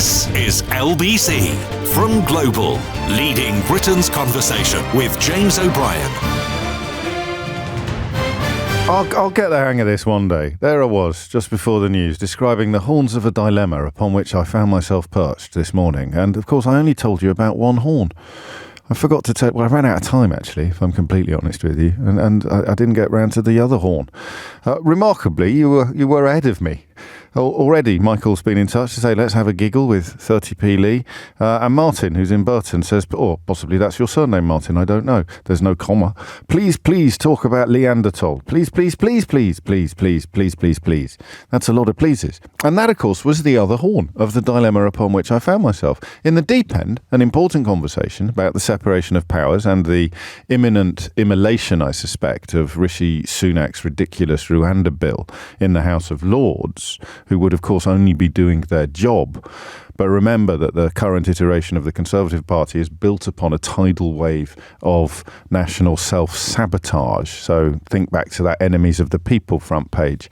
This is LBC from Global, leading Britain's conversation with James O'Brien. I'll get the hang of this one day. There I was, just before the news, describing the horns of a dilemma upon which I found myself perched this morning. And, of course, I only told you about one horn. I forgot to tell... Well, I ran out of time, actually, if I'm completely honest with you. And I didn't get round to the other horn. Remarkably, you were ahead of me. Already, Michael's been in touch to say, let's have a giggle with 30p Lee. And Martin, who's in Burton, says, or possibly that's your surname, Martin, I don't know. There's no comma. Please talk about Neanderthal. Please. That's a lot of pleases. And that, of course, was the other horn of the dilemma upon which I found myself. In the deep end, an important conversation about the separation of powers and the imminent immolation, I suspect, of Rishi Sunak's ridiculous Rwanda bill in the House of Lords, who would, of course, only be doing their job. But remember that the current iteration of the Conservative Party is built upon a tidal wave of national self-sabotage. So think back to that Enemies of the People front page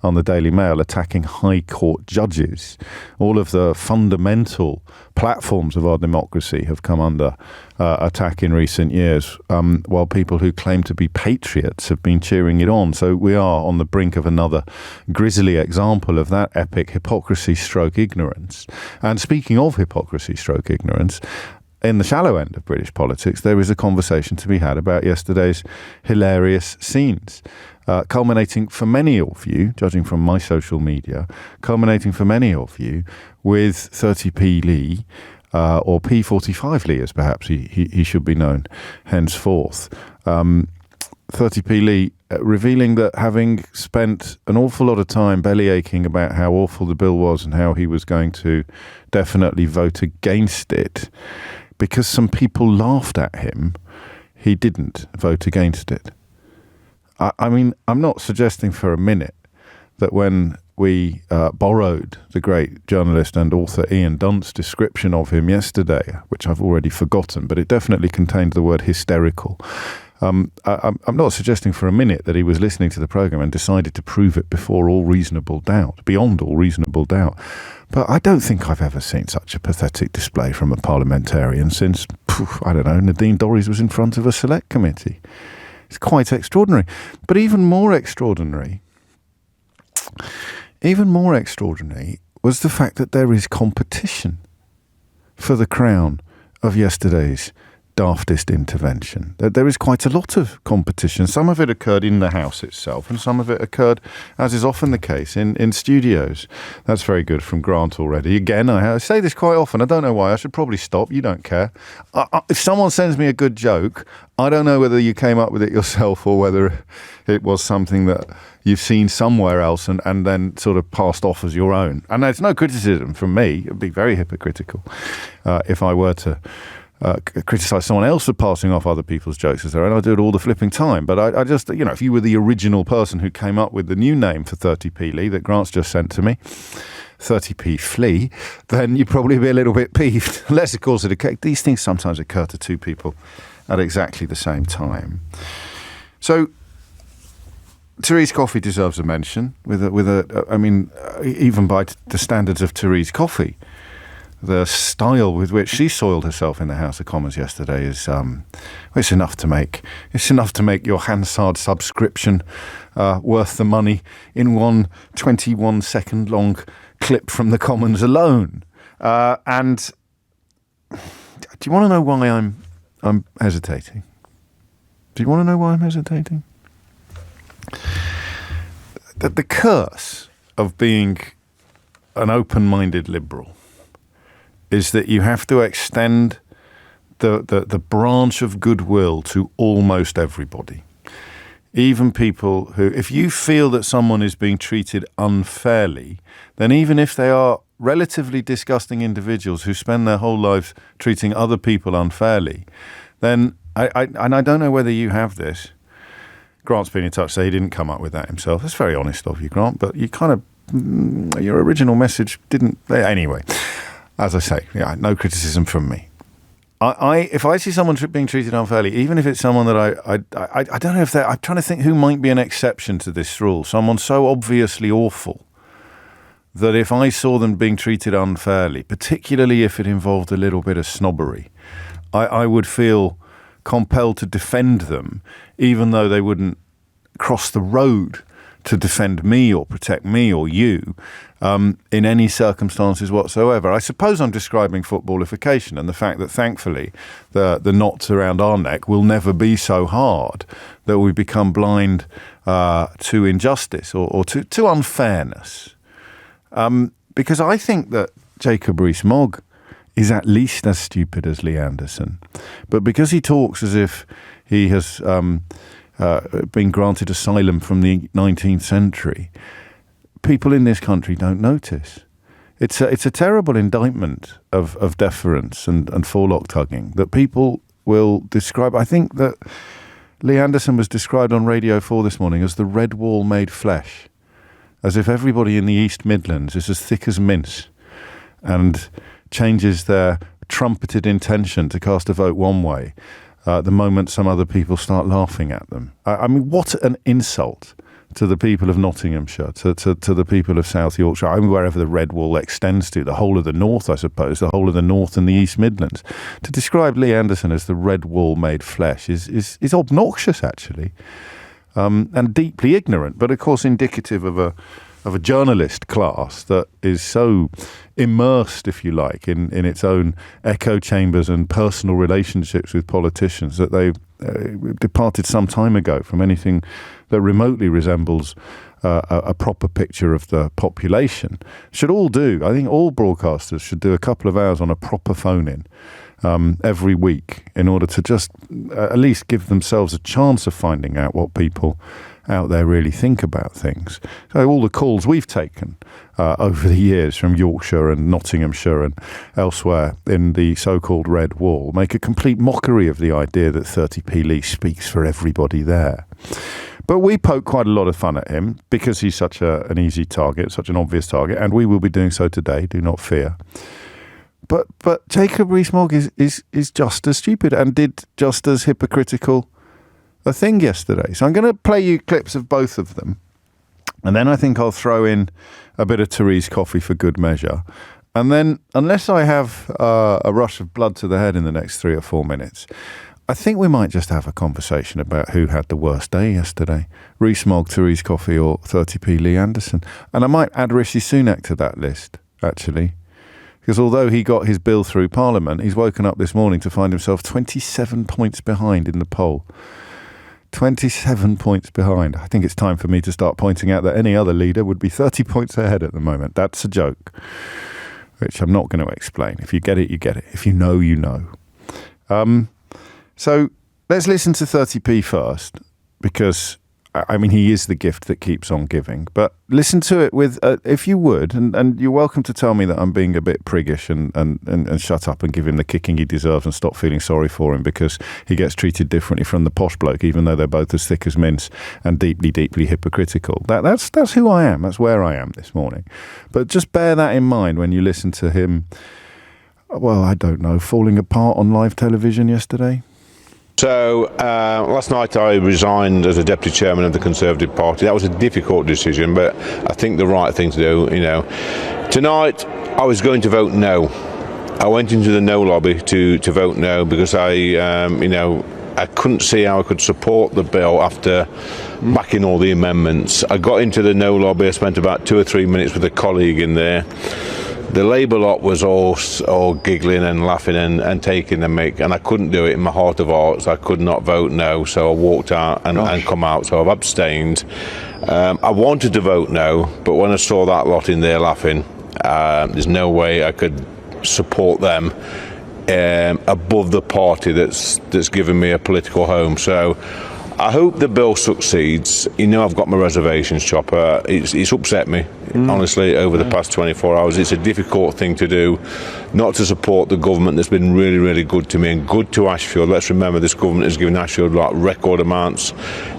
on the Daily Mail attacking High Court judges. All of the fundamental platforms of our democracy have come under attack in recent years, while people who claim to be patriots have been cheering it on. So we are on the brink of another grisly example of that epic hypocrisy stroke ignorance. And speaking of hypocrisy stroke ignorance, in the shallow end of British politics, there is a conversation to be had about yesterday's hilarious scenes, culminating for many of you, judging from my social media, culminating for many of you with 30p Lee, or P45 Lee, as perhaps he should be known henceforth. 30p Lee revealing that having spent an awful lot of time bellyaching about how awful the bill was and how he was going to definitely vote against it, because some people laughed at him, he didn't vote against it. I mean, I'm not suggesting for a minute that when we borrowed the great journalist and author Ian Dunt's description of him yesterday, which I've already forgotten, but it definitely contained the word hysterical. I'm not suggesting for a minute that he was listening to the programme and decided to prove it beyond all reasonable doubt. But I don't think I've ever seen such a pathetic display from a parliamentarian since, Nadine Dorries was in front of a select committee. It's quite extraordinary. But even more extraordinary was the fact that there is competition for the crown of yesterday's daftest intervention. There is quite a lot of competition. Some of it occurred in the House itself, and some of it occurred, as is often the case, in studios. That's very good from Grant already. Again, I say this quite often. I don't know why. I should probably stop. You don't care. If someone sends me a good joke, I don't know whether you came up with it yourself or whether it was something that you've seen somewhere else and then sort of passed off as your own. And there's no criticism from me. It would be very hypocritical if I were to criticise someone else for passing off other people's jokes as their own. I do it all the flipping time. But I just, if you were the original person who came up with the new name for 30p Lee that Grant's just sent to me, 30p Flea, then you'd probably be a little bit peeved. Unless, of course, these things sometimes occur to two people at exactly the same time. So, Therese Coffey deserves a mention even by the standards of Therese Coffey. The style with which she soiled herself in the House of Commons yesterday is it's enough to make your Hansard subscription worth the money in one 21-second long clip from the Commons alone. And do you want to know why I'm hesitating? Do you want to know why I'm hesitating? The curse of being an open-minded liberal is that you have to extend the branch of goodwill to almost everybody. Even people who, if you feel that someone is being treated unfairly, then even if they are relatively disgusting individuals who spend their whole lives treating other people unfairly, then, and I don't know whether you have this, Grant's been in touch, so he didn't come up with that himself. That's very honest of you, Grant, but you kind of, your original message didn't, anyway. As I say, no criticism from me. If I see someone being treated unfairly, even if it's someone that I don't know if I'm trying to think who might be an exception to this rule. Someone so obviously awful that if I saw them being treated unfairly, particularly if it involved a little bit of snobbery, I would feel compelled to defend them, even though they wouldn't cross the road to defend me or protect me or you in any circumstances whatsoever. I suppose I'm describing footballification and the fact that thankfully the knots around our neck will never be so hard that we become blind to injustice or to unfairness. Because I think that Jacob Rees-Mogg is at least as stupid as Lee Anderson. But because he talks as if he has been granted asylum from the 19th century, people in this country don't notice. It's a terrible indictment of deference and forelock tugging that people will describe. I think that Lee Anderson was described on Radio 4 this morning as the red wall made flesh, as if everybody in the East Midlands is as thick as mince and changes their trumpeted intention to cast a vote one way the moment some other people start laughing at them. I mean, what an insult to the people of Nottinghamshire, to the people of South Yorkshire, I mean, wherever the red wall extends to, the whole of the north, I suppose, the whole of the north and the East Midlands. To describe Lee Anderson as the red wall made flesh is obnoxious, actually, and deeply ignorant, but of course indicative of a journalist class that is so immersed, if you like, in its own echo chambers and personal relationships with politicians that they've departed some time ago from anything that remotely resembles a proper picture of the population. Should all do. I think all broadcasters should do a couple of hours on a proper phone-in every week in order to just at least give themselves a chance of finding out what people out there really think about things. So all the calls we've taken over the years from Yorkshire and Nottinghamshire and elsewhere in the so-called Red Wall make a complete mockery of the idea that 30p Lee speaks for everybody there. But we poke quite a lot of fun at him because he's such an easy target, such an obvious target, and we will be doing so today, do not fear. But Jacob Rees-Mogg is just as stupid and did just as hypocritical a thing yesterday. So I'm going to play you clips of both of them. And then I think I'll throw in a bit of Therese Coffey for good measure. And then, unless I have a rush of blood to the head in the next 3 or 4 minutes, I think we might just have a conversation about who had the worst day yesterday. Rees-Mogg, Therese Coffey or 30p Lee Anderson. And I might add Rishi Sunak to that list, actually. Because although he got his bill through Parliament, he's woken up this morning to find himself 27 points behind in the poll. 27 points behind. I think it's time for me to start pointing out that any other leader would be 30 points ahead at the moment. That's a joke, which I'm not going to explain. If you get it, you get it. If you know, you know. So let's listen to 30p first, because I mean, he is the gift that keeps on giving. But listen to it with, if you would, and you're welcome to tell me that I'm being a bit priggish and shut up and give him the kicking he deserves and stop feeling sorry for him because he gets treated differently from the posh bloke, even though they're both as thick as mince and deeply, deeply hypocritical. That's who I am. That's where I am this morning. But just bear that in mind when you listen to him, well, I don't know, falling apart on live television yesterday. So last night I resigned as a deputy chairman of the Conservative Party. That was a difficult decision, but I think the right thing to do. You know, tonight I was going to vote no. I went into the no lobby to vote no because I couldn't see how I could support the bill after backing all the amendments. I got into the no lobby. I spent about 2 or 3 minutes with a colleague in there. The Labour lot was all giggling and laughing and taking the mick, and I couldn't do it in my heart of hearts. I could not vote no, so I walked out and come out, so I've abstained. I wanted to vote no, but when I saw that lot in there laughing, there's no way I could support them above the party that's given me a political home. So I hope the bill succeeds. You know, I've got my reservations, Chopper. It's upset me, honestly, over the past 24 hours. It's a difficult thing to do, not to support the government that's been really, really good to me and good to Ashfield. Let's remember this government has given Ashfield record amounts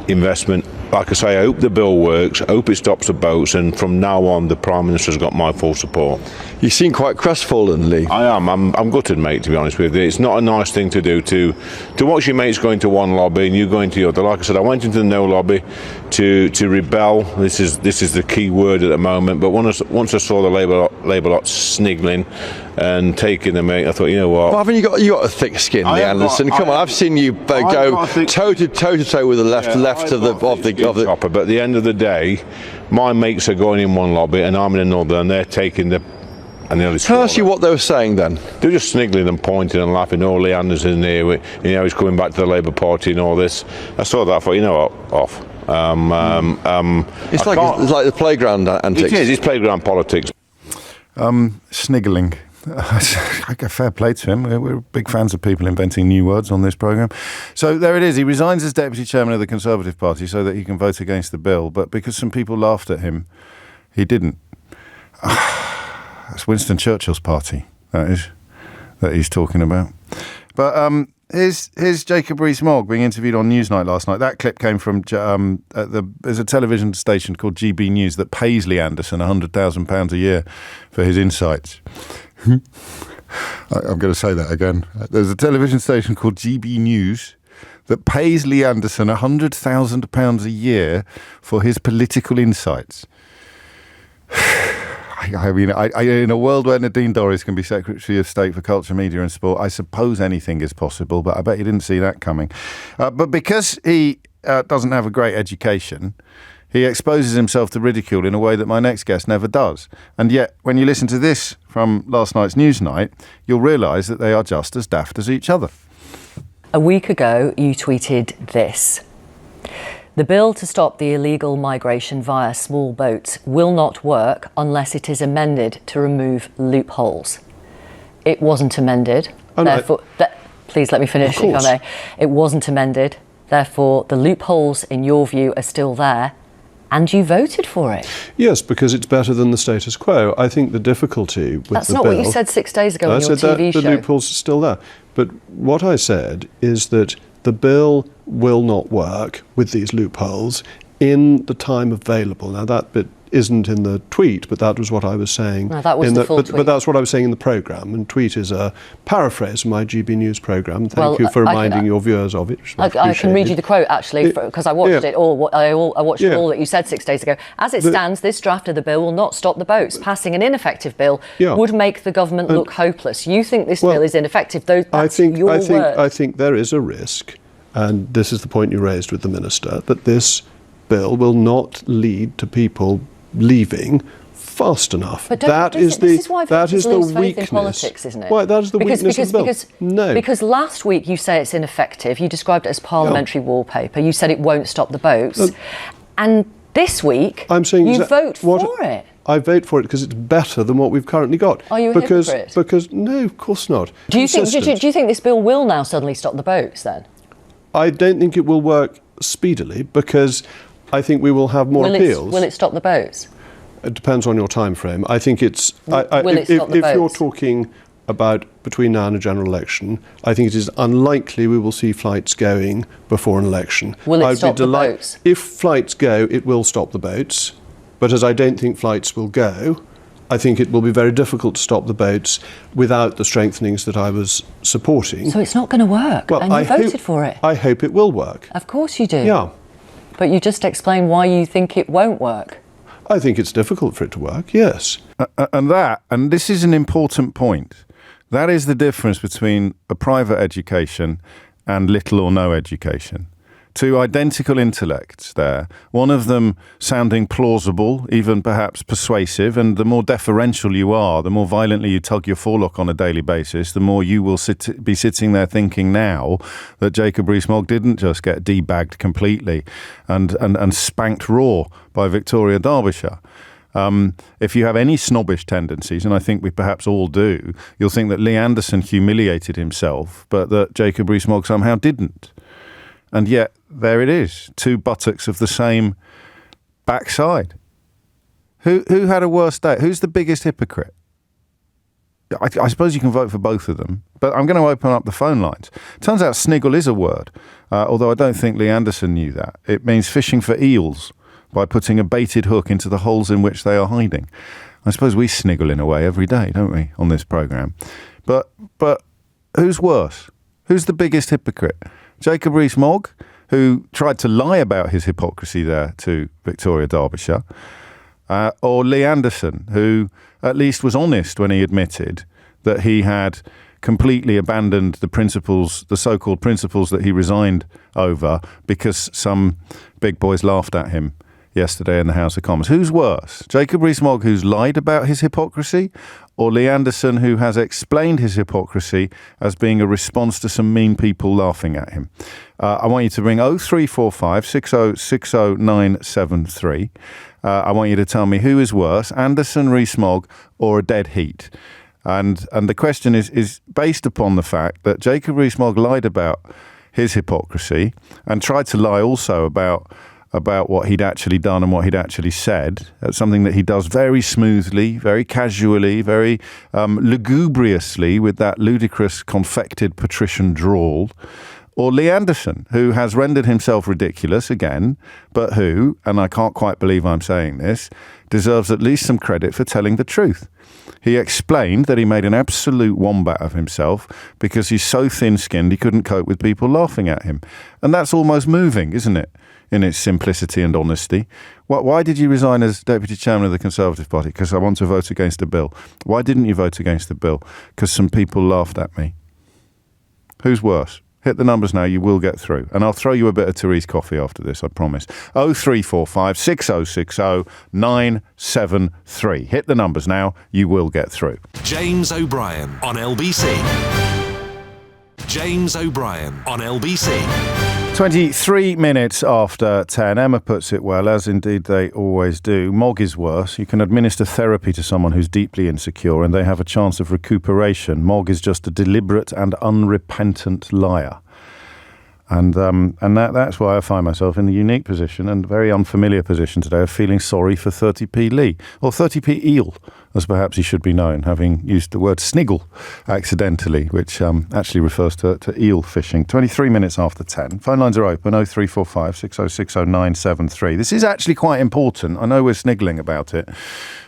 investment like I say, I hope the bill works, I hope it stops the boats, and from now on the Prime Minister's got my full support. You seem quite crestfallen, Lee. I am. I'm gutted, mate, to be honest with you. It's not a nice thing to do, to watch your mates go into one lobby and you go into the other. Like I said, I went into the no lobby to rebel. This is the key word at the moment. But once I saw the Labour lot sniggling and taking the mate, I thought, you know what? Well, haven't you got a thick skin, Lee Anderson? Come on, I've seen you go toe to toe with the left of the. Chopper, but at the end of the day, my mates are going in one lobby and I'm in another, and they're taking the. Tell us what they were saying then. They were just sniggling and pointing and laughing. Oh, Lee Anderson here, he's coming back to the Labour Party and all this. I saw that, I thought, you know what, off. It's like the playground antics. It is, it's playground politics. Sniggling. I get fair play to him. We're big fans of people inventing new words on this programme. So there it is. He resigns as Deputy Chairman of the Conservative Party so that he can vote against the bill. But because some people laughed at him, he didn't. That's Winston Churchill's party, that he's talking about. But here's Jacob Rees-Mogg being interviewed on Newsnight last night. That clip came from there's a television station called GB News that pays Lee Anderson £100,000 a year for his insights. I'm going to say that again. There's a television station called GB News that pays Lee Anderson £100,000 a year for his political insights. I mean, in a world where Nadine Dorries can be Secretary of State for Culture, Media and Sport, I suppose anything is possible, but I bet you didn't see that coming. But because he doesn't have a great education, he exposes himself to ridicule in a way that my next guest never does. And yet, when you listen to this from last night's Newsnight, you'll realise that they are just as daft as each other. A week ago, you tweeted this. The bill to stop the illegal migration via small boats will not work unless it is amended to remove loopholes. It wasn't amended. Please let me finish, if I may. It wasn't amended. Therefore, the loopholes, in your view, are still there. And you voted for it. Yes, because it's better than the status quo. I think the difficulty with That's the not bill... what you said 6 days ago on your TV show. I said that the loopholes are still there. But what I said is that the bill will not work with these loopholes in the time available. Now, that bit isn't in the tweet, but that was what I was saying. No, that was the full tweet. But that's what I was saying in the programme, and tweet is a paraphrase of my GB News programme. Thank you for reminding your viewers of it. I can read you the quote, actually, because I watched it all. I watched all that you said 6 days ago. As it stands, this draft of the bill will not stop the boats. Passing an ineffective bill would make the government look hopeless. You think this bill is ineffective, though that's your words. I think there is a risk, and this is the point you raised with the Minister, that this bill will not lead to people leaving fast enough. But that is the weakness. In politics, isn't it? Why? That is the weakness of the bill. No. Because last week you say it's ineffective. You described it as parliamentary wallpaper. You said it won't stop the boats. And this week you vote for it. I vote for it because it's better than what we've currently got. Are you a hypocrite? Because no, of course not. Do you think this bill will now suddenly stop the boats then? I don't think it will work speedily because I think we will have more appeals. Will it stop the boats? It depends on your time frame. I think it's... If you're talking about between now and a general election, I think it is unlikely we will see flights going before an election. Will it stop the boats? If flights go, it will stop the boats. But as I don't think flights will go, I think it will be very difficult to stop the boats without the strengthenings that I was supporting. So it's not going to work, and you voted for it. I hope it will work. Of course you do. Yeah. But you just explained why you think it won't work. I think it's difficult for it to work, yes. And this is an important point. That is the difference between a private education and little or no education. Two identical intellects there, one of them sounding plausible, even perhaps persuasive, and the more deferential you are, the more violently you tug your forelock on a daily basis, the more you will be sitting there thinking now that Jacob Rees-Mogg didn't just get debagged completely and spanked raw by Victoria Derbyshire. If you have any snobbish tendencies, and I think we perhaps all do, you'll think that Lee Anderson humiliated himself, but that Jacob Rees-Mogg somehow didn't. And yet, there it is, two buttocks of the same backside. Who had a worse day? Who's the biggest hypocrite? I suppose you can vote for both of them, but I'm going to open up the phone lines. Turns out sniggle is a word, although I don't think Lee Anderson knew that. It means fishing for eels by putting a baited hook into the holes in which they are hiding. I suppose we sniggle in a way every day, don't we, on this programme? But who's worse? Who's the biggest hypocrite? Jacob Rees-Mogg, who tried to lie about his hypocrisy there to Victoria Derbyshire, or Lee Anderson, who at least was honest when he admitted that he had completely abandoned the principles, the so-called principles that he resigned over because some big boys laughed at him yesterday in the House of Commons. Who's worse? Jacob Rees-Mogg, who's lied about his hypocrisy, or Lee Anderson, who has explained his hypocrisy as being a response to some mean people laughing at him? I want you to ring 0345 6060 973. I want you to tell me who is worse, Anderson, Rees-Mogg, or a dead heat. And the question is based upon the fact that Jacob Rees-Mogg lied about his hypocrisy and tried to lie also about what he'd actually done and what he'd actually said. That's something that he does very smoothly, very casually, very lugubriously with that ludicrous confected patrician drawl. Or Lee Anderson, who has rendered himself ridiculous again, but who, and I can't quite believe I'm saying this, deserves at least some credit for telling the truth. He explained that he made an absolute wombat of himself because he's so thin-skinned he couldn't cope with people laughing at him. And that's almost moving, isn't it, in its simplicity and honesty? Why did you resign as Deputy Chairman of the Conservative Party? Because I want to vote against a bill. Why didn't you vote against the bill? Because some people laughed at me. Who's worse? Hit the numbers now, you will get through. And I'll throw you a bit of Therese Coffey after this, I promise. 0345 6060 973. Hit the numbers now, you will get through. James O'Brien on LBC. James O'Brien on LBC. 23 minutes after 10. Emma puts it well, as indeed they always do. Mogg is worse. You can administer therapy to someone who's deeply insecure and they have a chance of recuperation. Mogg is just a deliberate and unrepentant liar. And that's why I find myself in the unique position and very unfamiliar position today of feeling sorry for 30p Lee, or 30p Eel, as perhaps he should be known, having used the word sniggle accidentally, which actually refers to eel fishing. 23 minutes after 10. Phone lines are open, 0345 6060 973. This is actually quite important. I know we're sniggling about it,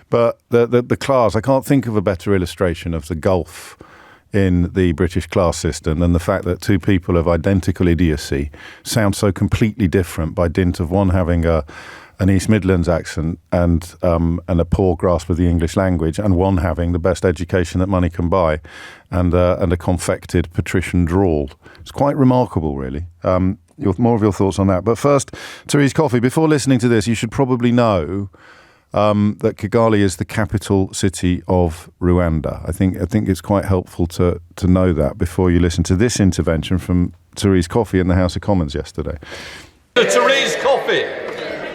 but the class, I can't think of a better illustration of the gulf in the British class system than the fact that two people of identical idiocy sound so completely different by dint of one having an East Midlands accent and a poor grasp of the English language, and one having the best education that money can buy and a confected patrician drawl. It's quite remarkable, really. More of your thoughts on that. But first, Therese Coffey, before listening to this, you should probably know that Kigali is the capital city of Rwanda. I think it's quite helpful to know that before you listen to this intervention from Therese Coffey in the House of Commons yesterday. Therese Coffey.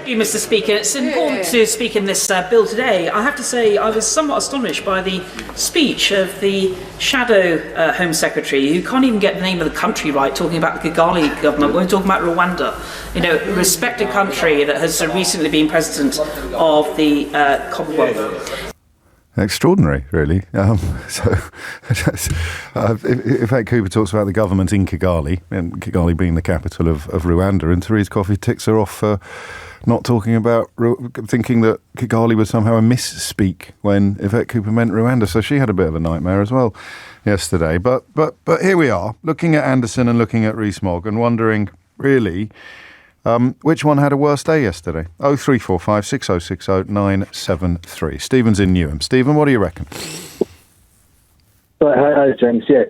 Thank you, Mr. Speaker. It's important to speak in this bill today. I have to say I was somewhat astonished by the speech of the shadow Home Secretary, who can't even get the name of the country right, talking about the Kigali government. We're talking about Rwanda, a respected country that has recently been president of the Commonwealth. Extraordinary, really. If Cooper talks about the government in Kigali, and Kigali being the capital of Rwanda, and Therese Coffey ticks her off for not talking about thinking that Kigali was somehow a misspeak when Yvette Cooper meant Rwanda. So she had a bit of a nightmare as well yesterday. But here we are, looking at Anderson and looking at Rees-Mogg and wondering, really, which one had a worse day yesterday? 0345 6060 973. Stephen's in Newham. Stephen, what do you reckon? Hi, James. Yeah,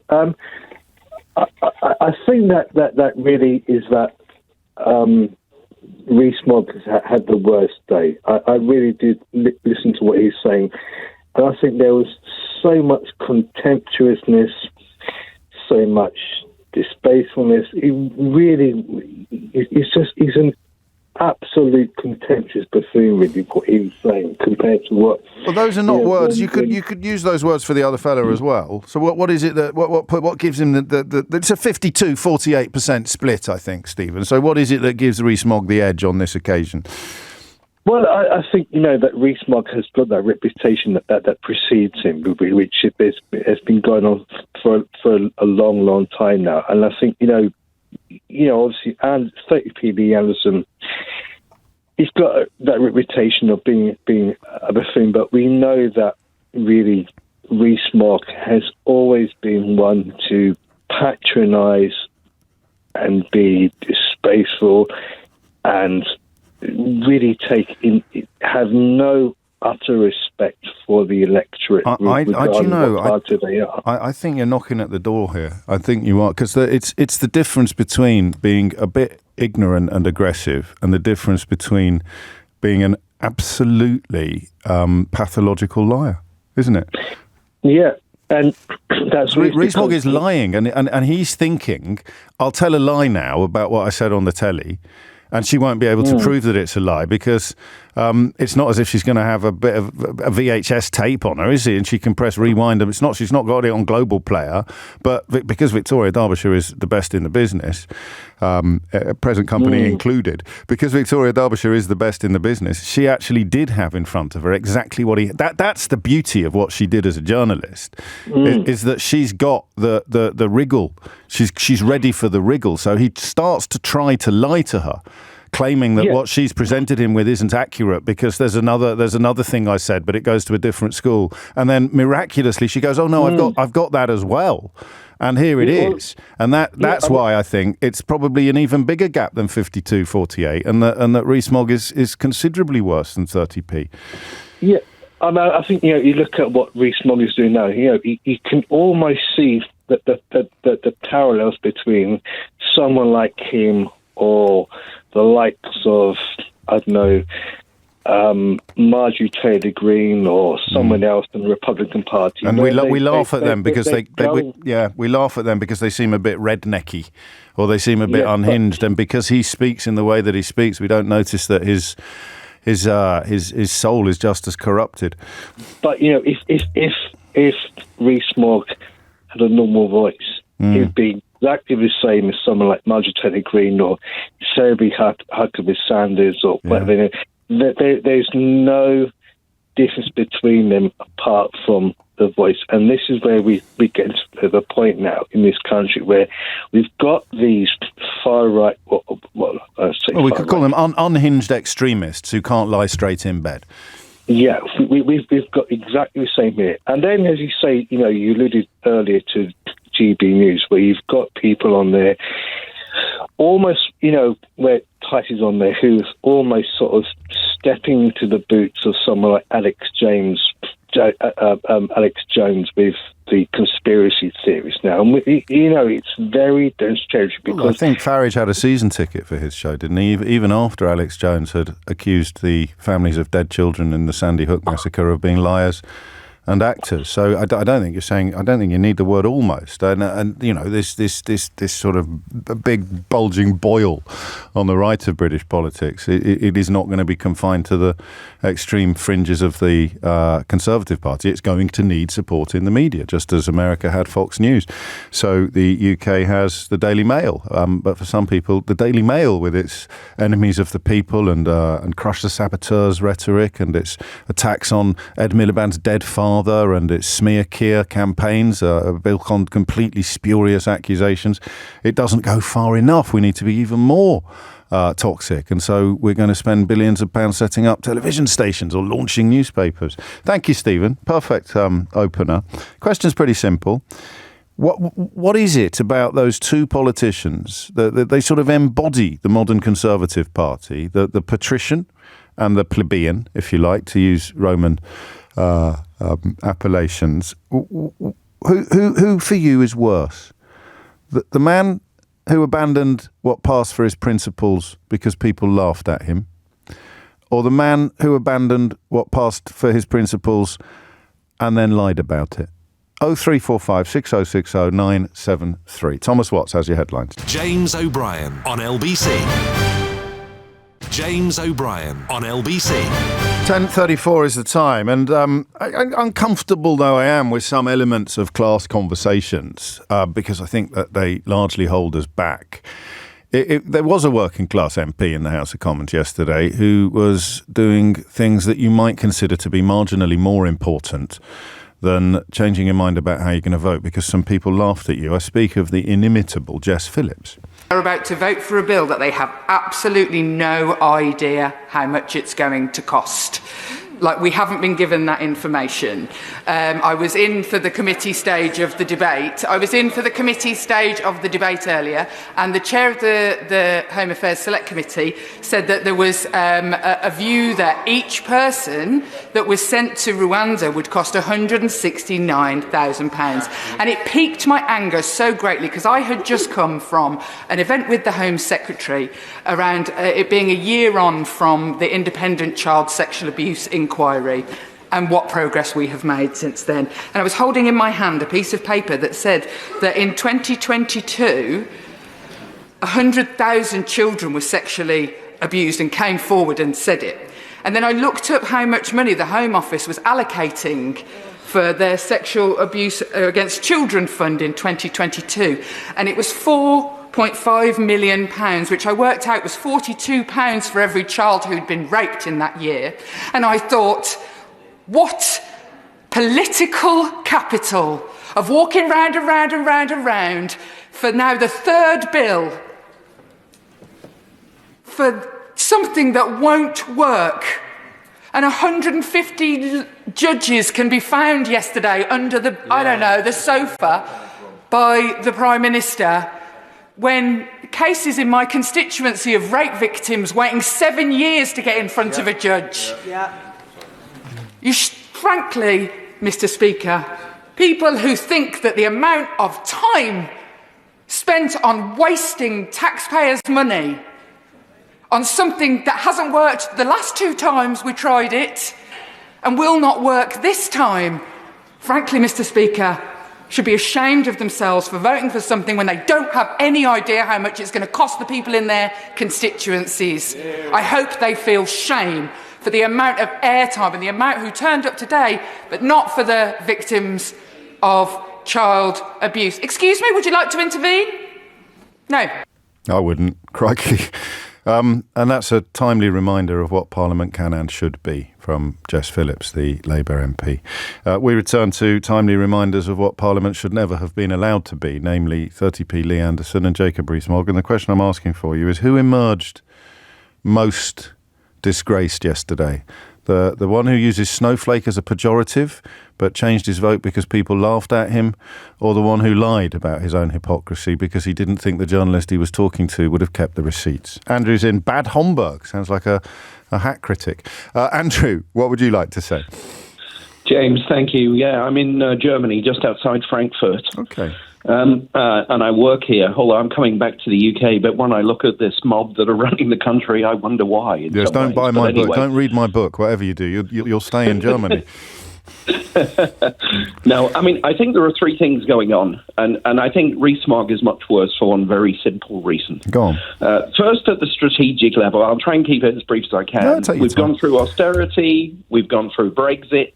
I think that really is that Rees-Mogg has had the worst day. I really did listen to what he's saying, and I think there was so much contemptuousness, so much distastefulness. He's an absolute contemptuous buffoon, really, what he was saying compared to what. Well, those are not words. You could use those words for the other fella as well. So what is it that what gives him the it's a 52-48% split, I think, Stephen. So what is it that gives Rees-Mogg the edge on this occasion? Well, I think, that Rees-Mogg has got that reputation that precedes him, which has been going on for a long, long time now. And I think, obviously, and 30p Lee Anderson, he's got that reputation of being a buffoon, but we know that really Rees-Mogg has always been one to patronise and be disgraceful and really have no utter respect for the electorate. I think you're knocking at the door here. I think you are, because it's the difference between being a bit ignorant and aggressive and the difference between being an absolutely pathological liar, isn't it? Yeah. And that's Rees-Mogg is lying, and he's thinking, I'll tell a lie now about what I said on the telly, and she won't be able to prove that it's a lie, because it's not as if she's going to have a bit of a VHS tape on her, is it? And she can press rewind. She's not got it on Global Player, but because Victoria Derbyshire is the best in the business, present company included, because Victoria Derbyshire is the best in the business, she actually did have in front of her exactly what that's the beauty of what she did as a journalist, is that she's got the wriggle. She's ready for the wriggle. So he starts to try to lie to her, claiming that what she's presented him with isn't accurate because there's another thing I said, but it goes to a different school. And then miraculously she goes, oh no, I've got that as well. And here it is. And that's why I think it's probably an even bigger gap than 52-48, and that Rees-Mogg is considerably worse than 30p. Yeah. I think, you look at what Rees-Mogg is doing now, you can almost see the parallels between someone like him or the likes of, I don't know, Marjorie Taylor Greene or someone else in the Republican Party. And we laugh at them because we laugh at them because they seem a bit rednecky, or they seem a bit unhinged, and because he speaks in the way that he speaks, we don't notice that his soul is just as corrupted. But if Rees-Mogg had a normal voice, he'd be exactly the same as someone like Marjorie Taylor Greene or Sarah Huckabee Sanders or whatever. There's no difference between them apart from the voice. And this is where we get to the point now in this country where we've got these far-right... we could call them unhinged extremists who can't lie straight in bed. Yeah, we've got exactly the same here. And then, as you say, you alluded earlier to GB News, where you've got people on there almost, where Tice on there, who's almost sort of stepping into the boots of someone like Alex Jones with the conspiracy theories now. And, it's very dense territory because... Well, I think Farage had a season ticket for his show, didn't he? Even after Alex Jones had accused the families of dead children in the Sandy Hook massacre of being liars and actors. So I don't think you need the word almost. And this sort of big bulging boil on the right of British politics, it is not going to be confined to the extreme fringes of the Conservative Party. It's going to need support in the media, just as America had Fox News. So the UK has the Daily Mail. But for some people, the Daily Mail, with its enemies of the people and crush the saboteurs rhetoric and its attacks on Ed Miliband's dead father and its smear Keir campaigns built on completely spurious accusations, it doesn't go far enough. We need to be even more toxic, and so we're going to spend billions of pounds setting up television stations or launching newspapers. Thank you, Stephen. Perfect opener. Question's pretty simple. What is it about those two politicians that they sort of embody the modern Conservative Party, the patrician and the plebeian, if you like, to use Roman appellations? Who for you is worse? The man who abandoned what passed for his principles because people laughed at him, or the man who abandoned what passed for his principles and then lied about it? 0345 6060 973. Thomas Watts has your headlines. James O'Brien on LBC. James O'Brien on LBC. 10:34 is the time, and uncomfortable though I am with some elements of class conversations, because I think that they largely hold us back. There was a working class MP in the House of Commons yesterday who was doing things that you might consider to be marginally more important than changing your mind about how you're going to vote because some people laughed at you. I speak of the inimitable Jess Phillips. They're about to vote for a bill that they have absolutely no idea how much it's going to cost. Like, we haven't been given that information. I was in for the committee stage of the debate. Earlier, and the chair of the Home Affairs Select Committee said that there was a view that each person that was sent to Rwanda would cost £169,000. And it piqued my anger so greatly because I had just come from an event with the Home Secretary around it being a year on from the Independent Child Sexual Abuse Inquiry and what progress we have made since then. And I was holding in my hand a piece of paper that said that in 2022, 100,000 children were sexually abused and came forward and said it. And then I looked up how much money the Home Office was allocating for their Sexual Abuse Against Children Fund in 2022, and it was £4.5 million, which I worked out was £42 for every child who'd been raped in that year. And I thought, what political capital of walking round and round and round and round for now the third bill for something that won't work. And 150 judges can be found yesterday under the, the sofa by the Prime Minister when cases in my constituency of rape victims waiting 7 years to get in front of a judge. Frankly, Mr. Speaker, people who think that the amount of time spent on wasting taxpayers' money on something that hasn't worked the last 2 times we tried it and will not work this time, frankly, Mr. Speaker, should be ashamed of themselves for voting for something when they don't have any idea how much it's going to cost the people in their constituencies. I hope they feel shame for the amount of airtime and the amount who turned up today, but not for the victims of child abuse. Excuse me, would you like to intervene? No. I wouldn't, crikey. And that's a timely reminder of what Parliament can and should be from Jess Phillips, the Labour MP. We return to timely reminders of what Parliament should never have been allowed to be, namely 30p Lee Anderson and Jacob Rees-Mogg. And the question I'm asking for you is who emerged most disgraced yesterday? The one who uses snowflake as a pejorative but changed his vote because people laughed at him, or the one who lied about his own hypocrisy because he didn't think the journalist he was talking to would have kept the receipts? Andrew's in Bad Homburg. Sounds like a hat critic. Andrew, what would you like to say? James, thank you. Yeah, I'm in Germany, just outside Frankfurt. Okay. And I work here, although I'm coming back to the UK, but when I look at this mob that are running the country, I wonder why. Yes, don't buy my book. Don't read my book, whatever you do. You'll stay in Germany. No, I mean, I think there are 3 things going on, and I think Rees-Mogg is much worse for one very simple reason. Go on. First, at the strategic level, I'll try and keep it as brief as I can. No, we've gone through austerity, we've gone through Brexit,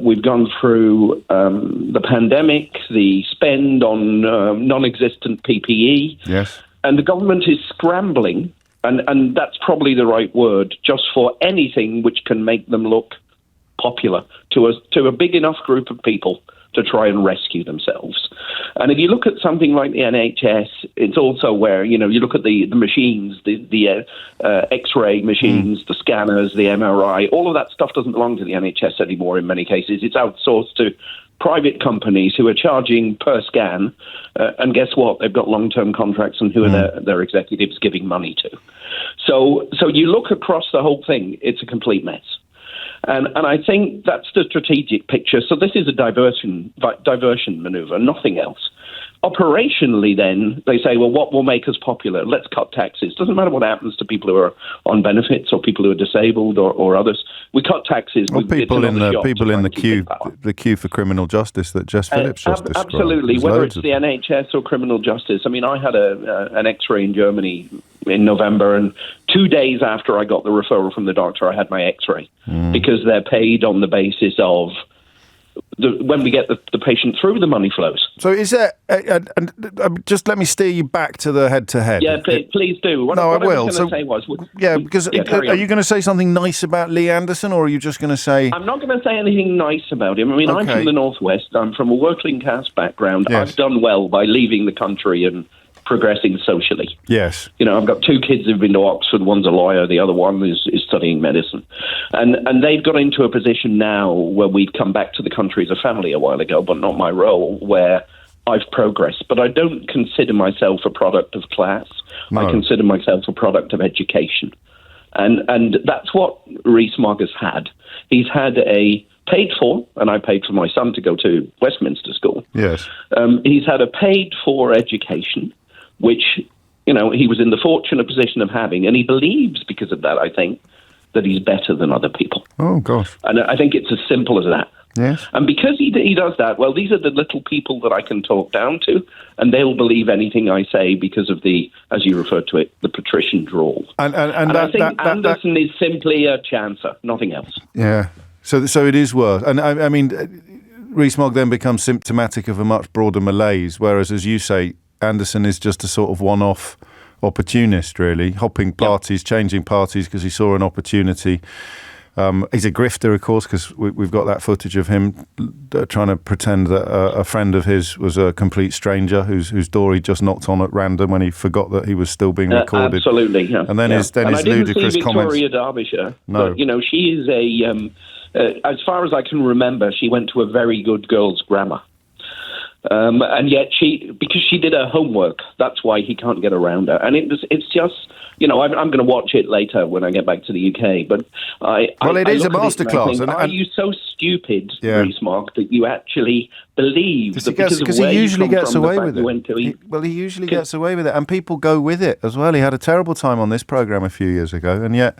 we've gone through the pandemic, the spend on non-existent PPE. Yes. And the government is scrambling, and that's probably the right word, just for anything which can make them look popular to a big enough group of people to try and rescue themselves. And if you look at something like the NHS, it's also where, you look at the machines, the X-ray machines, the scanners, the MRI, all of that stuff doesn't belong to the NHS anymore in many cases. It's outsourced to private companies who are charging per scan. And guess what? They've got long-term contracts, and who are their executives giving money to? So you look across the whole thing, it's a complete mess. And I think that's the strategic picture. So this is a diversion maneuver, nothing else. Operationally, then, they say, well, what will make us popular? Let's cut taxes. Doesn't matter what happens to people who are on benefits or people who are disabled or others. We cut taxes. Well, people in the queue for criminal justice that Jess Phillips just described. Absolutely, whether it's the NHS or criminal justice. I mean, I had an X-ray in Germany in November, and 2 days after I got the referral from the doctor, I had my X-ray because they're paid on the basis of when we get the patient through, the money flows. So is there, just let me steer you back to the head-to-head. Yeah, please do. What I will. Because are you going to say something nice about Lee Anderson, or are you just going to say... I'm not going to say anything nice about him. I mean, I'm from the Northwest. I'm from a working class background. Yes. I've done well by leaving the country and progressing socially. Yes. You know, I've got 2 kids who've been to Oxford. One's a lawyer. The other one is studying medicine. And they've got into a position now where we've come back to the country as a family a while ago, but not my role, where I've progressed. But I don't consider myself a product of class. No. I consider myself a product of education. And that's what Rees-Mogg has had. He's had a paid for, and I paid for my son to go to Westminster School. Yes. He's had a paid for education, which, you know, he was in the fortunate position of having, and he believes because of that, I think, that he's better than other people. Oh, gosh. And I think it's as simple as that. Yes. And because he does that, well, these are the little people that I can talk down to, and they'll believe anything I say because of the, as you referred to it, the patrician drawl. And I think Anderson is simply a chancer, nothing else. Yeah. So it is worse. And I mean, Rees-Mogg then becomes symptomatic of a much broader malaise, whereas, as you say, Anderson is just a sort of one-off opportunist, really, hopping parties, changing parties because he saw an opportunity. He's a grifter, of course, because we've got that footage of him trying to pretend that a friend of his was a complete stranger whose door he just knocked on at random when he forgot that he was still being recorded. Absolutely, yeah. And then his ludicrous comments. Victoria Derbyshire, no. But, you know, she is as far as I can remember, she went to a very good girls' grammar. And yet because she did her homework, that's why he can't get around her. And it's just, you know, I'm going to watch it later when I get back to the UK. But it is a masterclass. Are you so stupid, Rees-Mogg, that you actually believe that because he usually gets away with it? He usually gets away with it, and people go with it as well. He had a terrible time on this programme a few years ago, and yet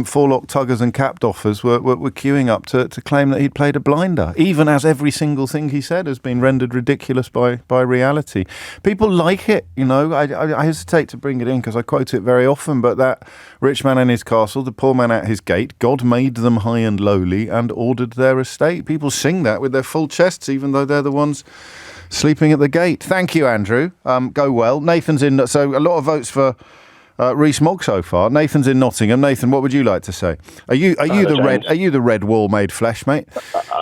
forelock tuggers and cap doffers were queuing up to claim that he'd played a blinder, even as every single thing he said has been rendered ridiculous by reality. People like it, you know. I hesitate to bring it in because I quote it very often, but that rich man in his castle, the poor man at his gate, God made them high and lowly and ordered their estate. People sing that with their full chests, even though they're the ones sleeping at the gate. Thank you, Andrew. Go well. Nathan's in, so a lot of votes for Rees-Mogg so far. Nathan's in Nottingham. Nathan, what would you like to say? Are you the red wall made flesh, mate?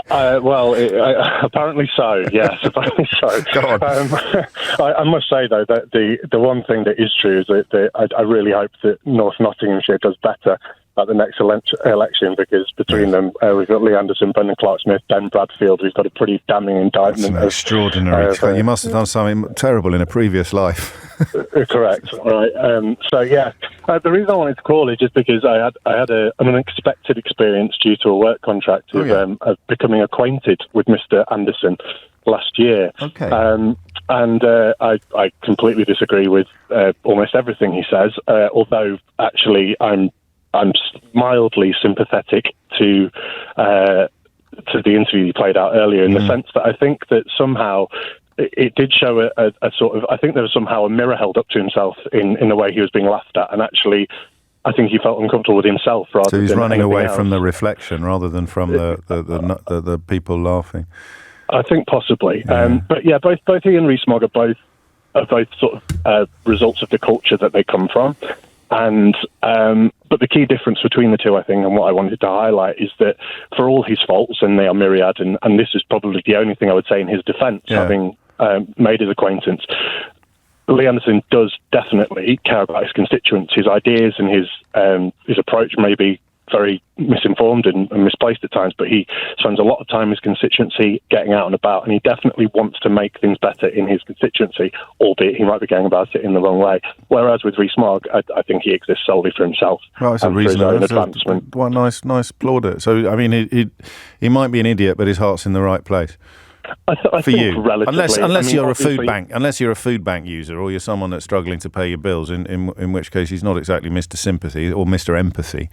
Apparently so. Yes, apparently so. Go on. I must say though that the one thing that is true is that I really hope that North Nottinghamshire does better at the next election, because between them we've got Lee Anderson, Brendan Clark-Smith, Ben Bradfield. We've got a pretty damning indictment. That's extraordinary. You must have done something terrible in a previous life. Correct. Right. The reason I wanted to call is just because I had an unexpected experience due to a work contract of becoming acquainted with Mr. Anderson last year. Okay. I completely disagree with almost everything he says. Although actually I'm mildly sympathetic to the interview you played out earlier, in the sense that I think that somehow it did show a sort of, I think there was somehow a mirror held up to himself in the way he was being laughed at, and actually I think he felt uncomfortable with himself rather than So he's running away else. From the reflection rather than from the people laughing. I think possibly. But yeah, both he and Rees-Mogg are both sort of results of the culture that they come from. And but the key difference between the two, I think, and what I wanted to highlight, is that for all his faults, and they are myriad, and this is probably the only thing I would say in his defence, having made his acquaintance, Lee Anderson does definitely care about his constituents. His ideas and his approach may be very misinformed and misplaced at times, but he spends a lot of time in his constituency getting out and about, and he definitely wants to make things better in his constituency, albeit he might be going about it in the wrong way. Whereas with Rees-Mogg, I think he exists solely for himself and for his own advancement. Well, nice plaudit. So, I mean, he might be an idiot, but his heart's in the right place. I for think you, relatively, unless you're a food bank user, or you're someone that's struggling to pay your bills, in which case he's not exactly Mr. Sympathy or Mr. Empathy.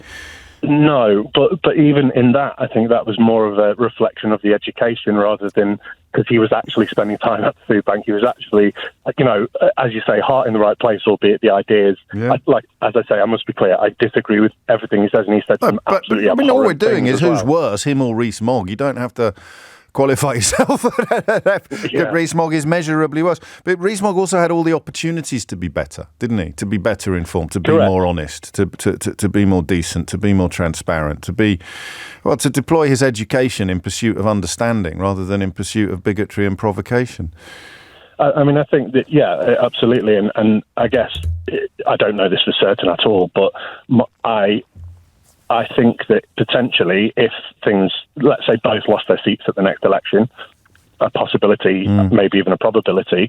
No, but even in that, I think that was more of a reflection of the education rather than because he was actually spending time at the food bank. He was actually, you know, as you say, heart in the right place, albeit the ideas. Yeah. As I say, I must be clear, I disagree with everything he says, and he said some absolutely abhorrent all we're doing is who's well. worse, him or Rees-Mogg. You don't have to qualify yourself. Rees-Mogg is measurably worse. But Rees-Mogg also had all the opportunities to be better, didn't he? To be better informed, to be more honest, to be more decent, to be more transparent, to deploy his education in pursuit of understanding rather than in pursuit of bigotry and provocation. I mean, I think that, yeah, absolutely. And I guess, I don't know this for certain at all, but I think that potentially if things, let's say both lost their seats at the next election, a possibility, maybe even a probability,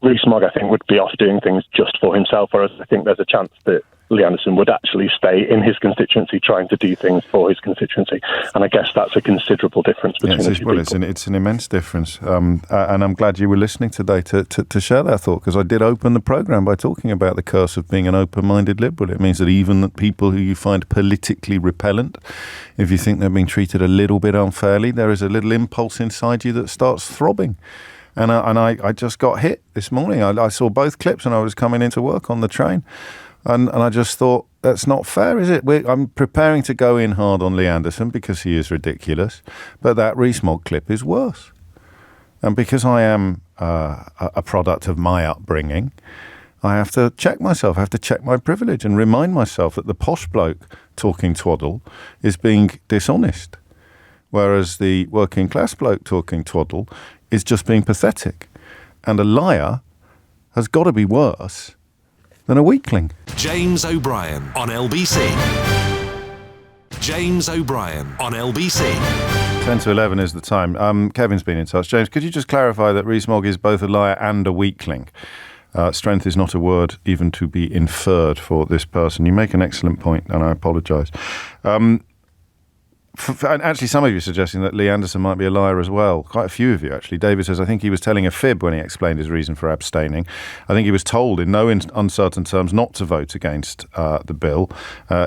Rees-Mogg, I think, would be off doing things just for himself, whereas I think there's a chance that Lee Anderson would actually stay in his constituency trying to do things for his constituency. And I guess that's a considerable difference between the two people. It's an immense difference. And I'm glad you were listening today to share that thought, because I did open the programme by talking about the curse of being an open-minded liberal. It means that even the people who you find politically repellent, if you think they're being treated a little bit unfairly, there is a little impulse inside you that starts throbbing. And I just got hit this morning. I saw both clips and I was coming into work on the train. And I just thought, that's not fair, is it? I'm preparing to go in hard on Lee Anderson because he is ridiculous. But that Rees-Mogg clip is worse. And because I am a product of my upbringing, I have to check myself. I have to check my privilege and remind myself that the posh bloke talking twaddle is being dishonest. Whereas the working class bloke talking twaddle is just being pathetic. And a liar has got to be worse than a weakling. James O'Brien on LBC. James O'Brien on LBC. 10 to 11 is the time. Kevin's been in touch. James, could you just clarify that Rees-Mogg is both a liar and a weakling? Strength is not a word even to be inferred for this person. You make an excellent point, and I apologise. And actually, some of you are suggesting that Lee Anderson might be a liar as well. Quite a few of you, actually. David says, I think he was telling a fib when he explained his reason for abstaining. I think he was told in no uncertain terms not to vote against the bill.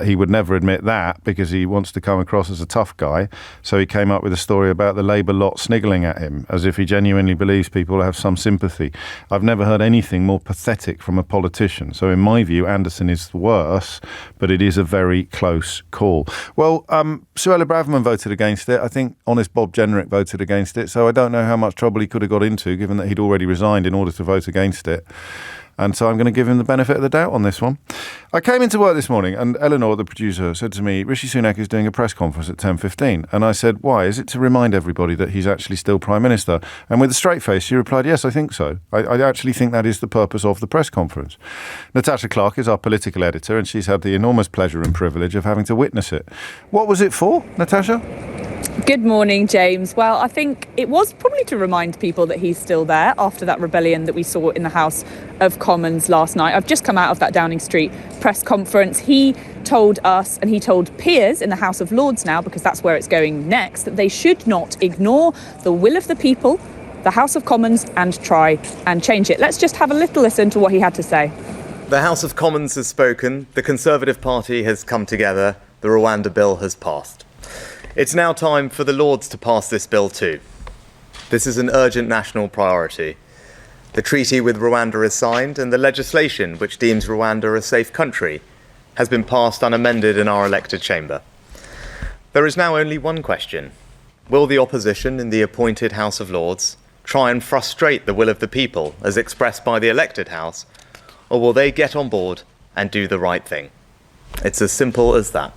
He would never admit that because he wants to come across as a tough guy. So he came up with a story about the Labour lot sniggling at him, as if he genuinely believes people have some sympathy. I've never heard anything more pathetic from a politician. So in my view, Anderson is worse, but it is a very close call. Well, Suella Braverman voted against it. I think honest Bob Jenrick voted against it. So I don't know how much trouble he could have got into, given that he'd already resigned in order to vote against it. And so I'm going to give him the benefit of the doubt on this one. I came into work this morning and Eleanor, the producer, said to me, Rishi Sunak is doing a press conference at 10:15. And I said, why? Is it to remind everybody that he's actually still Prime Minister? And with a straight face, she replied, yes, I think so. I actually think that is the purpose of the press conference. Natasha Clark is our political editor and she's had the enormous pleasure and privilege of having to witness it. What was it for, Natasha? Good morning, James. Well, I think it was probably to remind people that he's still there after that rebellion that we saw in the House of Commons last night. I've just come out of that Downing Street press conference. He told us, and he told peers in the House of Lords now, because that's where it's going next, that they should not ignore the will of the people, the House of Commons, and try and change it. Let's just have a little listen to what he had to say. The House of Commons has spoken, the Conservative Party has come together, the Rwanda bill has passed. It's now time for the Lords to pass this bill too. This is an urgent national priority. The treaty with Rwanda is signed and the legislation which deems Rwanda a safe country has been passed unamended in our elected chamber. There is now only one question. Will the opposition in the appointed House of Lords try and frustrate the will of the people as expressed by the elected House, or will they get on board and do the right thing? It's as simple as that.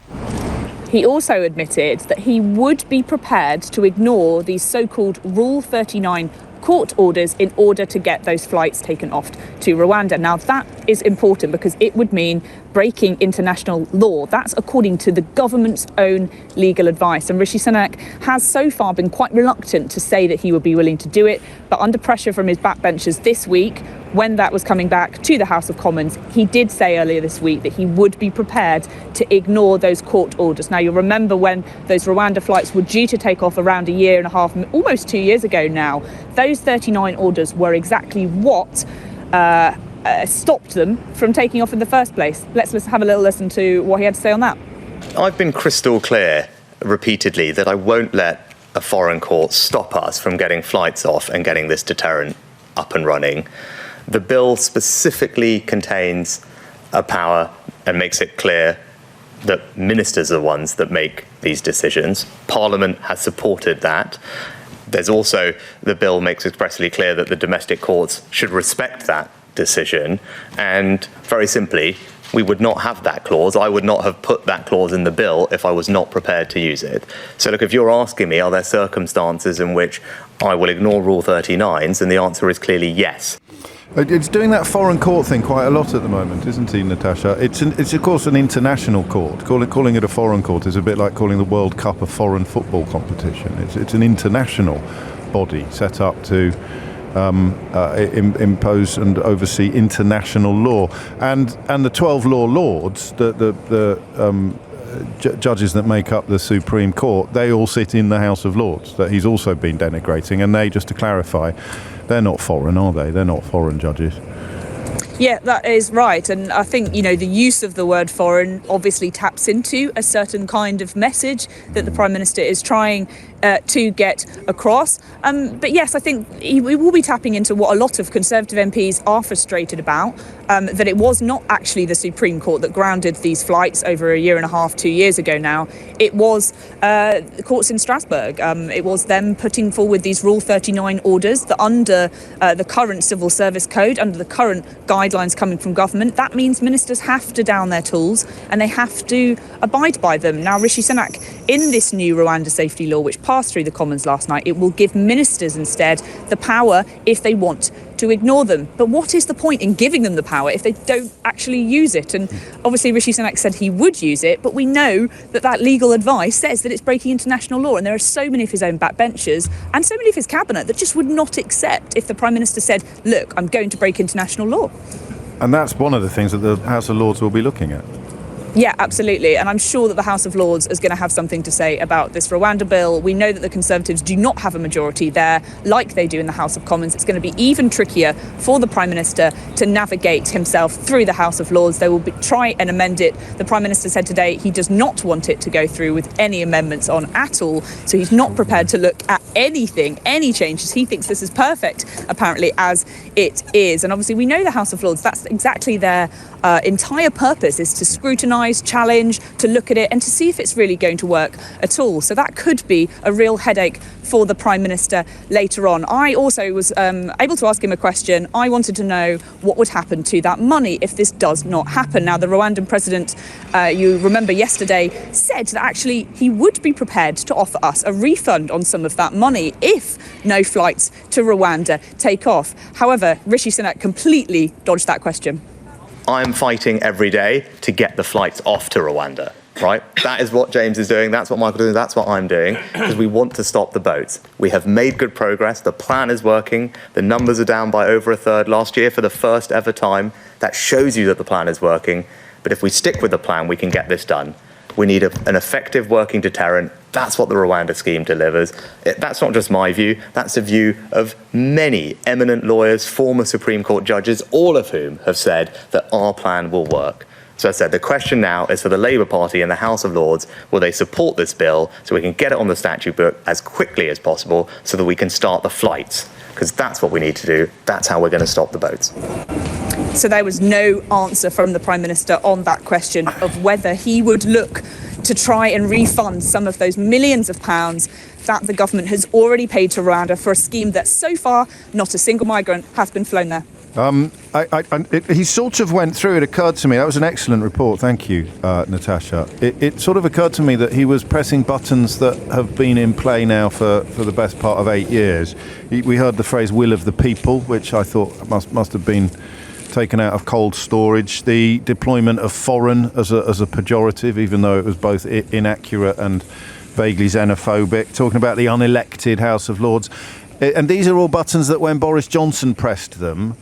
He also admitted that he would be prepared to ignore these so-called Rule 39 court orders in order to get those flights taken off to Rwanda. Now, that is important because it would mean breaking international law. That's according to the government's own legal advice. And Rishi Sunak has so far been quite reluctant to say that he would be willing to do it. But under pressure from his backbenchers this week, when that was coming back to the House of Commons, he did say earlier this week that he would be prepared to ignore those court orders. Now, you'll remember when those Rwanda flights were due to take off around a year and a half, almost 2 years ago now, those 39 orders were exactly what stopped them from taking off in the first place. Let's have a little listen to what he had to say on that. I've been crystal clear repeatedly that I won't let a foreign court stop us from getting flights off and getting this deterrent up and running. The bill specifically contains a power and makes it clear that ministers are the ones that make these decisions. Parliament has supported that. There's also, the bill makes expressly clear that the domestic courts should respect that decision. And very simply, we would not have that clause. I would not have put that clause in the bill if I was not prepared to use it. So look, if you're asking me, are there circumstances in which I will ignore Rule 39s? And the answer is clearly yes. It's doing that foreign court thing quite a lot at the moment, isn't he, Natasha? It's of course an international court. Calling it a foreign court is a bit like calling the World Cup a foreign football competition. It's an international body set up to impose and oversee international law, and the 12 law lords, the judges that make up the Supreme Court, they all sit in the House of Lords that he's also been denigrating, and they, just to clarify, they're not foreign, are they? They're not foreign judges. Yeah, that is right. And I think, the use of the word foreign obviously taps into a certain kind of message that the Prime Minister is trying to get across. But yes, I think we will be tapping into what a lot of Conservative MPs are frustrated about, that it was not actually the Supreme Court that grounded these flights over a year and a half, 2 years ago now. It was the courts in Strasbourg. It was them putting forward these Rule 39 orders that under the current Civil Service Code, under the current guidelines coming from government, that means ministers have to down their tools and they have to abide by them. Now, Rishi Sunak, in this new Rwanda safety law, which passed through the Commons last night, it will give ministers instead the power if they want to ignore them. But what is the point in giving them the power if they don't actually use it? And obviously Rishi Sunak said he would use it, but we know that legal advice says that it's breaking international law, and there are so many of his own backbenchers and so many of his cabinet that just would not accept if the Prime Minister said, look, I'm going to break international law. And that's one of the things that the House of Lords will be looking at. Yeah, absolutely. And I'm sure that the House of Lords is going to have something to say about this Rwanda bill. We know that the Conservatives do not have a majority there like they do in the House of Commons. It's going to be even trickier for the Prime Minister to navigate himself through the House of Lords. They will try and amend it. The Prime Minister said today he does not want it to go through with any amendments on at all. So he's not prepared to look at anything, any changes. He thinks this is perfect, apparently, as it is. And obviously we know the House of Lords, that's exactly their entire purpose, is to scrutinise, challenge, to look at it and to see if it's really going to work at all. So that could be a real headache for the Prime Minister later on. I also was able to ask him a question. I wanted to know what would happen to that money if this does not happen. Now, the Rwandan president, you remember yesterday, said that actually he would be prepared to offer us a refund on some of that money if no flights to Rwanda take off. However, Rishi Sunak completely dodged that question. I'm fighting every day to get the flights off to Rwanda, right? That is what James is doing. That's what Michael is doing. That's what I'm doing, because we want to stop the boats. We have made good progress. The plan is working. The numbers are down by over a third last year for the first ever time. That shows you that the plan is working. But if we stick with the plan, we can get this done. We need an effective working deterrent. That's what the Rwanda scheme delivers. That's not just my view. That's the view of many eminent lawyers, former Supreme Court judges, all of whom have said that our plan will work. So as I said, the question now is for the Labour Party in the House of Lords, will they support this bill so we can get it on the statute book as quickly as possible so that we can start the flights? Because that's what we need to do. That's how we're going to stop the boats. So there was no answer from the Prime Minister on that question of whether he would look to try and refund some of those millions of pounds that the government has already paid to Rwanda for a scheme that so far not a single migrant has been flown there. He sort of went through, it occurred to me, that was an excellent report, thank you, Natasha. It sort of occurred to me that he was pressing buttons that have been in play now for the best part of 8 years. We heard the phrase will of the people, which I thought must have been taken out of cold storage. The deployment of foreign as a pejorative, even though it was both inaccurate and vaguely xenophobic, talking about the unelected House of Lords. And these are all buttons that when Boris Johnson pressed them,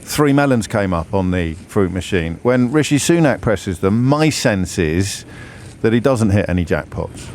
3 melons came up on the fruit machine. When Rishi Sunak presses them, my sense is that he doesn't hit any jackpots.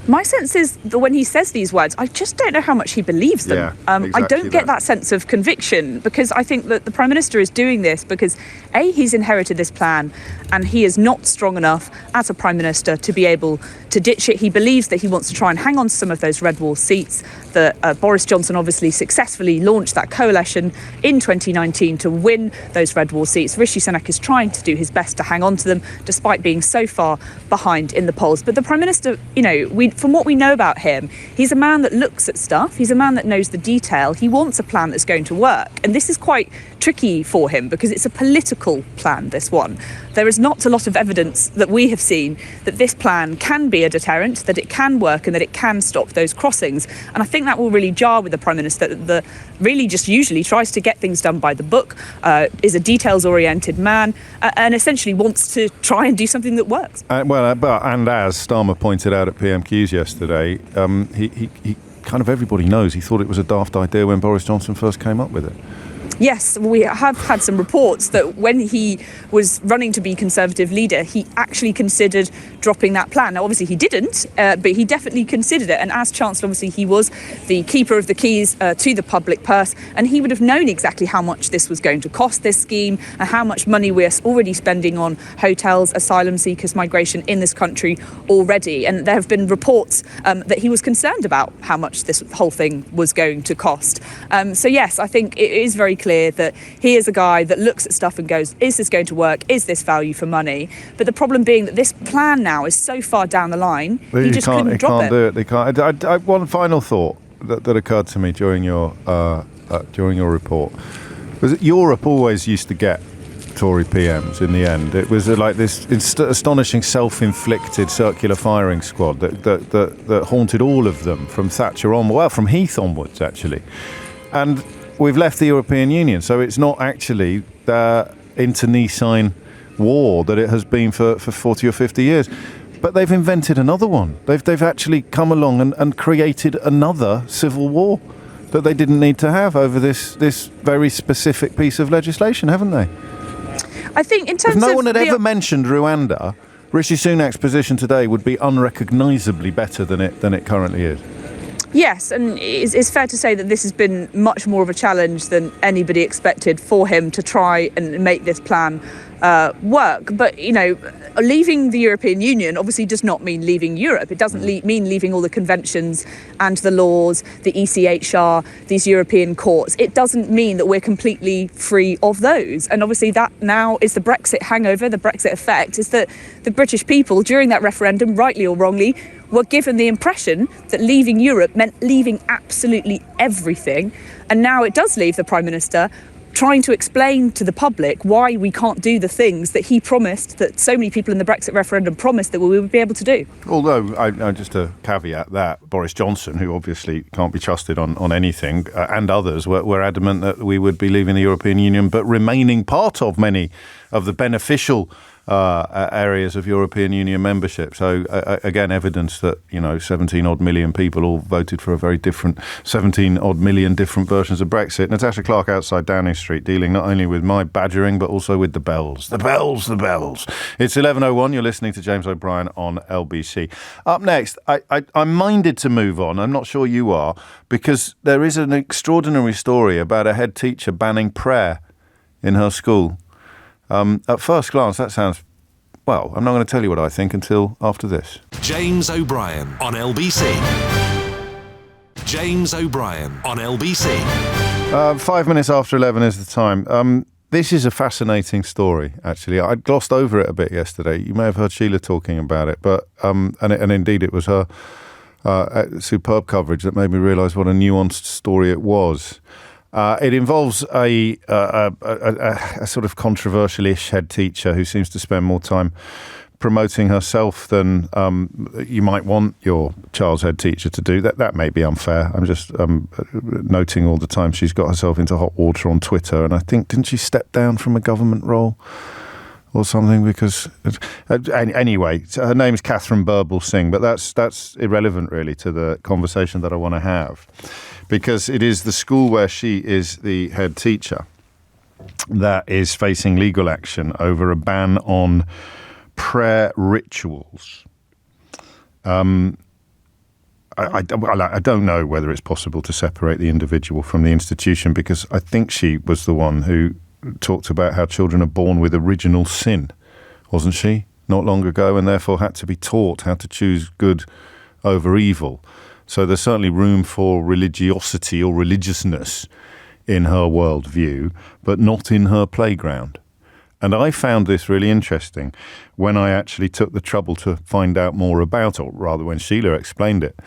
My sense is that when he says these words, I just don't know how much he believes them. Exactly I don't get that sense of conviction, because I think that the Prime Minister is doing this because, A, he's inherited this plan and he is not strong enough as a Prime Minister to be able to ditch it. He believes that he wants to try and hang on to some of those red wall seats. That Boris Johnson obviously successfully launched that coalition in 2019 to win those red wall seats. Rishi Sunak is trying to do his best to hang on to them, despite being so far behind in the polls. But the Prime Minister, from what we know about him, he's a man that looks at stuff. He's a man that knows the detail. He wants a plan that's going to work. And this is quite tricky for him because it's a political plan, this one. There is not a lot of evidence that we have seen that this plan can be a deterrent, that it can work and that it can stop those crossings. And I think that will really jar with the Prime Minister, that really just usually tries to get things done by the book, is a details-oriented man, and essentially wants to try and do something that works. And as Starmer pointed out at PMQs yesterday, he kind of everybody knows he thought it was a daft idea when Boris Johnson first came up with it. Yes, we have had some reports that when he was running to be Conservative leader, he actually considered dropping that plan. Now, obviously he didn't, but he definitely considered it. And as Chancellor, obviously he was the keeper of the keys to the public purse, and he would have known exactly how much this was going to cost, this scheme, and how much money we're already spending on hotels, asylum seekers, migration in this country already. And there have been reports that he was concerned about how much this whole thing was going to cost. So yes, I think it is very clear that he is a guy that looks at stuff and goes, is this going to work? Is this value for money? But the problem being that this plan now is so far down the line, he just couldn't drop it. They can't do it. One final thought that occurred to me during your report was that Europe always used to get Tory PMs in the end. It was like this astonishing self-inflicted circular firing squad that haunted all of them from Thatcher on, well, from Heath onwards, actually. And we've left the European Union, so it's not actually the internecine war that it has been for 40 or 50 years. But they've invented another one. They've actually come along and created another civil war that they didn't need to have over this very specific piece of legislation, haven't they? I think in terms if of... no one had ever mentioned Rwanda, Rishi Sunak's position today would be unrecognisably better than it currently is. Yes, and it's fair to say that this has been much more of a challenge than anybody expected for him to try and make this plan work. But, leaving the European Union obviously does not mean leaving Europe. It doesn't mean leaving all the conventions and the laws, the ECHR, these European courts. It doesn't mean that we're completely free of those. And obviously that now is the Brexit hangover, the Brexit effect, is that the British people during that referendum, rightly or wrongly, were given the impression that leaving Europe meant leaving absolutely everything. And now it does leave the Prime Minister trying to explain to the public why we can't do the things that he promised, that so many people in the Brexit referendum promised that we would be able to do. Although, just to caveat that, Boris Johnson, who obviously can't be trusted on anything, and others were adamant that we would be leaving the European Union, but remaining part of many of the beneficial areas of European Union membership. So again, evidence that 17 odd million people all voted for a very different 17 odd million different versions of Brexit. Natasha Clark outside Downing Street, dealing not only with my badgering but also with the bells. The bells. It's 11:01. You're listening to James O'Brien on LBC. Up next, I'm minded to move on. I'm not sure you are, because there is an extraordinary story about a head teacher banning prayer in her school. At first glance, that sounds... Well, I'm not going to tell you what I think until after this. James O'Brien on LBC. James O'Brien on LBC. 5 minutes after 11 is the time. This is a fascinating story, actually. I glossed over it a bit yesterday. You may have heard Sheila talking about it, but and indeed it was her superb coverage that made me realise what a nuanced story it was. It involves a sort of controversial-ish head teacher who seems to spend more time promoting herself than you might want your child's head teacher to do. That may be unfair. I'm just noting all the time she's got herself into hot water on Twitter, and I think, didn't she step down from a government role or something? Because anyway, her name's Catherine Burble Singh, but that's irrelevant really to the conversation that I want to have. Because it is the school where she is the head teacher that is facing legal action over a ban on prayer rituals. I don't know whether it's possible to separate the individual from the institution, because I think she was the one who talked about how children are born with original sin, wasn't she, not long ago, and therefore had to be taught how to choose good over evil. So there's certainly room for religiosity or religiousness in her worldview, but not in her playground. And I found this really interesting when I actually took the trouble to find out more about it, or rather when Sheila explained it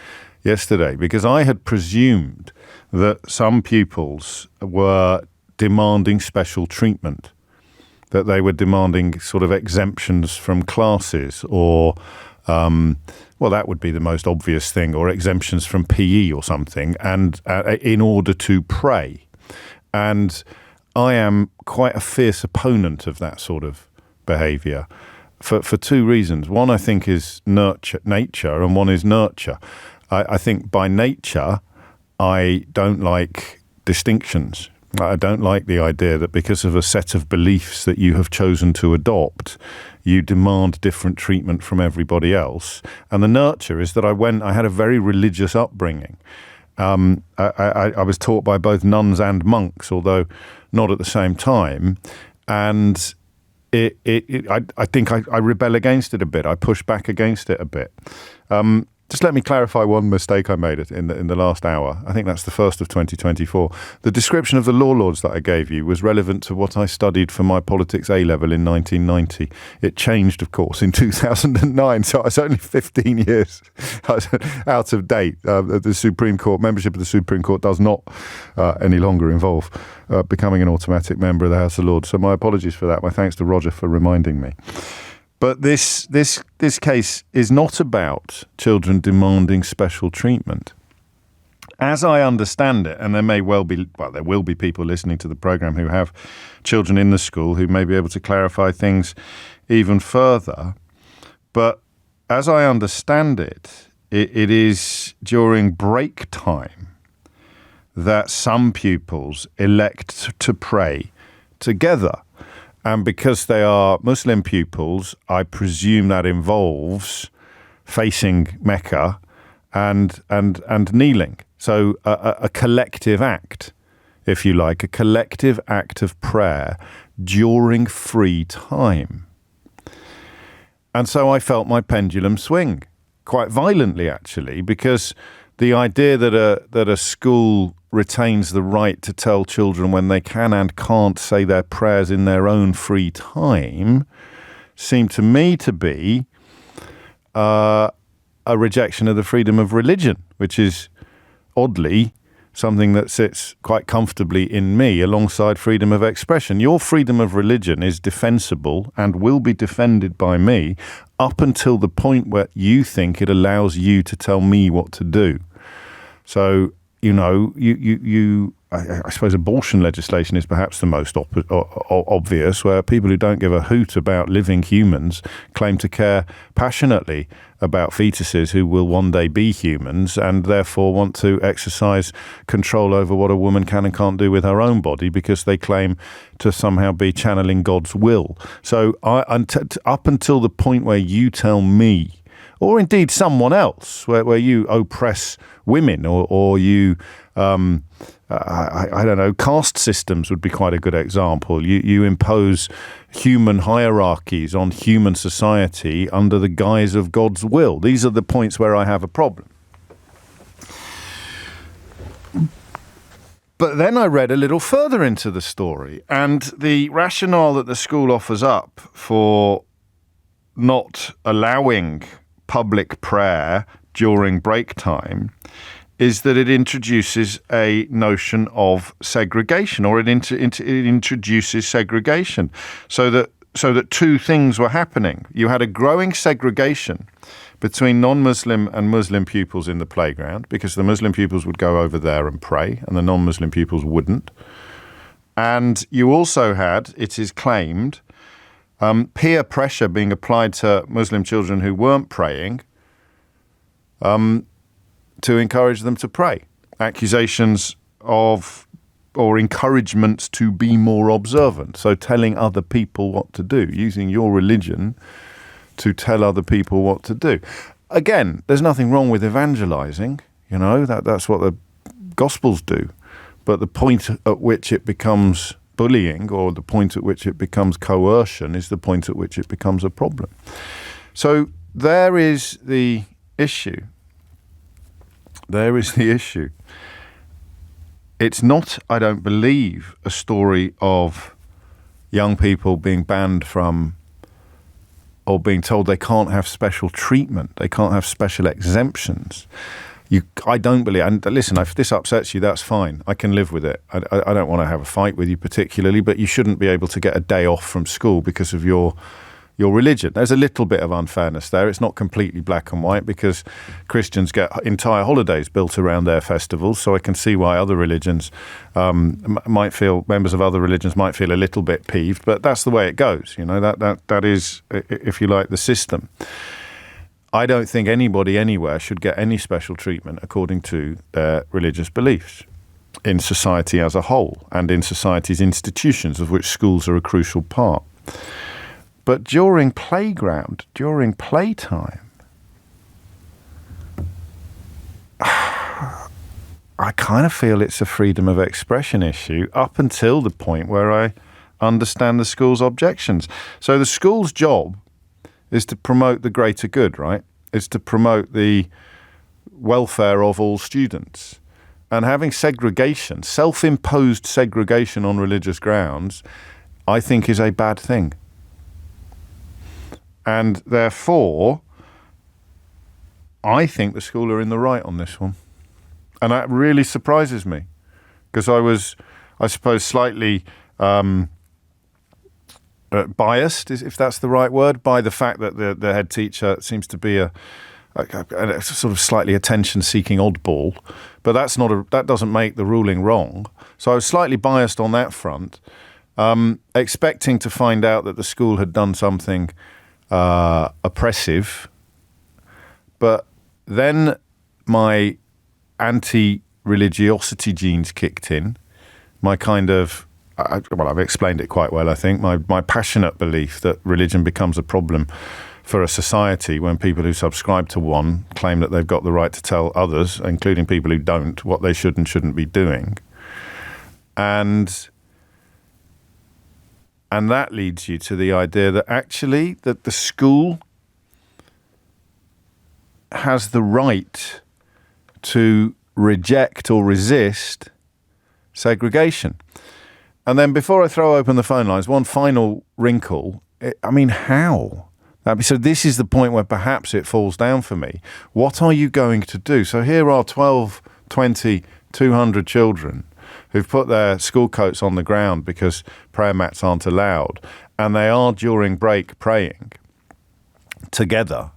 yesterday, because I had presumed that some pupils were demanding special treatment, that they were demanding sort of exemptions from classes, or, well, that would be the most obvious thing, or exemptions from PE or something, and in order to pray. And I am quite a fierce opponent of that sort of behaviour for two reasons. One, I think, is nature, and one is nurture. I think by nature, I don't like distinctions. I don't like the idea that because of a set of beliefs that you have chosen to adopt, you demand different treatment from everybody else. And the nurture is that I had a very religious upbringing. I was taught by both nuns and monks, although not at the same time, and I think I rebel against it a bit. I push back against it a bit. Just let me clarify one mistake I made in the last hour. I think that's the first of 2024. The description of the law lords that I gave you was relevant to what I studied for my politics A-level in 1990. It changed, of course, in 2009, so I was only 15 years out of date. The Supreme Court, membership of the Supreme Court does not any longer involve becoming an automatic member of the House of Lords. So my apologies for that. My thanks to Roger for reminding me. But this case is not about children demanding special treatment. As I understand it, and there will be people listening to the programme who have children in the school who may be able to clarify things even further. But as I understand it, it is during break time that some pupils elect to pray together. And because they are Muslim pupils, I presume that involves facing Mecca and kneeling. So a collective act, if you like, a collective act of prayer during free time. And so I felt my pendulum swing quite violently, actually, because the idea that a school retains the right to tell children when they can and can't say their prayers in their own free time seemed to me to be a rejection of the freedom of religion, which is oddly something that sits quite comfortably in me alongside freedom of expression. Your freedom of religion is defensible and will be defended by me up until the point where you think it allows you to tell me what to do. So, you know, I suppose abortion legislation is perhaps the most obvious, where people who don't give a hoot about living humans claim to care passionately about fetuses who will one day be humans, and therefore want to exercise control over what a woman can and can't do with her own body because they claim to somehow be channeling God's will. So up until the point where you tell me, or indeed someone else, where you oppress women, or you, I don't know, caste systems would be quite a good example. You impose human hierarchies on human society under the guise of God's will. These are the points where I have a problem. But then I read a little further into the story, and the rationale that the school offers up for not allowing public prayer during break time is that it introduces a notion of segregation, or it introduces segregation, so that two things were happening. You had a growing segregation between non-Muslim and Muslim pupils in the playground, because the Muslim pupils would go over there and pray and the non-Muslim pupils wouldn't. And you also had, it is claimed, peer pressure being applied to Muslim children who weren't praying to encourage them to pray. Accusations of, or encouragements to be more observant. So telling other people what to do, using your religion to tell other people what to do. again, there's nothing wrong with evangelizing. You know, that's what the Gospels do. But the point at which it becomes bullying, or the point at which it becomes coercion, is the point at which it becomes a problem. So there is the issue. It's not, I don't believe, a story of young people being banned from, or being told they can't have special treatment, they can't have special exemptions. I don't believe, and listen, if this upsets you, that's fine. I can live with it. I don't want to have a fight with you particularly, but you shouldn't be able to get a day off from school because of your religion. There's a little bit of unfairness there. It's not completely black and white, because Christians get entire holidays built around their festivals, so I can see why other religions members of other religions might feel a little bit peeved, but that's the way it goes. You know, that is, if you like, the system. I don't think anybody anywhere should get any special treatment according to their religious beliefs in society as a whole, and in society's institutions, of which schools are a crucial part. But during playtime, I kind of feel it's a freedom of expression issue up until the point where I understand the school's objections. So the school's job is to promote the greater good, right? It's to promote the welfare of all students. And having segregation, self-imposed segregation on religious grounds, I think is a bad thing. And therefore, I think the school are in the right on this one. And that really surprises me, because I was, I suppose, slightly biased, if that's the right word, by the fact that the head teacher seems to be a sort of slightly attention-seeking oddball. But that doesn't make the ruling wrong. So I was slightly biased on that front, expecting to find out that the school had done something oppressive. But then my anti-religiosity genes kicked in. My kind of, I've explained it quite well, I think. My passionate belief that religion becomes a problem for a society when people who subscribe to one claim that they've got the right to tell others, including people who don't, what they should and shouldn't be doing. And that leads you to the idea that actually that the school has the right to reject or resist segregation. And then before I throw open the phone lines, one final wrinkle. How? So this is the point where perhaps it falls down for me. What are you going to do? So here are 12, 20, 200 children who've put their school coats on the ground because prayer mats aren't allowed, and they are during break praying together.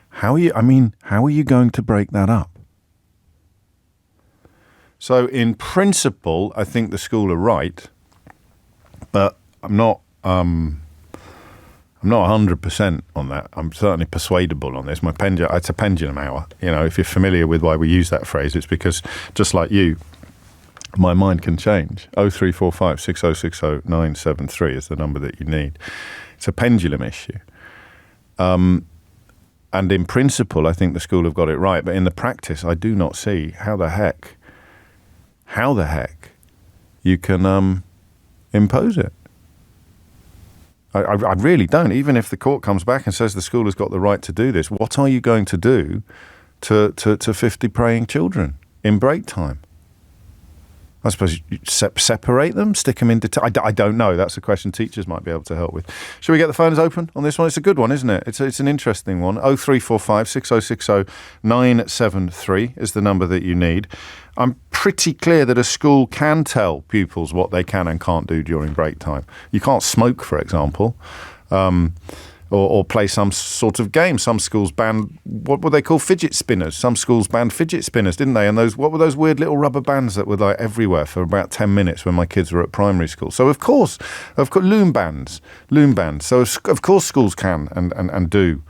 How are you going to break that up? So in principle, I think the school are right, but I'm not 100% on that. I'm certainly persuadable on this. It's a pendulum hour. You know, if you're familiar with why we use that phrase, it's because, just like you, my mind can change. 0345 6060 973 is the number that you need. It's a pendulum issue. And in principle, I think the school have got it right. But in the practice, I do not see how the heck you can impose it. I really don't. Even if the court comes back and says the school has got the right to do this, what are you going to do to 50 praying children in break time? I suppose you separate them, stick them into... I don't know. That's a question teachers might be able to help with. Shall we get the phones open on this one? It's a good one, isn't it? It's an interesting one. 0345 6060 973 is the number that you need. I'm pretty clear that a school can tell pupils what they can and can't do during break time. You can't smoke, for example, or play some sort of game. Some schools banned, what were they called, fidget spinners. Some schools banned fidget spinners, didn't they? And what were those weird little rubber bands that were like everywhere for about 10 minutes when my kids were at primary school? So of course, loom bands. So of course schools can and do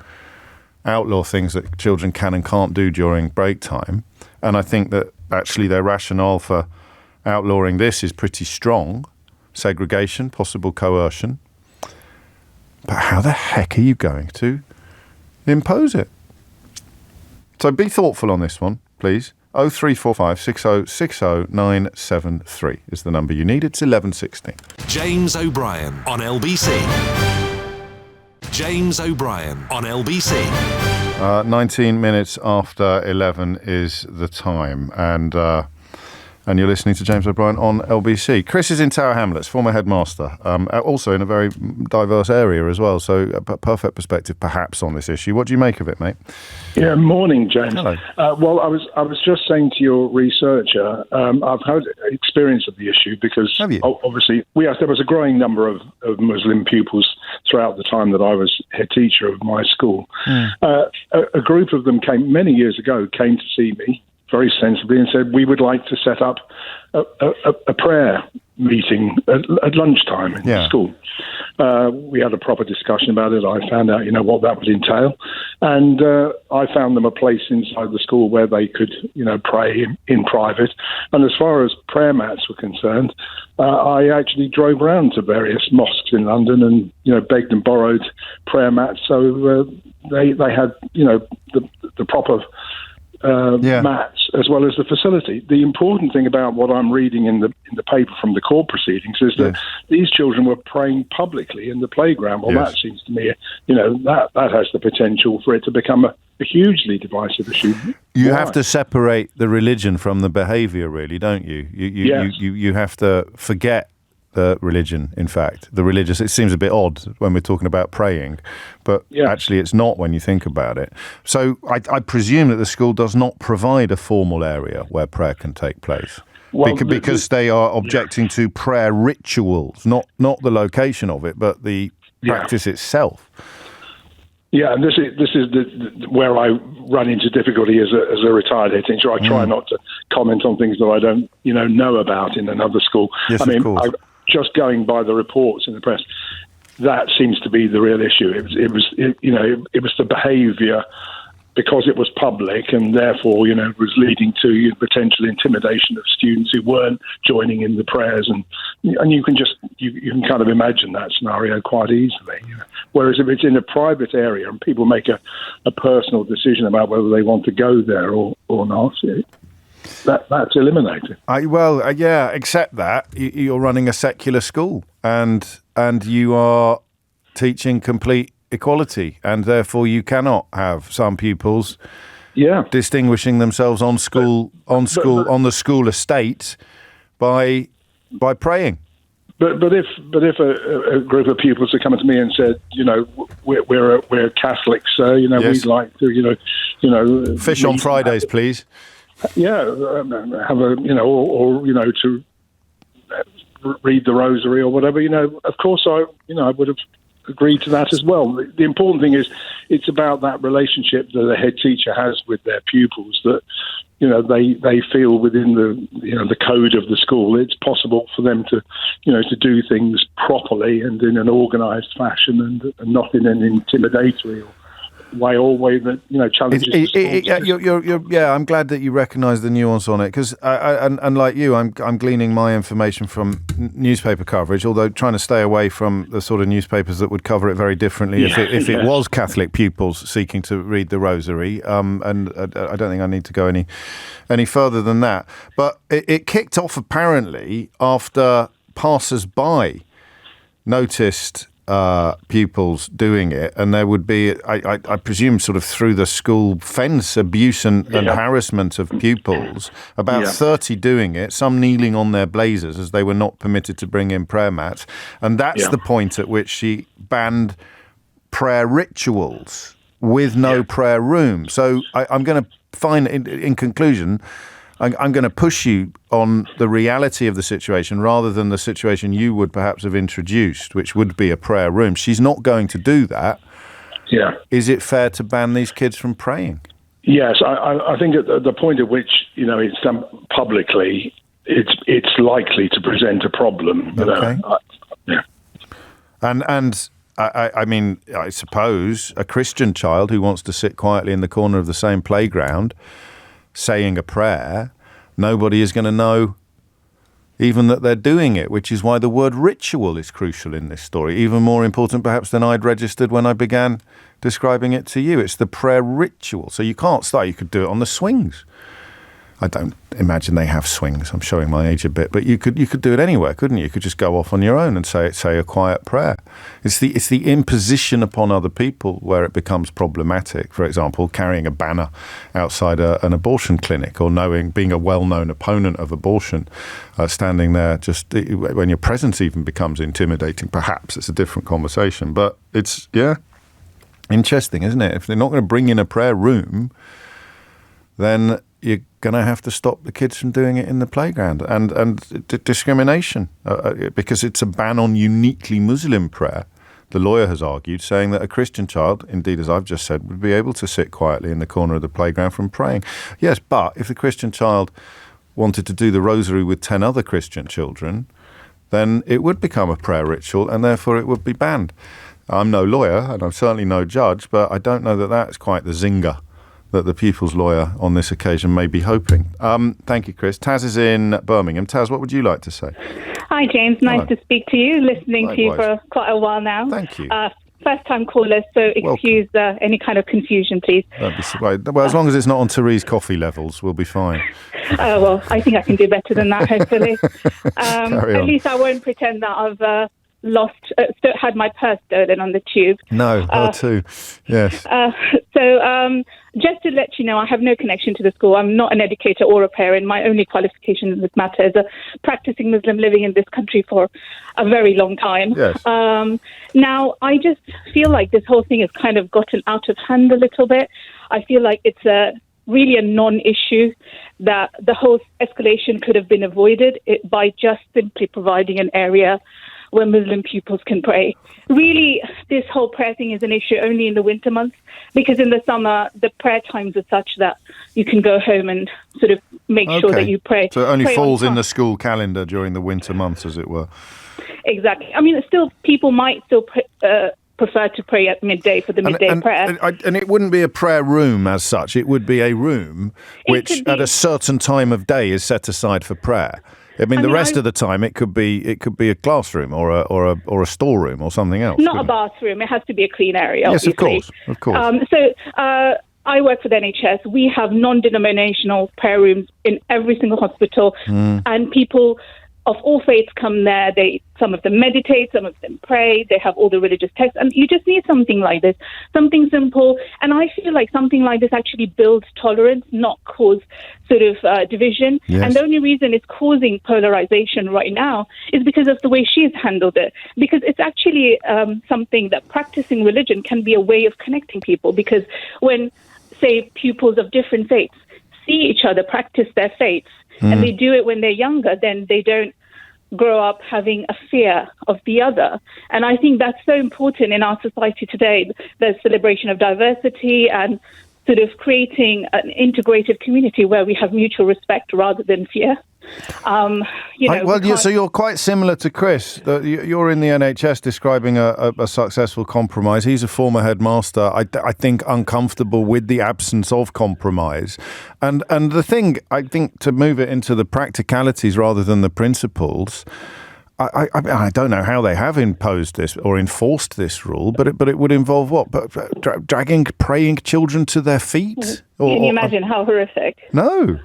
outlaw things that children can and can't do during break time. And I think that actually their rationale for outlawing this is pretty strong. Segregation, possible coercion. But how the heck are you going to impose it? So be thoughtful on this one, please. 0345 6060 973 is the number you need. It's 11:16. James O'Brien on LBC. James O'Brien on LBC. 19 minutes after 11 is the time, and you're listening to James O'Brien on LBC. Chris is in Tower Hamlets, former headmaster, also in a very diverse area as well, so a perfect perspective perhaps on this issue. What do you make of it, mate? Yeah, morning, James. Hello. Well, I was just saying to your researcher, I've had experience of the issue because obviously there was a growing number of Muslim pupils throughout the time that I was head teacher of my school. A group of them many years ago came to see me very sensibly and said, we would like to set up a prayer meeting at lunchtime in school. We had a proper discussion about it. I found out, what that would entail. And I found them a place inside the school where they could, pray in private. And as far as prayer mats were concerned, I actually drove around to various mosques in London and, begged and borrowed prayer mats. So they had, the proper mats as well as the facility. The important thing about what I'm reading in the paper from the court proceedings is that these children were praying publicly in the playground. Well, that seems to me, that has the potential for it to become a hugely divisive issue. You have to separate the religion from the behaviour, really, don't you? You have to forget the religion, in fact. The religious, it seems a bit odd when we're talking about praying, but actually it's not when you think about it. So I presume that the school does not provide a formal area where prayer can take place. Well, because they are objecting to prayer rituals, not the location of it, but the practice itself. Yeah, and this is where I run into difficulty as a retired head teacher. I try not to comment on things that I don't know about in another school. Yes, of course. Just going by the reports in the press, that seems to be the real issue. It was the behaviour, because it was public and therefore was leading to potential intimidation of students who weren't joining in the prayers, and you can kind of imagine that scenario quite easily. Whereas if it's in a private area and people make a personal decision about whether they want to go there or not, that's eliminated. Except that you're running a secular school and you are teaching complete equality, and therefore you cannot have some pupils distinguishing themselves on the school estate by praying. But if a group of pupils had come to me and said, we're Catholics, we'd like to, fish on Fridays, please. Have to read the rosary or whatever. Of course, I would have agreed to that as well. The important thing is it's about that relationship that a head teacher has with their pupils, that they feel within the code of the school it's possible for them to do things properly and in an organised fashion and not in an intimidatory way that challenges. I'm glad that you recognise the nuance on it, because and like you, I'm gleaning my information from newspaper coverage, although trying to stay away from the sort of newspapers that would cover it very differently if it was Catholic pupils seeking to read the rosary. And I don't think I need to go any further than that. But it kicked off apparently after passers-by noticed pupils doing it, and there would be, I presume, sort of through the school fence, abuse and harassment of pupils, about 30 doing it, some kneeling on their blazers as they were not permitted to bring in prayer mats, and that's the point at which she banned prayer rituals with no prayer room. So I'm going to find, in conclusion, I'm going to push you on the reality of the situation rather than the situation you would perhaps have introduced, which would be a prayer room. She's not going to do that. Yeah. Is it fair to ban these kids from praying? Yes, I think at the point at which it's done publicly, it's likely to present a problem. Okay. And I mean, I suppose a Christian child who wants to sit quietly in the corner of the same playground saying a prayer, nobody is going to know even that they're doing it, which is why the word ritual is crucial in this story, even more important perhaps than I'd registered when I began describing it to you. It's the prayer ritual. So you can't start, you could do it on the swings. I don't imagine they have swings. I'm showing my age a bit, but you could do it anywhere, couldn't you? You could just go off on your own and say a quiet prayer. It's the imposition upon other people where it becomes problematic. For example, carrying a banner outside an abortion clinic, or being a well-known opponent of abortion, standing there just when your presence even becomes intimidating. Perhaps it's a different conversation, but it's interesting, isn't it? If they're not going to bring in a prayer room, then you're going to have to stop the kids from doing it in the playground, and discrimination, because it's a ban on uniquely Muslim prayer. The lawyer has argued, saying that a Christian child, indeed as I've just said, would be able to sit quietly in the corner of the playground from praying. Yes, but if the Christian child wanted to do the rosary with 10 other Christian children, then it would become a prayer ritual, and therefore it would be banned. I'm no lawyer, and I'm certainly no judge, but I don't know that that's quite the zinger that the People's Lawyer on this occasion may be hoping. Thank you, Chris. Taz is in Birmingham. Taz, what would you like to say? Hi, James. Nice to speak to you. Listening Likewise. to you for quite a while now. Thank you. First-time caller, so excuse any kind of confusion, please. Don't be surprised. Well, as long as it's not on Therese Coffey levels, we'll be fine. Well, I think I can do better than that, hopefully. Carry on. At least I won't pretend that I've had my purse stolen on the tube. No, her too. Yes. Just to let you know, I have no connection to the school. I'm not an educator or a parent. My only qualification in this matter is a practicing Muslim living in this country for a very long time. Yes. Now, I just feel like this whole thing has kind of gotten out of hand a little bit. I feel like it's really a non-issue, that the whole escalation could have been avoided by just simply providing an area where Muslim pupils can pray. Really, this whole prayer thing is an issue only in the winter months, because in the summer, the prayer times are such that you can go home and sort of make sure that you pray. So it only falls in the school calendar during the winter months, as it were. Exactly. I mean, people might still prefer to pray at midday for the midday prayer. And it wouldn't be a prayer room as such. It would be a room which at a certain time of day is set aside for prayer. I mean, the rest of the time it could be a classroom or a storeroom or something else. Not a bathroom. It has to be a clean area. Yes, obviously. of course. I work for the NHS. We have non-denominational prayer rooms in every single hospital, and people of all faiths come there. Some of them meditate, some of them pray. They have all the religious texts, and you just need something like this, something simple. And I feel like something like this actually builds tolerance, not cause sort of division. Yes. And the only reason it's causing polarization right now is because of the way she's handled it. Because it's actually something that practicing religion can be a way of connecting people. Because when, say, pupils of different faiths see each other practice their faiths, and they do it when they're younger, then they don't grow up having a fear of the other. And I think that's so important in our society today, the celebration of diversity and sort of creating an integrated community where we have mutual respect rather than fear. So you're quite similar to Chris. You're in the NHS describing a successful compromise. He's a former headmaster, I think uncomfortable with the absence of compromise. And the thing, I think, to move it into the practicalities rather than the principles, I don't know how they have imposed this or enforced this rule, but it would involve what? Dragging praying children to their feet? Can you imagine how horrific? No.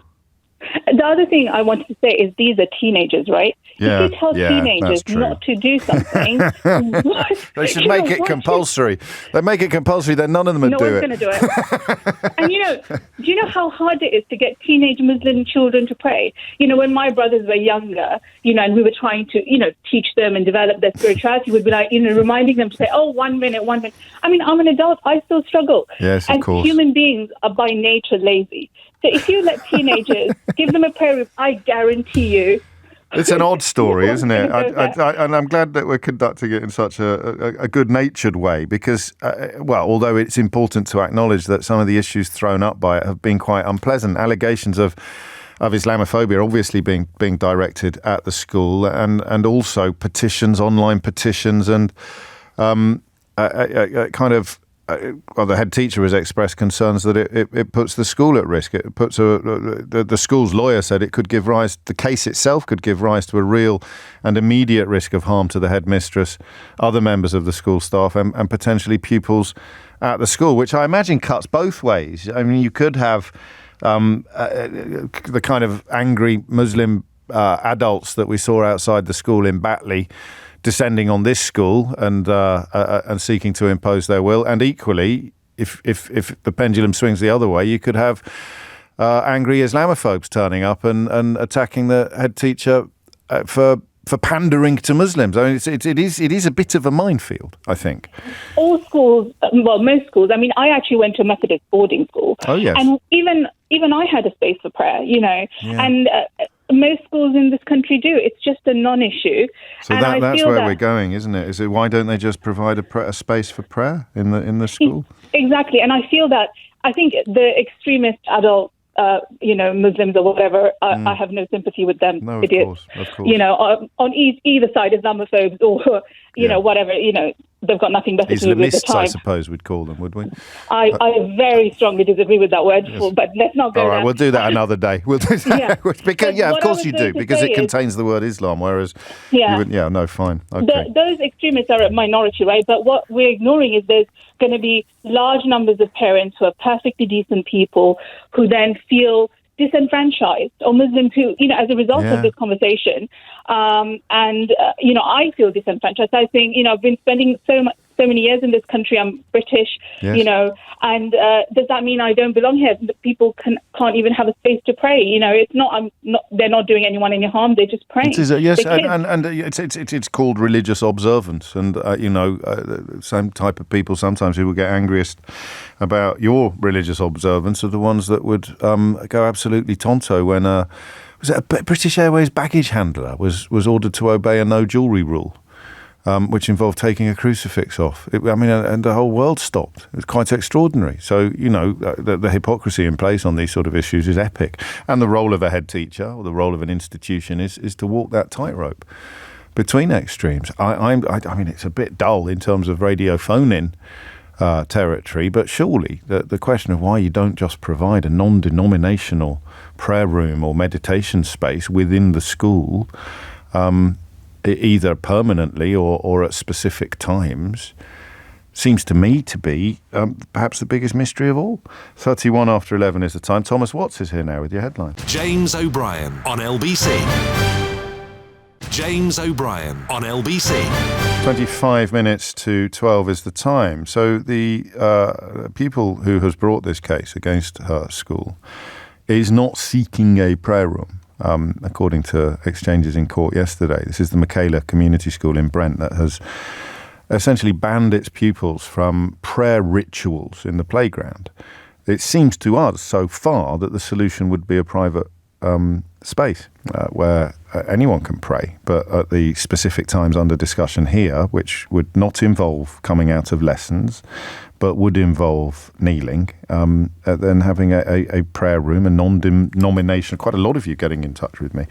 The other thing I wanted to say is these are teenagers, right? Yeah, if you tell teenagers not to do something, they should make it compulsory. They make it compulsory, then none of them would do it. No one's going to do it. And do you know how hard it is to get teenage Muslim children to pray? When my brothers were younger, and we were trying to, teach them and develop their spirituality, we'd be like, reminding them to say, 1 minute. I mean, I'm an adult. I still struggle. Yes, of course. Human beings are by nature lazy. So if you let teenagers give them a prayer room, I guarantee you. It's an odd story, isn't it? And I'm glad that we're conducting it in such a good-natured way because, although it's important to acknowledge that some of the issues thrown up by it have been quite unpleasant. Allegations of Islamophobia obviously being directed at the school and also petitions, online petitions and kind of the head teacher has expressed concerns that it puts the school at risk. It puts the school's lawyer said the case itself could give rise to a real and immediate risk of harm to the headmistress, other members of the school staff, and potentially pupils at the school, which I imagine cuts both ways. I mean, you could have the kind of angry Muslim adults that we saw outside the school in Batley descending on this school and seeking to impose their will. And equally, if the pendulum swings the other way, you could have angry Islamophobes turning up and attacking the head teacher for pandering to Muslims. I mean, it is a bit of a minefield, I think. All schools, well, most schools. I mean, I actually went to a Methodist boarding school. Oh, yes. And even I had a space for prayer, Yeah. and most schools in this country do. It's just a non-issue. So and that's where we're going, isn't it? Is it why don't they just provide a space for prayer in the school? Exactly. And I think the extremist adult, Muslims or whatever, I have no sympathy with them. No, idiots. Of course. On either side, Islamophobes or, whatever, they've got nothing better to do with the time. I suppose we'd call them, would we? I very strongly disagree with that word, but let's not go there. All right, we'll do that another day. We'll do that. Because, of course you do, because it contains the word Islam, whereas fine. Okay. Those extremists are a minority, right? But what we're ignoring is there's going to be large numbers of parents who are perfectly decent people who then feel disenfranchised, or Muslims who, as a result of this conversation, I feel disenfranchised. I think, I've been spending so many years in this country. I'm British, and does that mean I don't belong here? People can't even have a space to pray. It's not. They're not doing anyone any harm. They're just praying. It is, yes, and it's called religious observance, and same type of people sometimes who will get angriest about your religious observance are the ones that would go absolutely tonto when was it a British Airways baggage handler was ordered to obey a no jewellery rule, which involved taking a crucifix off. And the whole world stopped. It was quite extraordinary. So, the hypocrisy in place on these sort of issues is epic. And the role of a head teacher or the role of an institution is to walk that tightrope between extremes. I mean, it's a bit dull in terms of radio phone-in territory, but surely the question of why you don't just provide a non-denominational prayer room or meditation space within the school, either permanently or at specific times, seems to me to be perhaps the biggest mystery of all. 31 after 11 is the time. Thomas Watts is here now with your headline. James O'Brien on LBC. James O'Brien on LBC. 25 minutes to 12 is the time. So the pupil who has brought this case against her school is not seeking a prayer room. According to exchanges in court yesterday. This is the Michaela Community School in Brent that has essentially banned its pupils from prayer rituals in the playground. It seems to us so far that the solution would be a private space where anyone can pray, but at the specific times under discussion here, which would not involve coming out of lessons, but would involve kneeling, then having a prayer room, a non-denomination. Quite a lot of you getting in touch with me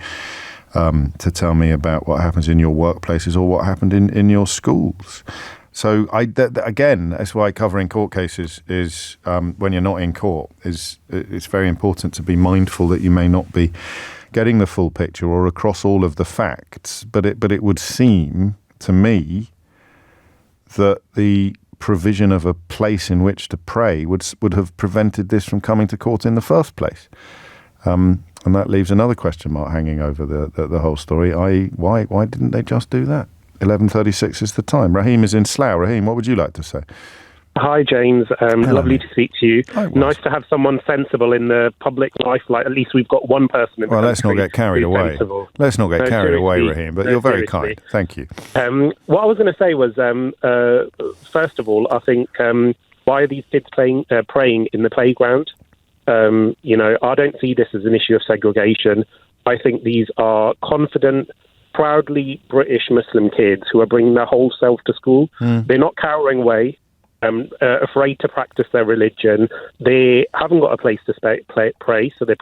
to tell me about what happens in your workplaces or what happened in your schools. So again, that's why covering court cases is, when you're not in court, it's very important to be mindful that you may not be getting the full picture or across all of the facts. But it would seem to me that the provision of a place in which to pray would have prevented this from coming to court in the first place. And that leaves another question mark hanging over the whole story, i.e. why didn't they just do that? 11:36 is the time. Raheem is in Slough. Raheem, what would you like to say? Hi, James. Lovely to speak to you. Hi, nice to have someone sensible in the public life. Like, at least we've got one person in the let's not get carried away. Let's not get carried away, Raheem, but you're very kind. Thank you. What I was going to say was, first of all, I think, why are these kids praying in the playground? I don't see this as an issue of segregation. I think these are confident, proudly British Muslim kids who are bringing their whole self to school. They're not cowering away. afraid to practice their religion. They haven't got a place to pray, so they're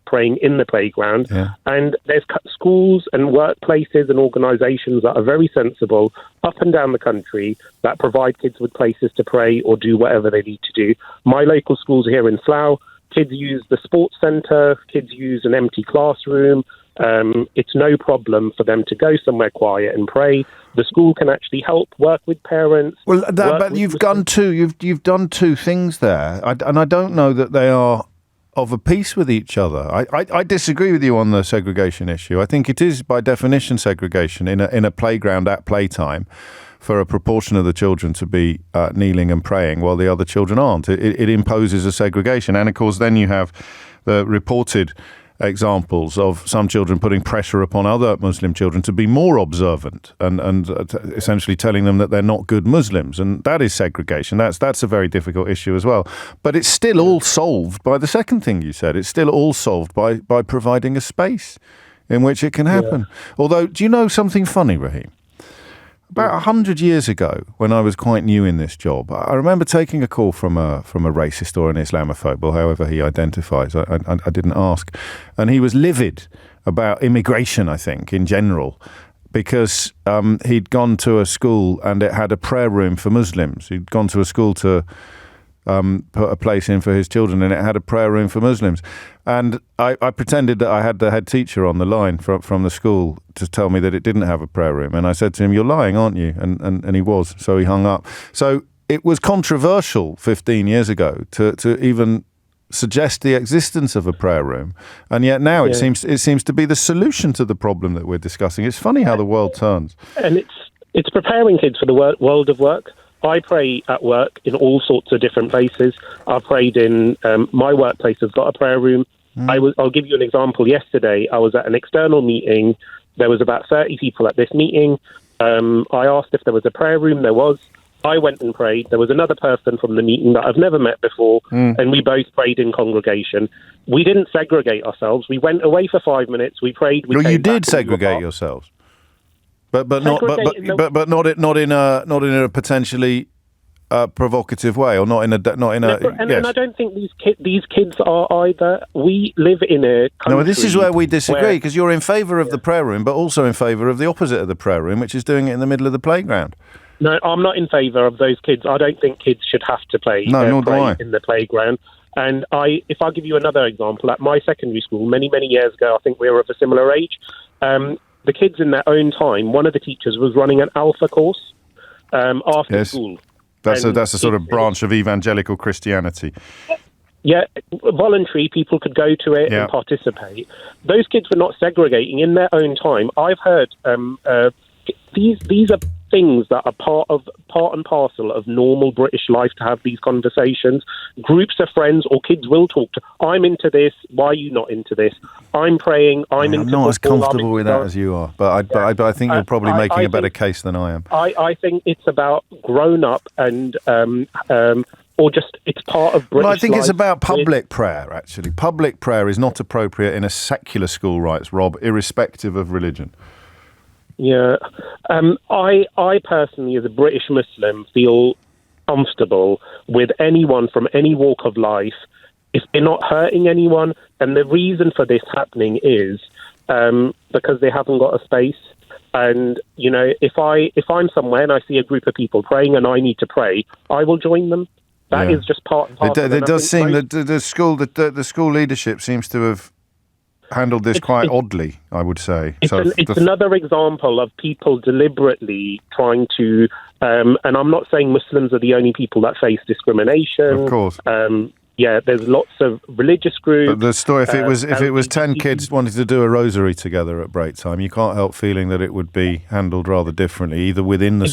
praying in the playground. Yeah. And there's schools and workplaces and organisations that are very sensible up and down the country that provide kids with places to pray or do whatever they need to do. My local schools here in Slough, kids use the sports centre, kids use an empty classroom. It's no problem for them to go somewhere quiet and pray. The school can actually help work with parents. Well, but you've done two things there, and I don't know that they are of a piece with each other. I disagree with you on the segregation issue. I think it is by definition segregation in a playground at playtime for a proportion of the children to be kneeling and praying while the other children aren't. It imposes a segregation, and of course then you have the reported examples of some children putting pressure upon other Muslim children to be more observant and essentially telling them that they're not good Muslims, and that is segregation. That's a very difficult issue as well. But it's still all solved by the second thing you said. It's still all solved by providing a space in which it can happen. Yeah. Although, do you know something funny, Raheem? About 100 years ago, when I was quite new in this job, I remember taking a call from a racist or an Islamophobe, or however he identifies. I didn't ask. And he was livid about immigration, I think, in general, because he'd gone to a school and it had a prayer room for Muslims. He'd gone to a school to put a place in for his children, and it had a prayer room for Muslims. And I pretended that I had the head teacher on the line from the school to tell me that it didn't have a prayer room. And I said to him, "You're lying, aren't you?" And he was. So he hung up. So it was controversial 15 years ago to even suggest the existence of a prayer room. And yet now it seems to be the solution to the problem that we're discussing. It's funny how the world turns. And it's preparing kids for the world of work. I pray at work in all sorts of different places. I've prayed in my workplace has got a prayer room. I'll give you an example. Yesterday, I was at an external meeting. There was about 30 people at this meeting. I asked if there was a prayer room. There was. I went and prayed. There was another person from the meeting that I've never met before, and we both prayed in congregation. We didn't segregate ourselves. We went away for 5 minutes. We prayed. You did segregate yourselves. But not in a potentially provocative way, or not in a. And I don't think these kids are either. We live in a country. No, this is where we disagree, because you're in favour of the prayer room, but also in favour of the opposite of the prayer room, which is doing it in the middle of the playground. No, I'm not in favour of those kids. I don't think kids should have to play in the playground. And if I give you another example, at my secondary school, many years ago, I think we were of a similar age. The kids in their own time, one of the teachers was running an alpha course after school. That's a sort of branch of evangelical Christianity. Yeah, voluntary, people could go to it and participate. Those kids were not segregating in their own time. I've heard these are things that are part and parcel of normal British life, to have these conversations. Groups of friends or kids will talk to, I'm into this, why are you not into this? I'm praying, I'm not as comfortable with that as you are, but I think you're probably making a better case than I am. I think it's about grown up and or just it's part of British life. Well, I think it's about public prayer, actually. Public prayer is not appropriate in a secular school, writes Rob, irrespective of religion. Yeah. I personally, as a British Muslim, feel comfortable with anyone from any walk of life if they're not hurting anyone. And the reason for this happening is because they haven't got a space. And, you know, if I'm somewhere and I see a group of people praying and I need to pray, I will join them. That is just part and parcel. It does seem that the school leadership seems to have handled this quite oddly, I would say. It's another example of people deliberately trying to, and I'm not saying Muslims are the only people that face discrimination. Of course. There's lots of religious groups. But the story, if it was 10 kids wanting to do a rosary together at break time, you can't help feeling that it would be handled rather differently, either within the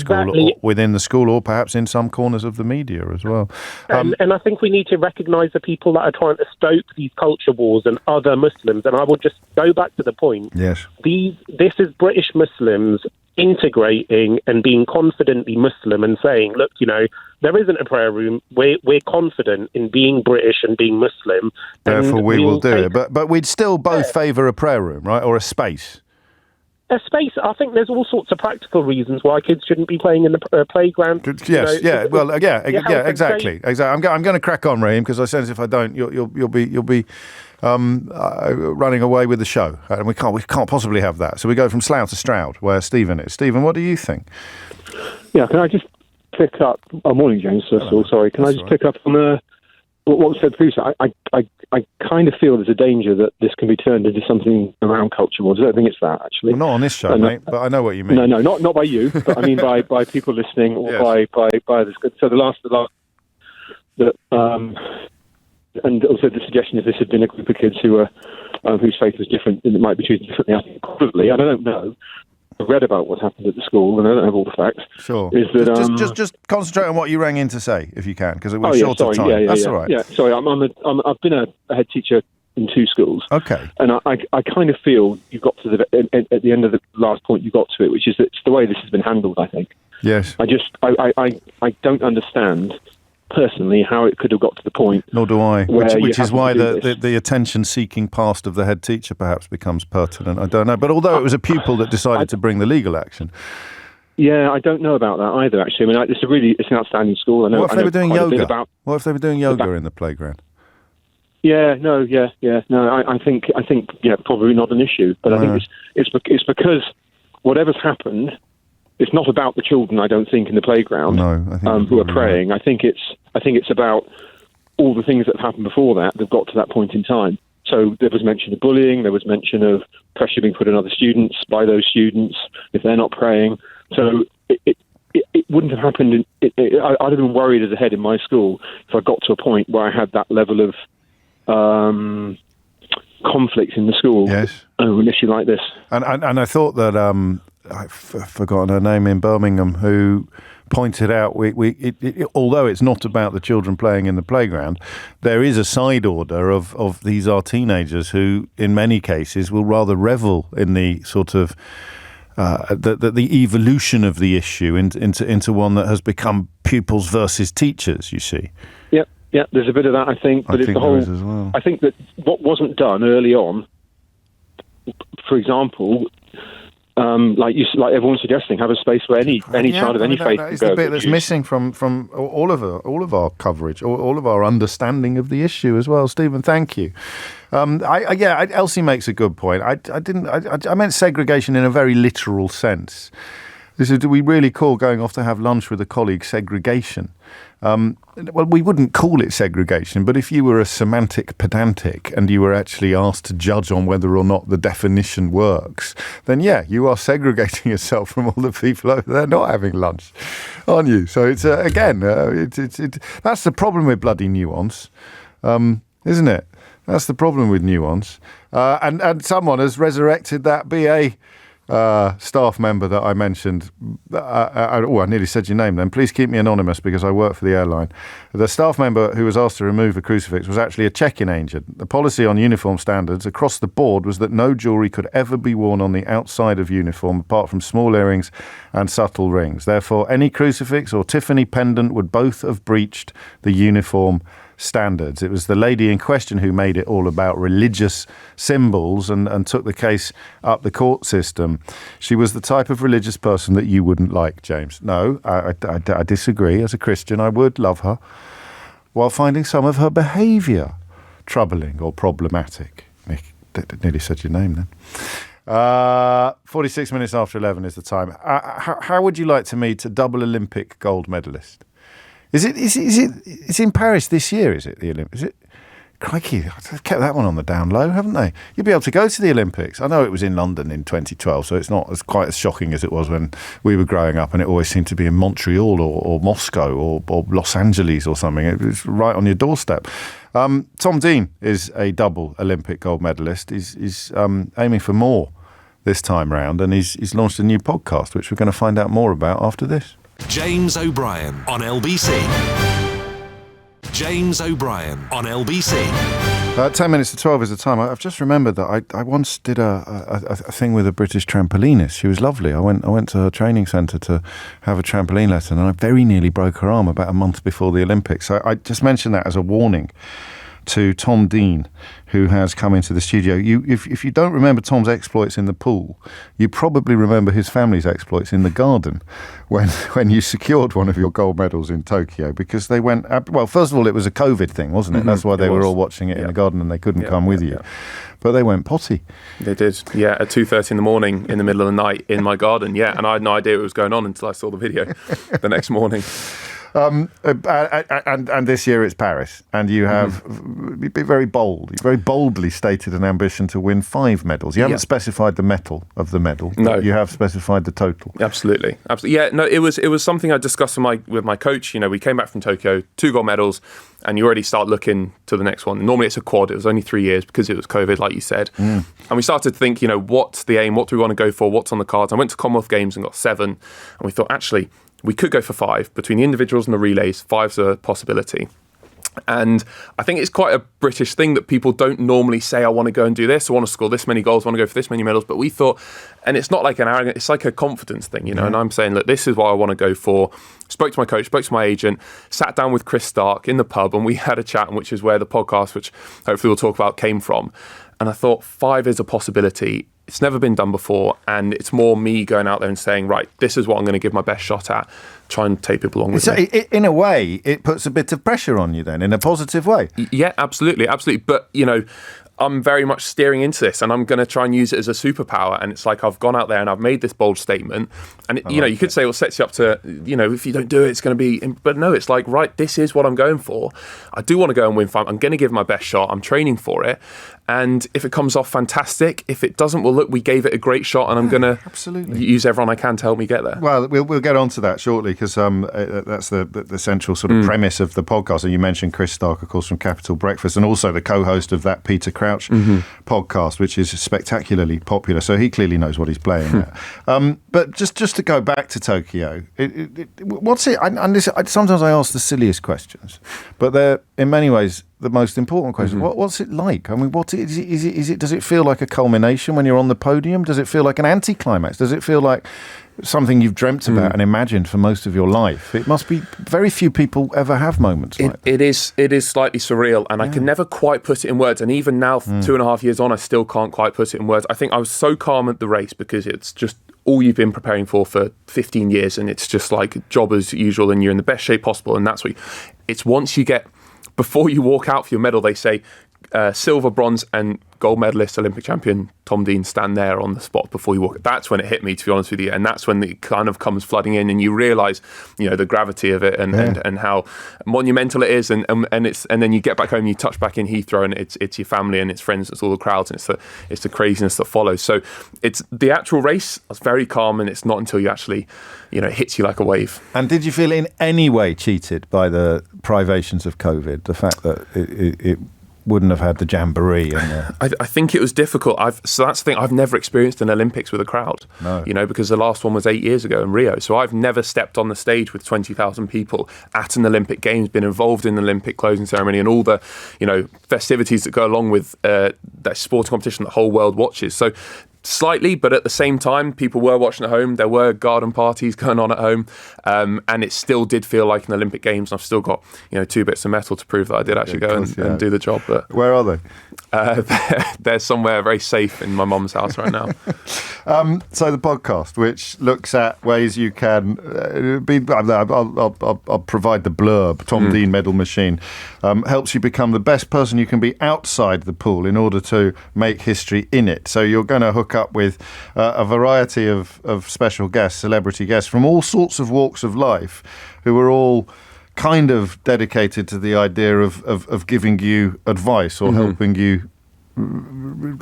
school or perhaps in some corners of the media as well. And I think we need to recognise the people that are trying to stoke these culture wars and other Muslims. And I will just go back to the point. Yes. This is British Muslims integrating and being confidently Muslim and saying, look, you know, there isn't a prayer room. We're confident in being British and being Muslim. Therefore, we will do it. But we'd still both favour a prayer room, right, or a space. space. I think there's all sorts of practical reasons why kids shouldn't be playing in the playground. Yes, exactly. I'm going to crack on, Raheem, because I sense if I don't, you'll be running away with the show, and we can't possibly have that. So we go from Slough to Stroud, where Stephen is. Stephen, what do you think? Yeah, can I just pick up? Morning, James. First of all, sorry. Can I just pick up on what was said previously? I kind of feel there's a danger that this can be turned into something around culture wars. I don't think it's that, actually. Well, not on this show, mate, but I know what you mean. No, not by you, but I mean by people listening, or yes. by this. So the last and also the suggestion if this had been a group of kids who were whose faith was different, and it might be treated differently. I think probably, and I don't know. I've read about what happened at the school, and I don't have all the facts. Sure. Is that just concentrate on what you rang in to say, if you can, because we're short of time. That's all right. Yeah, sorry. I've been a head teacher in 2 schools. Okay. And I kind of feel you got to at the end of the last point you got to it, which is that it's the way this has been handled. I think. Yes. I don't understand personally how it could have got to the point. Nor do I. Which is why the attention-seeking past of the head teacher perhaps becomes pertinent. I don't know. But although it was a pupil that decided to bring the legal action. Yeah, I don't know about that either. Actually, I mean, it's an outstanding school. I know. What if they were doing yoga? What if they were doing yoga in the playground? Yeah. No. I think probably not an issue. But I think it's because whatever's happened. It's not about the children, I don't think, in the playground who are praying. Right. I think it's about all the things that have happened before that got to that point in time. So there was mention of bullying, there was mention of pressure being put on other students by those students if they're not praying. So it wouldn't have happened. I'd have been worried as a head in my school if I got to a point where I had that level of conflict in the school over an issue like this. And I thought that. I've forgotten her name in Birmingham, who pointed out although it's not about the children playing in the playground, there is a side order of these are teenagers who, in many cases, will rather revel in the sort of the evolution of the issue into one that has become pupils versus teachers. You see. Yeah. There's a bit of that, I think, but it's the whole. As well. I think that what wasn't done early on, for example. Like everyone's suggesting, have a space where any child of any faith can go. That is the bit that's missing from all of our coverage, all of our understanding of the issue as well. Stephen, thank you. Elsie makes a good point. I meant segregation in a very literal sense. Do we really call going off to have lunch with a colleague segregation? Well, we wouldn't call it segregation, but if you were a semantic pedantic and you were actually asked to judge on whether or not the definition works, then you are segregating yourself from all the people over there not having lunch, aren't you? So it's that's the problem with bloody nuance, isn't it? That's the problem with nuance. And someone has resurrected that BA staff member that I mentioned. I nearly said your name then. Please keep me anonymous because I work for the airline. The staff member who was asked to remove a crucifix was actually a check-in agent. The policy on uniform standards across the board was that no jewellery could ever be worn on the outside of uniform apart from small earrings and subtle rings. Therefore, any crucifix or Tiffany pendant would both have breached the uniform standards. It was the lady in question who made it all about religious symbols and took the case up the court system. She was the type of religious person that you wouldn't like, James. No, I disagree. As a Christian, I would love her, while finding some of her behaviour troubling or problematic. Nearly said your name then. 46 minutes after 11 is the time. How would you like to meet a double Olympic gold medalist? It's in Paris this year, is it, the Olympics? Is it? Crikey, they've kept that one on the down low, haven't they? You'll be able to go to the Olympics. I know it was in London in 2012, so it's not quite as shocking as it was when we were growing up, and it always seemed to be in Montreal or Moscow or Los Angeles or something. It was right on your doorstep. Tom Dean is a double Olympic gold medalist. He's aiming for more this time round, and he's launched a new podcast, which we're going to find out more about after this. James O'Brien on LBC. James O'Brien on LBC. 10 minutes to 12 is the time. I've just remembered that I once did a thing with a British trampolinist. She was lovely. I went to her training centre to have a trampoline lesson, and I very nearly broke her arm about a month before the Olympics. So I just mentioned that as a warning to Tom Dean, who has come into the studio. If you don't remember Tom's exploits in the pool, you probably remember his family's exploits in the garden when you secured one of your gold medals in Tokyo, because they went, well, first of all, it was a COVID thing, wasn't it? Mm-hmm. That's why they were all watching it in the garden and they couldn't come with you. But they went potty. They did, at 2:30 in the morning, in the middle of the night, in my garden, and I had no idea what was going on until I saw the video the next morning. And this year it's Paris, and you have very boldly stated an ambition to win 5 medals. You haven't specified the metal of the medal. No, you have specified the total. Absolutely. Yeah, no, it was something I discussed with my coach. We came back from Tokyo, 2 gold medals, and you already start looking to the next one. Normally it's a quad. It was only 3 years because it was COVID, like you said. And we started to think, what's the aim? What do we want to go for? What's on the cards? I went to Commonwealth Games and got 7, and we thought, actually, we could go for 5. Between the individuals and the relays, 5's a possibility. And I think it's quite a British thing that people don't normally say, I want to go and do this, I want to score this many goals, I want to go for this many medals. But we thought, and it's not like an arrogant, it's like a confidence thing, and I'm saying, look, this is what I want to go for. Spoke to my coach, spoke to my agent, sat down with Chris Stark in the pub, and we had a chat, which is where the podcast, which hopefully we'll talk about, came from. And I thought 5 is a possibility. It's never been done before, and it's more me going out there and saying, right, this is what I'm going to give my best shot at, try and take people along with me. In a way, it puts a bit of pressure on you then, in a positive way. Yeah, absolutely. But, I'm very much steering into this, and I'm going to try and use it as a superpower. And it's like, I've gone out there and I've made this bold statement, and you could say, well, sets you up to, if you don't do it, it's going to be, but no, it's like, right, this is what I'm going for. I do want to go and win 5. I'm going to give my best shot. I'm training for it. And if it comes off, fantastic. If it doesn't, well, look, we gave it a great shot, and I'm going to use everyone I can to help me get there. Well, we'll get on to that shortly, because that's the central sort of premise of the podcast. And you mentioned Chris Stark, of course, from Capital Breakfast, and also the co-host of that Peter Crouch podcast, which is spectacularly popular. So he clearly knows what he's playing at. But just to go back to Tokyo, what's it? Sometimes I ask the silliest questions, but they're in many ways the most important question. What's it like? I mean, what is it? Does it feel like a culmination when you're on the podium? Does it feel like an anticlimax? Does it feel like something you've dreamt about and imagined for most of your life? It must be. Very few people ever have moments like that. It is slightly surreal, and I can never quite put it in words. And even now, 2.5 years on, I still can't quite put it in words. I think I was so calm at the race because it's just all you've been preparing for 15 years, and it's just like job as usual, and you're in the best shape possible. And that's what it's once you get. Before you walk out for your medal, they say silver, bronze and gold medalist, Olympic champion Tom Dean stand there on the spot before you walk. That's when it hit me, to be honest with you. And that's when it kind of comes flooding in, and you realise, the gravity of it and how monumental it is. And then you get back home, you touch back in Heathrow, and it's your family and it's friends, it's all the crowds, and it's the craziness that follows. So it's the actual race. I was very calm, and it's not until you actually, it hits you like a wave. And did you feel in any way cheated by the privations of COVID? The fact that it wouldn't have had the jamboree. And I think it was difficult. So that's the thing. I've never experienced an Olympics with a crowd. No. Because the last one was 8 years ago in Rio. So I've never stepped on the stage with 20,000 people at an Olympic Games, been involved in the Olympic closing ceremony and all the, festivities that go along with that sporting competition the whole world watches. So slightly, but at the same time, people were watching at home. There were garden parties going on at home, and it still did feel like an Olympic Games. And I've still got 2 bits of metal to prove that I did actually go and do the job. But where are they? They're somewhere very safe in my mum's house right now. So the podcast, which looks at ways you can I'll provide the blurb. Tom Dean Medal Machine helps you become the best person you can be outside the pool in order to make history in it. So you're going to hook up with a variety of special guests, celebrity guests from all sorts of walks of life, who are all kind of dedicated to the idea of giving you advice or helping you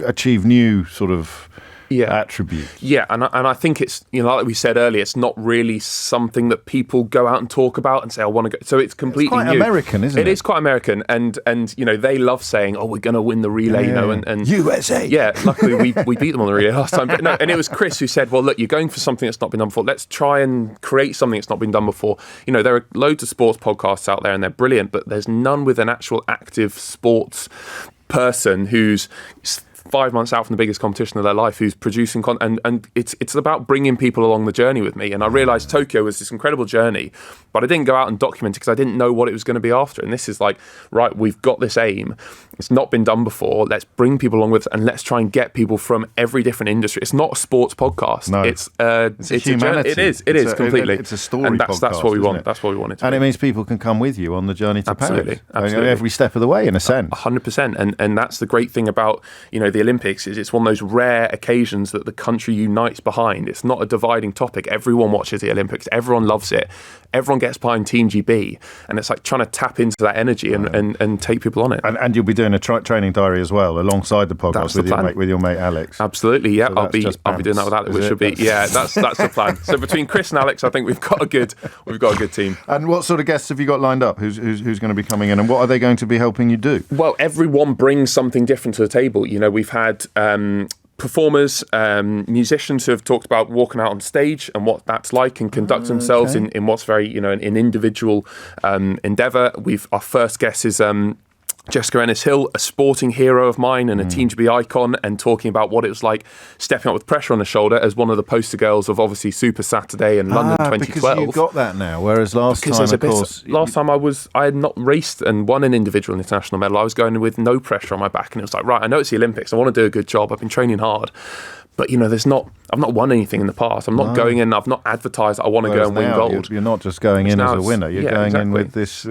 achieve new sort of attributes. Yeah, and I think it's, like we said earlier, it's not really something that people go out and talk about and say, I want to go. So it's completely new. It's quite American, isn't it? It is quite American, and they love saying, oh, we're going to win the relay, and USA. Yeah, luckily we beat them on the relay last time. But no, and it was Chris who said, well, look, you're going for something that's not been done before. Let's try and create something that's not been done before. There are loads of sports podcasts out there, and they're brilliant, but there's none with an actual active sports person who's 5 months out from the biggest competition of their life who's producing content, and it's about bringing people along the journey with me. And I realised Tokyo was this incredible journey, but I didn't go out and document it because I didn't know what it was going to be after. And this is like, right, we've got this aim. It's not been done before. Let's bring people along with us, and let's try and get people from every different industry. It's not a sports podcast. No. It's a humanity. It is completely. It's a story and podcast. That's what we want. That's what we want it to And be. it means people can come with you on the journey to Paris. Absolutely. Every step of the way, in a sense. 100%. And that's the great thing about, the Olympics, is it's one of those rare occasions that the country unites behind. It's not a dividing topic. Everyone watches the Olympics. Everyone loves it. Everyone gets behind Team GB. And it's like trying to tap into that energy and take people on it. And you'll be doing a training diary as well, alongside the podcast with your mate Alex. Absolutely, yeah. So I'll be doing that with Alex, which will be that's the plan. So between Chris and Alex, I think we've got a good team. And what sort of guests have you got lined up? Who's going to be coming in, and what are they going to be helping you do? Well, everyone brings something different to the table. We've had performers, musicians who have talked about walking out on stage and what that's like, and conduct themselves in what's very an individual endeavour. Our first guest is Jessica Ennis-Hill, a sporting hero of mine and a Team GB icon, and talking about what it was like stepping up with pressure on the shoulder as one of the poster girls of obviously Super Saturday and London 2012. Because you've got that now, whereas last time I had not raced and won an individual international medal. I was going with no pressure on my back, and it was like, right, I know it's the Olympics, I want to do a good job, I've been training hard. But I've not won anything in the past. I'm not going in. I've not advertised I want to go and win gold. You're not just going in as a winner. You're going in with this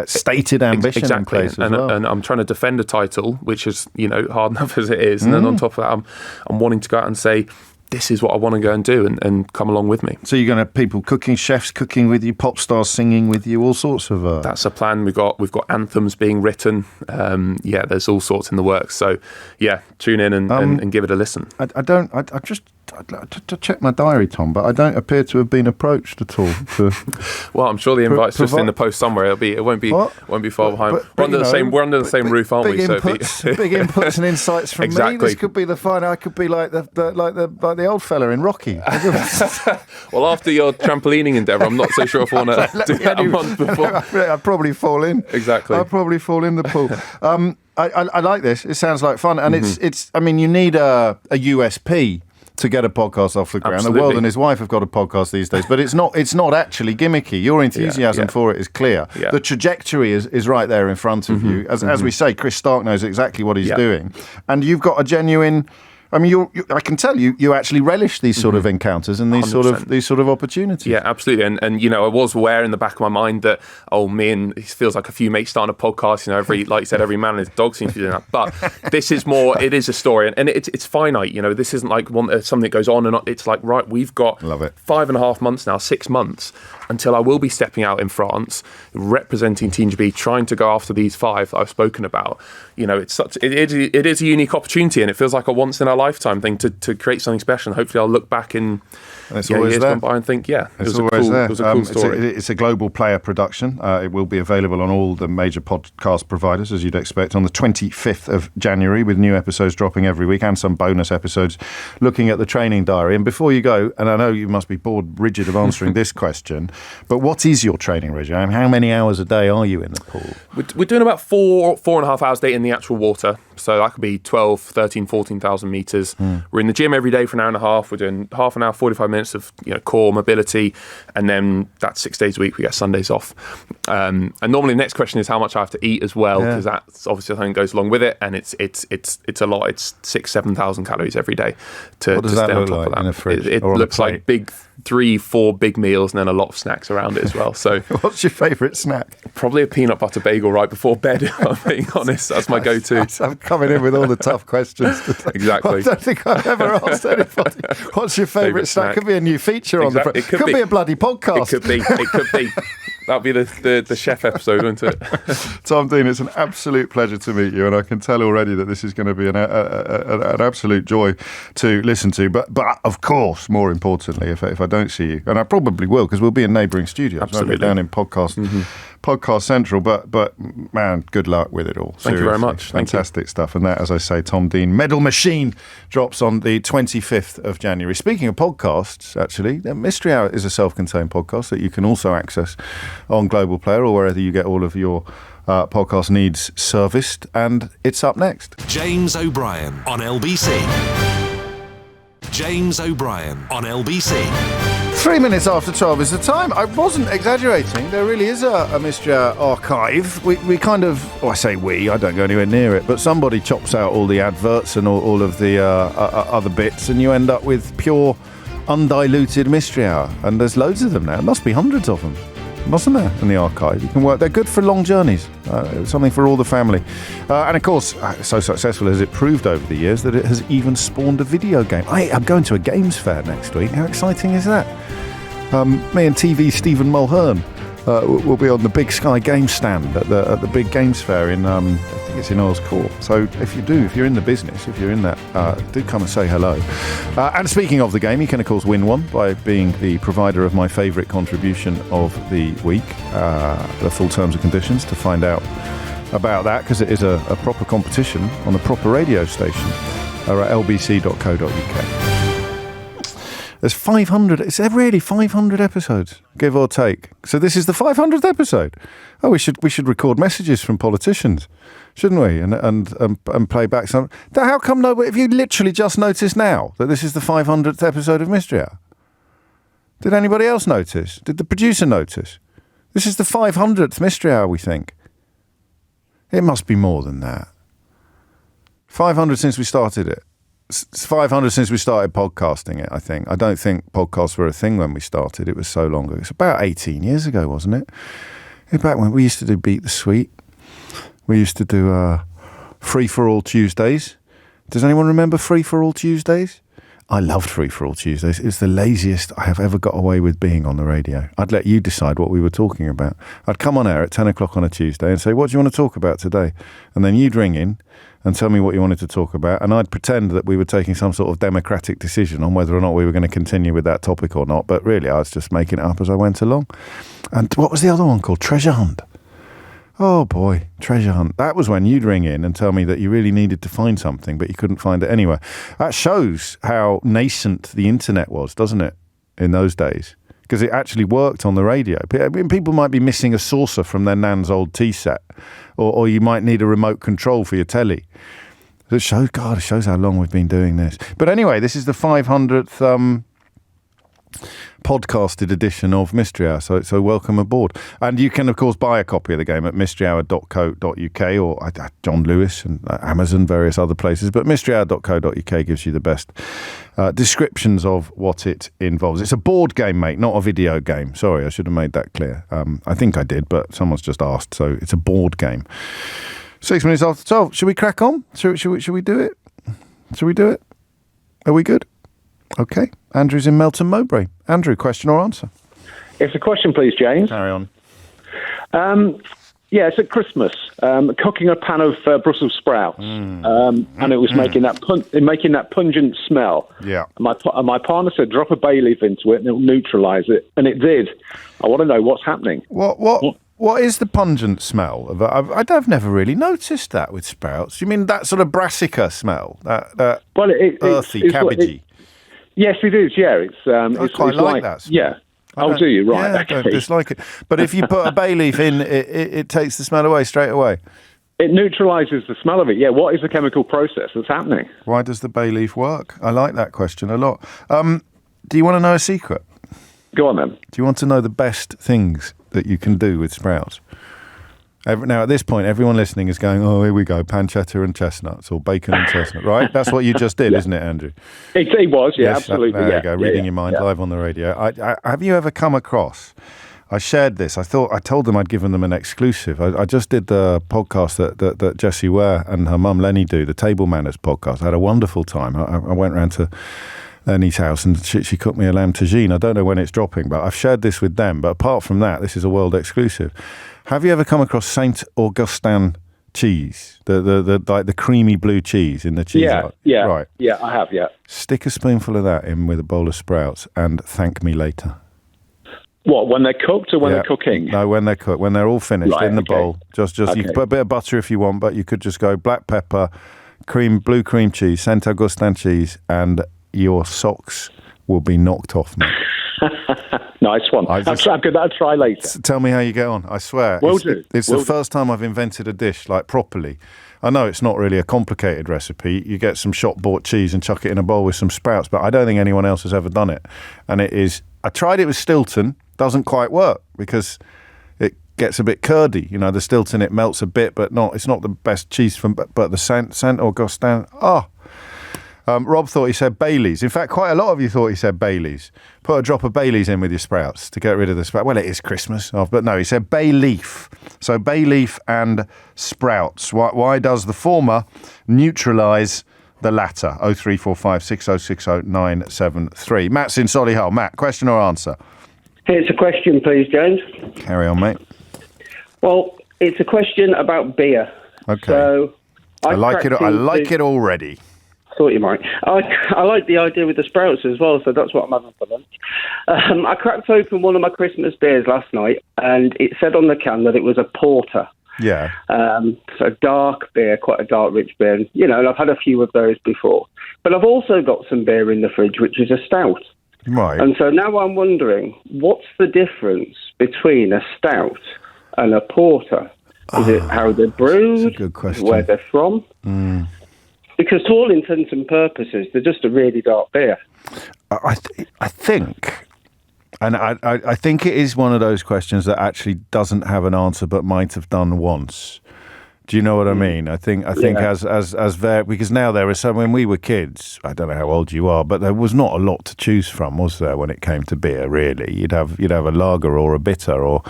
stated ambition in place as well. And I'm trying to defend a title, which is hard enough as it is. And then on top of that, I'm wanting to go out and say, this is what I want to go and do, and come along with me. So you're going to have people chefs cooking with you, pop stars singing with you, all sorts of... That's a plan. We've got anthems being written. There's all sorts in the works. So, tune in and give it a listen. I'd like to check my diary, Tom, but I don't appear to have been approached at all. Well, I'm sure the invite's just in the post somewhere. It won't be far behind. We're under the same roof, aren't we? Big inputs and insights from me. This could be the fun. I could be like the old fella in Rocky. Well, after your trampolining endeavour, I'm not so sure if I want to do that a month before. I'd probably fall in. Exactly. I'd probably fall in the pool. I like this. It sounds like fun, and it's. I mean, you need a USP to get a podcast off the ground. Absolutely. The World and his wife have got a podcast these days, but it's not actually gimmicky. Your enthusiasm for it is clear. Yeah. The trajectory is right there in front of you. As we say, Chris Stark knows exactly what he's doing, and you've got a genuine... I mean, I can tell you actually relish these sort of encounters and these 100%. these sort of opportunities. Yeah, absolutely. And I was aware in the back of my mind that it feels like a few mates starting a podcast. Every man and his dog seems to be doing that. But this is more. It is a story, and it's finite. This isn't like something that goes on and on. It's like, right, we've got 5.5 months now, 6 months until I will be stepping out in France, representing Team GB, trying to go after these 5 that I've spoken about. It is a unique opportunity, and it feels like a once in a lifetime thing to create something special. And hopefully I'll look back in years gone by and think, it was a cool story. It's a global player production. It will be available on all the major podcast providers, as you'd expect, on the 25th of January, with new episodes dropping every week and some bonus episodes looking at the training diary. And before you go, and I know you must be bored rigid of answering this question, but what is your training regime? How many hours a day are you in the pool? We're doing about 4.5 hours a day in the actual water. So that could be 12, 13, 14,000 metres. We're in the gym every day for an hour and a half. We're doing half an hour, 45 minutes of core mobility, and then that's 6 days a week. We get Sundays off. And normally the next question is how much I have to eat as well, because that's obviously something that goes along with it, and it's a lot. It's 6,000-7,000 calories every day to stay on top of that. In a fridge it or looks like big 3-4 big meals and then a lot of snacks around it as well. So what's your favourite snack? Probably a peanut butter bagel right before bed, if I'm being honest. That's my go-to. I'm coming in with all the tough questions today. Exactly. I don't think I've ever asked anybody what's your favourite snack. Could be a new feature on the It could be a bloody podcast. It could be. That'll be the chef episode, won't it? Tom Dean, it's an absolute pleasure to meet you, and I can tell already that this is going to be an absolute joy to listen to. But of course, more importantly, if I don't see you, and I probably will, because we'll be in neighbouring studios, absolutely, down in Podcast Central. But man, good luck with it all. Thank you very much. Fantastic stuff. And that, as I say, Tom Dean, Medal Machine, drops on the 25th of January. Speaking of podcasts, actually, Mystery Hour is a self-contained podcast that you can also access on Global Player or wherever you get all of your podcast needs serviced, and it's up next. James O'Brien on LBC. James O'Brien on LBC. 3 minutes after 12 is the time. I wasn't exaggerating. There really is a Mystery Hour archive. We kind of, I say we, I don't go anywhere near it, but somebody chops out all the adverts and all of the other bits, and you end up with pure, undiluted Mystery Hour. And there's loads of them now. There must be hundreds of them, mustn't there, in the archive? You can work. They're good for long journeys. Something for all the family. And of course, so successful as it proved over the years that it has even spawned a video game. I'm going to a games fair next week. How exciting is that? Me and TV Stephen Mulhern will be on the Big Sky Games stand at the big games fair in, I think it's in Earls Court. So if you're in the business, if you're in that, do come and say hello. And speaking of the game, you can of course win one by being the provider of my favourite contribution of the week. The full terms and conditions to find out about that, because it is a proper competition on a proper radio station, are at lbc.co.uk. There's 500, it's really 500 episodes, give or take. So this is the 500th episode. Oh, we should record messages from politicians, shouldn't we? And play back some. How come nobody, if you literally just noticed now that this is the 500th episode of Mystery Hour? Did anybody else notice? Did the producer notice? This is the 500th Mystery Hour, we think. It must be more than that. 500 since we started it. It's 500 since we started podcasting it, I think. I don't think podcasts were a thing when we started. It was so long ago. It's about 18 years ago, wasn't it? Back when we used to do Beat the Sweet. We used to do Free for All Tuesdays. Does anyone remember Free for All Tuesdays? I loved Free for All Tuesdays. It was the laziest I have ever got away with being on the radio. I'd let you decide what we were talking about. I'd come on air at 10 o'clock on a Tuesday and say, what do you want to talk about today? And then you'd ring in and tell me what you wanted to talk about, and I'd pretend that we were taking some sort of democratic decision on whether or not we were going to continue with that topic or not, but really I was just making it up as I went along. And what was the other one called? Treasure Hunt. Oh boy, Treasure Hunt. That was when you'd ring in and tell me that you really needed to find something, but you couldn't find it anywhere. That shows how nascent the internet was, doesn't it, in those days? Because it actually worked on the radio. I mean, people might be missing a saucer from their nan's old tea set, or you might need a remote control for your telly. It shows how long we've been doing this. But anyway, this is the 500th podcasted edition of Mystery Hour, so welcome aboard. And you can, of course, buy a copy of the game at mysteryhour.co.uk or John Lewis and Amazon, various other places. But mysteryhour.co.uk gives you the best descriptions of what it involves. It's a board game, mate, not a video game. Sorry, I should have made that clear. I think I did, but someone's just asked, so it's a board game. 6 minutes after 12. Should we crack on? Should we do it? Should we do it? Are we good? Okay. Andrew's in Melton Mowbray. Andrew, question or answer? It's a question, please, James. Carry on. Yeah, it's at Christmas. Cooking a pan of Brussels sprouts, and it was making that pungent smell. Yeah. And my partner said, drop a bay leaf into it and it'll neutralise it, and it did. I want to know what's happening. What is the pungent smell of it? I've never really noticed that with sprouts. You mean that sort of brassica smell? That earthy, cabbagey? Yes, it is. Yeah, it's quite like that smell. Yeah. Oh, do you? Right. Yeah, okay. I don't dislike it. But if you put a bay leaf in, it takes the smell away straight away. It neutralises the smell of it. Yeah. What is the chemical process that's happening? Why does the bay leaf work? I like that question a lot. Do you want to know a secret? Go on then. Do you want to know the best things that you can do with sprouts? Now, at this point, everyone listening is going, oh, here we go, pancetta and chestnuts, or bacon and chestnut, right? That's what you just did, isn't it, Andrew? It was, yeah, yes, absolutely. There you go, reading your mind live on the radio. Have you ever come across, I shared this, I told them I'd given them an exclusive. I just did the podcast that Jessie Ware and her mum Lenny do, the Table Manners podcast. I had a wonderful time. I went round to Lenny's house and she cooked me a lamb tagine. I don't know when it's dropping, but I've shared this with them. But apart from that, this is a world exclusive. Have you ever come across Saint Augustin cheese, the creamy blue cheese in the cheese? Yeah, right. Yeah, I have. Yeah. Stick a spoonful of that in with a bowl of sprouts and thank me later. What, when they're cooked or when they're cooking? No, when they're cooked, when they're all finished in the bowl. Just you can put a bit of butter if you want, but you could just go black pepper, blue cream cheese, Saint Augustin cheese, and your socks will be knocked off, mate. Nice one. I'll try later. Tell me how you get on. I swear. It's the first time I've invented a dish like properly. I know it's not really a complicated recipe. You get some shop-bought cheese and chuck it in a bowl with some sprouts, but I don't think anyone else has ever done it. And it is... I tried it with Stilton. Doesn't quite work because it gets a bit curdy. You know, the Stilton, it melts a bit, but it's not the best cheese from... But the Sant Augustin... Rob thought he said Baileys. In fact, quite a lot of you thought he said Baileys. Put a drop of Baileys in with your sprouts to get rid of the sprouts. Well, it is Christmas. But no, he said bay leaf. So bay leaf and sprouts. Why does the former neutralise the latter? 0345 6060 973. Matt's in Solihull. Matt, question or answer? It's a question, please, James. Carry on, mate. Well, it's a question about beer. Okay. So I like it already. Thought you might. I like the idea with the sprouts as well, so that's what I'm having for lunch. I cracked open one of my Christmas beers last night, and it said on the can that it was a porter. Yeah. So dark beer, quite a dark, rich beer. And I've had a few of those before. But I've also got some beer in the fridge, which is a stout. Right. And so now I'm wondering, what's the difference between a stout and a porter? Is it how they're brewed? That's a good question. Where they're from? Because to all intents and purposes, they're just a really dark beer. I think, and I think it is one of those questions that actually doesn't have an answer, but might have done once. Do you know what I mean? I think as there, because now there is some. When we were kids, I don't know how old you are, but there was not a lot to choose from, was there? When it came to beer, really, you'd have a lager or a bitter or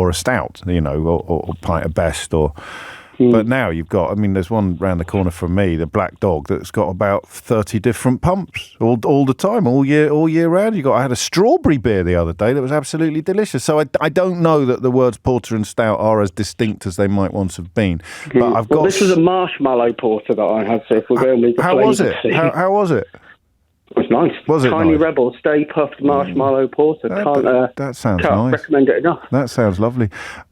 a stout, or pint of best or. But now you've got, there's one round the corner from me, the Black Dog, that's got about 30 different pumps all the time, all year round. I had a strawberry beer the other day that was absolutely delicious. So I don't know that the words porter and stout are as distinct as they might once have been. But this was a marshmallow porter that I had, so if we're going with the How was it? How was it? It was nice. Was it Tiny nice? Rebel, Stay Puffed Marshmallow Porter. That sounds can't nice. recommend it enough. That sounds lovely.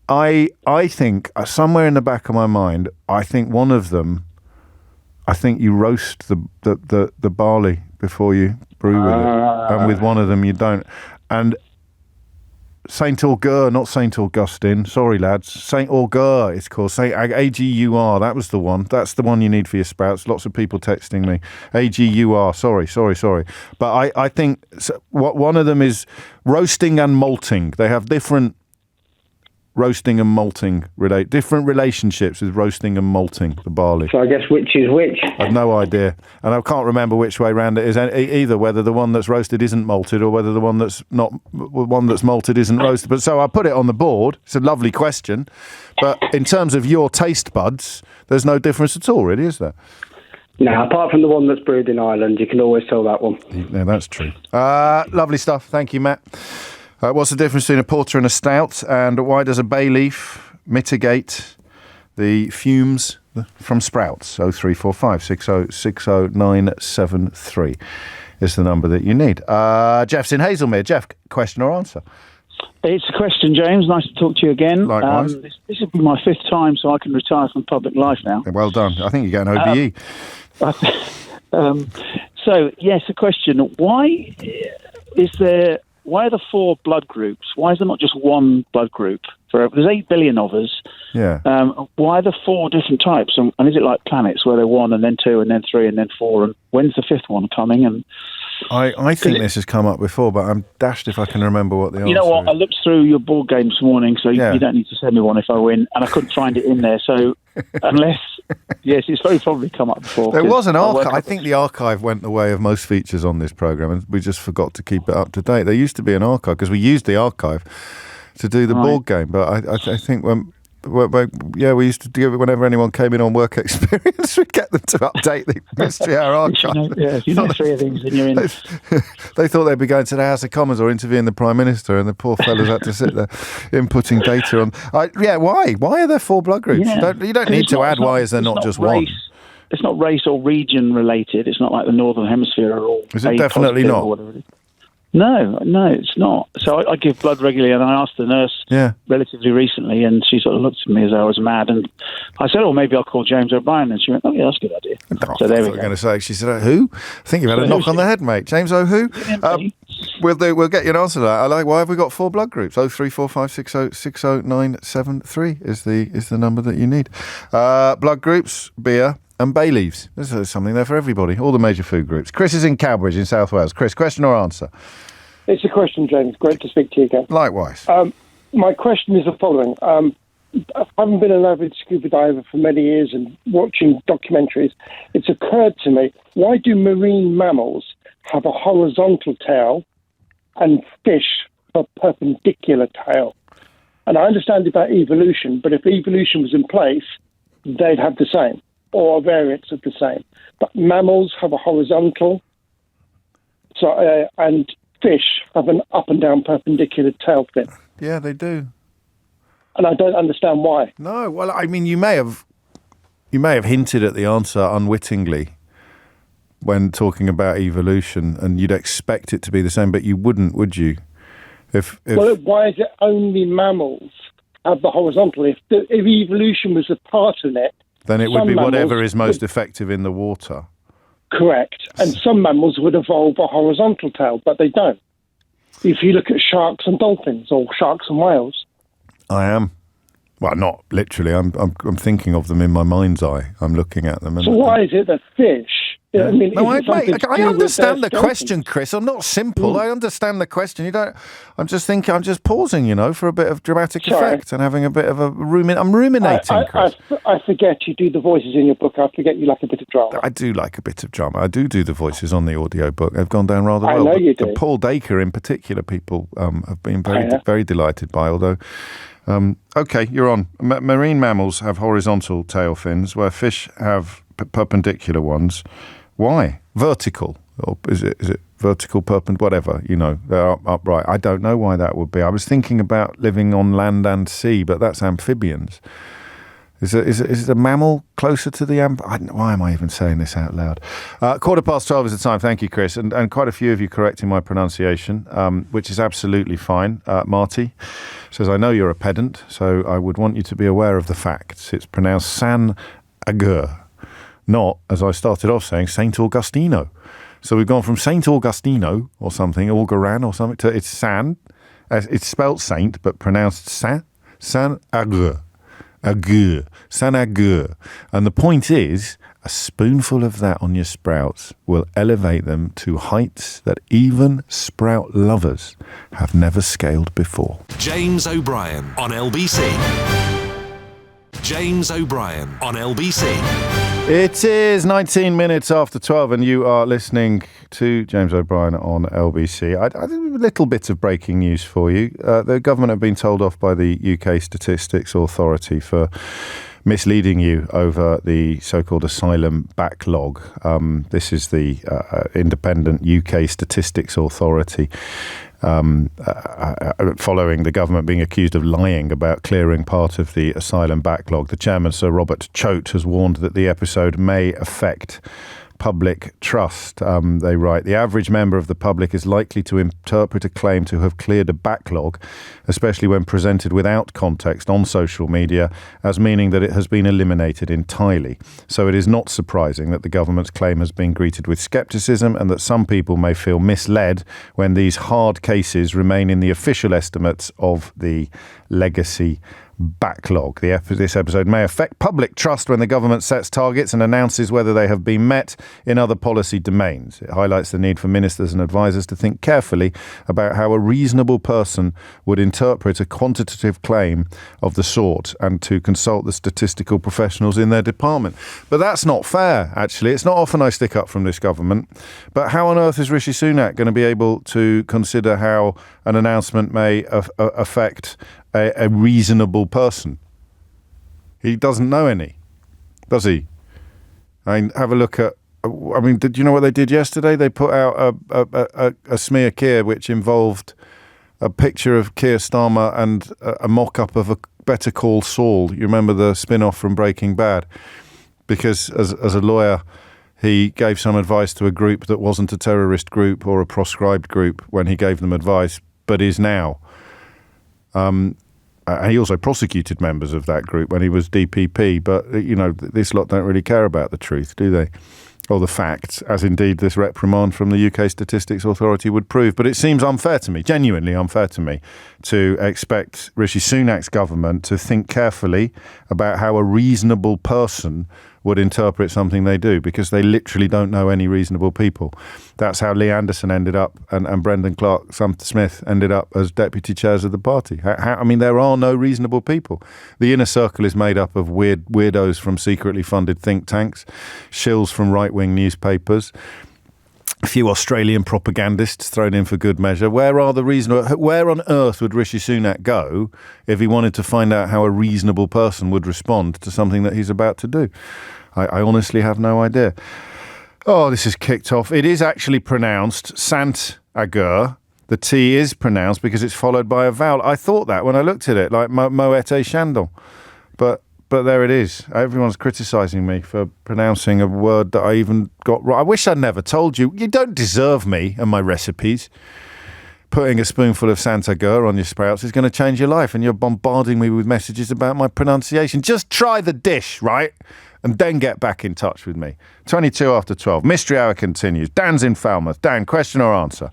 I think somewhere in the back of my mind, I think one of them, I think you roast the barley before you brew with it, and with one of them you don't. And Saint Augur, not Saint Augustine. Sorry, lads. Saint Augur, it's called. Saint AGUR. That was the one. That's the one you need for your sprouts. Lots of people texting me. AGUR. Sorry. But I think one of them is roasting and malting. They have different roasting and malting different relationships with roasting and malting the barley. So I guess which is which? I've no idea, and I can't remember which way round it is either. Whether the one that's roasted isn't malted, or whether the one that's malted isn't roasted. But so I put it on the board. It's a lovely question, but in terms of your taste buds, there's no difference at all, really, is there? No, apart from the one that's brewed in Ireland, you can always tell that one. Yeah, that's true. Lovely stuff. Thank you, Matt. What's the difference between a porter and a stout, and why does a bay leaf mitigate the fumes from sprouts? 0345 6060 973 is the number that you need. Jeff's in Hazelmere. Jeff, question or answer? It's a question, James. Nice to talk to you again. Likewise. This will be my 5th time, so I can retire from public life now. Well done. I think you're going OBE. So, yes, a question. Why are there 4 blood groups? Why is there not just one blood group? There's 8 billion of us. Yeah. Why are there 4 different types? And is it like planets where they're 1 and then 2 and then 3 and then 4? And when's the 5th one coming? And I think this has come up before, but I'm dashed if I can remember what the answer is. You know what? I looked through your board game this morning, so you don't need to send me one if I win. And I couldn't find it in there. So unless, yes, it's very probably come up before. There was an archive. I think the archive went the way of most features on this programme, and we just forgot to keep it up to date. There used to be an archive, because we used the archive to do the board game. But I think we used to do it whenever anyone came in on work experience. We'd get them to update the Mystery Hour archive. If you know 3 of these, then you're in. They thought they'd be going to the House of Commons or interviewing the Prime Minister, and the poor fellas had to sit there inputting data on. Why? Why are there 4 blood groups? Yeah. You don't need to add why is there not just one. It's not race or region related. It's not like the Northern Hemisphere are all. Is it definitely not? No, it's not. So I give blood regularly, and I asked the nurse relatively recently, and she sort of looked at me as though I was mad. And I said, "Oh, maybe I'll call James O'Brien." And she went, "Oh, yeah, that's a good idea." So there we go. Going to say, she said, "Who?" I think you've had a knock on the head, mate. James O'Who? We'll get you an answer to that. Why have we got 4 blood groups? 03456060973 is the number that you need. Blood groups, beer, and bay leaves. There's something there for everybody. All the major food groups. Chris is in Cowbridge in South Wales. Chris, question or answer? It's a question, James. Great to speak to you again. Likewise. My question is the following. I haven't been an avid scuba diver for many years, and watching documentaries, it's occurred to me, why do marine mammals have a horizontal tail and fish a perpendicular tail? And I understand about evolution, but if evolution was in place, they'd have the same, or a variance of the same. But mammals have a horizontal, and fish have an up and down perpendicular tail fin. Yeah, they do. And I don't understand why. No, well, I mean, you may have hinted at the answer unwittingly when talking about evolution, and you'd expect it to be the same, but you wouldn't, would you? Well, why is it only mammals have the horizontal? If evolution was a part of it, then it would be whatever is most effective in the water. Correct. And some mammals would evolve a horizontal tail, but they don't. If you look at sharks and dolphins, or sharks and whales. I am. Well, not literally. I'm thinking of them in my mind's eye. I'm looking at them. So why is it that fish... Yeah. I mean, no, I understand the skeletons? question, Chris. I'm not simple. I understand the question. I'm just thinking. I'm just pausing, for a bit of dramatic effect and having a bit of a I'm ruminating, Chris. I forget you do the voices in your book. I forget you like a bit of drama. I do like a bit of drama. I do the voices on the audio book. They've gone down rather well. I know you do. Paul Dacre, in particular, people have been very delighted by. Although, okay, you're on. Marine mammals have horizontal tail fins, where fish have perpendicular ones. Why? Vertical? Or is it vertical, perpendicular, whatever, they're upright. I don't know why that would be. I was thinking about living on land and sea, but that's amphibians. Is it a mammal closer to the why am I even saying this out loud? 12:15 is the time. Thank you, Chris. And quite a few of you correcting my pronunciation, which is absolutely fine. Marty says, I know you're a pedant, so I would want you to be aware of the facts. It's pronounced San Agur. Not, as I started off saying, Saint Augustino. So we've gone from Saint Augustino or something, Auguran or something, to it's San. It's spelt Saint, but pronounced San Agur. San Agur. And the point is, a spoonful of that on your sprouts will elevate them to heights that even sprout lovers have never scaled before. James O'Brien on LBC. James O'Brien on LBC. It is 19 minutes after 12 and you are listening to James O'Brien on LBC. I have a little bit of breaking news for you. The government have been told off by the UK Statistics Authority for misleading you over the so-called asylum backlog. This is the independent UK Statistics Authority. Following the government being accused of lying about clearing part of the asylum backlog. The chairman, Sir Robert Choate, has warned that the episode may affect public trust. They write, the average member of the public is likely to interpret a claim to have cleared a backlog, especially when presented without context on social media, as meaning that it has been eliminated entirely. So it is not surprising that the government's claim has been greeted with scepticism and that some people may feel misled when these hard cases remain in the official estimates of the legacy backlog. This episode may affect public trust when the government sets targets and announces whether they have been met in other policy domains. It highlights the need for ministers and advisors to think carefully about how a reasonable person would interpret a quantitative claim of the sort and to consult the statistical professionals in their department. But that's not fair, actually. It's not often I stick up from this government. But how on earth is Rishi Sunak going to be able to consider how an announcement may affect a reasonable person? He doesn't know any, does he? I mean, have a look at. Did you know what they did yesterday? They put out a smear Keir which involved a picture of Keir Starmer and a mock-up of a Better Call Saul. You remember the spin-off from Breaking Bad? Because as a lawyer, he gave some advice to a group that wasn't a terrorist group or a proscribed group when he gave them advice, but is now. He also prosecuted members of that group when he was DPP, but, this lot don't really care about the truth, do they? Or the facts, as indeed this reprimand from the UK Statistics Authority would prove. But it seems unfair to me, genuinely unfair to me, to expect Rishi Sunak's government to think carefully about how a reasonable person would interpret something they do, because they literally don't know any reasonable people. That's how Lee Anderson ended up and Brendan Clark-Smith ended up as deputy chairs of the party. There are no reasonable people. The inner circle is made up of weirdos from secretly funded think tanks, shills from right-wing newspapers, a few Australian propagandists thrown in for good measure. Where on earth would Rishi Sunak go if he wanted to find out how a reasonable person would respond to something that he's about to do? I honestly have no idea. Oh, this is kicked off. It is actually pronounced Sant Agur. The T is pronounced because it's followed by a vowel. I thought that when I looked at it, like Moete Chandel. But there it is. Everyone's criticising me for pronouncing a word that I even got right. I wish I'd never told you. You don't deserve me and my recipes. Putting a spoonful of Santa Gur on your sprouts is going to change your life, and you're bombarding me with messages about my pronunciation. Just try the dish, right? And then get back in touch with me. 22 after 12. Mystery Hour continues. Dan's in Falmouth. Dan, question or answer?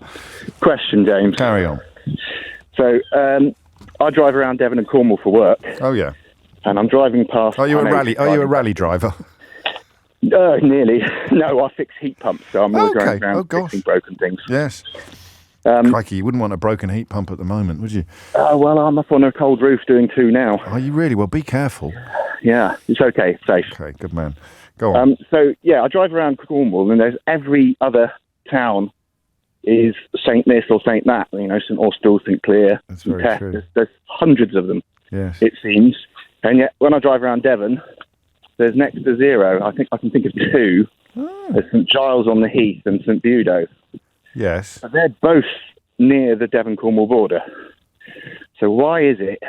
Question, James. Carry on. So, I drive around Devon and Cornwall for work. Oh, yeah. And I'm driving past... Are you a rally driver? Nearly. No, I fix heat pumps, so I'm always going around fixing broken things. Yes. Crikey, you wouldn't want a broken heat pump at the moment, would you? Well, I'm up on a cold roof doing 2 now. Are you really? Well, be careful. Yeah, it's okay, safe. Okay, good man. Go on. I drive around Cornwall, and there's every other town is Saint this or Saint that. St Austell, St Clear. That's very true. There's hundreds of them. Yes. It seems. And yet, when I drive around Devon, there's next to 0. I think I can think of 2. There's St Giles on the Heath and St Budo. Yes. And they're both near the Devon-Cornwall border. So why is it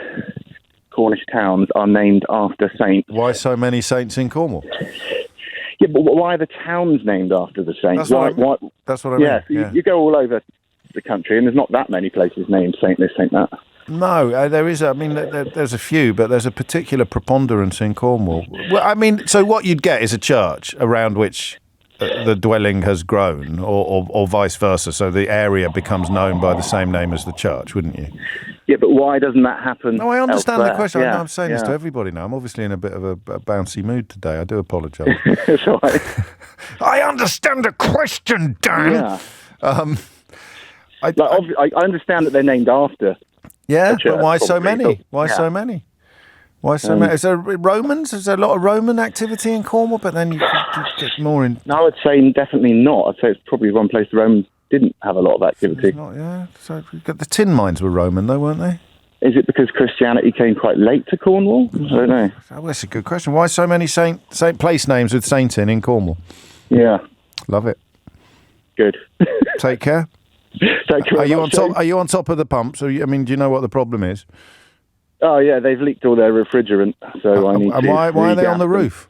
Cornish towns are named after saints? Why so many saints in Cornwall? Yeah, but why are the towns named after the saints? That's what I mean. Yeah, you go all over the country, and there's not that many places named Saint this, Saint that. No, there is. There's a few, but there's a particular preponderance in Cornwall. Well, so what you'd get is a church around which the dwelling has grown, or vice versa. So the area becomes known by the same name as the church, wouldn't you? Yeah, but why doesn't that happen? No, I understand elsewhere? the question. Yeah, I'm saying this to everybody now. I'm obviously in a bit of a bouncy mood today. I do apologise. It's all right. I understand the question, Dan. Yeah. I understand that they're named after. Yeah, church, but why so probably, many? Why so many? Why so many? Is there Romans? Is there a lot of Roman activity in Cornwall? But then you get more in... No, I'd say definitely not. I'd say it's probably one place the Romans didn't have a lot of activity. So the tin mines were Roman, though, weren't they? Is it because Christianity came quite late to Cornwall? I don't know. Oh, that's a good question. Why so many saint place names with saint in Cornwall? Yeah. Love it. Good. Take care. Are you on top of the pumps? Do you know what the problem is? Oh yeah, they've leaked all their refrigerant, so I need to. Why are they on the roof?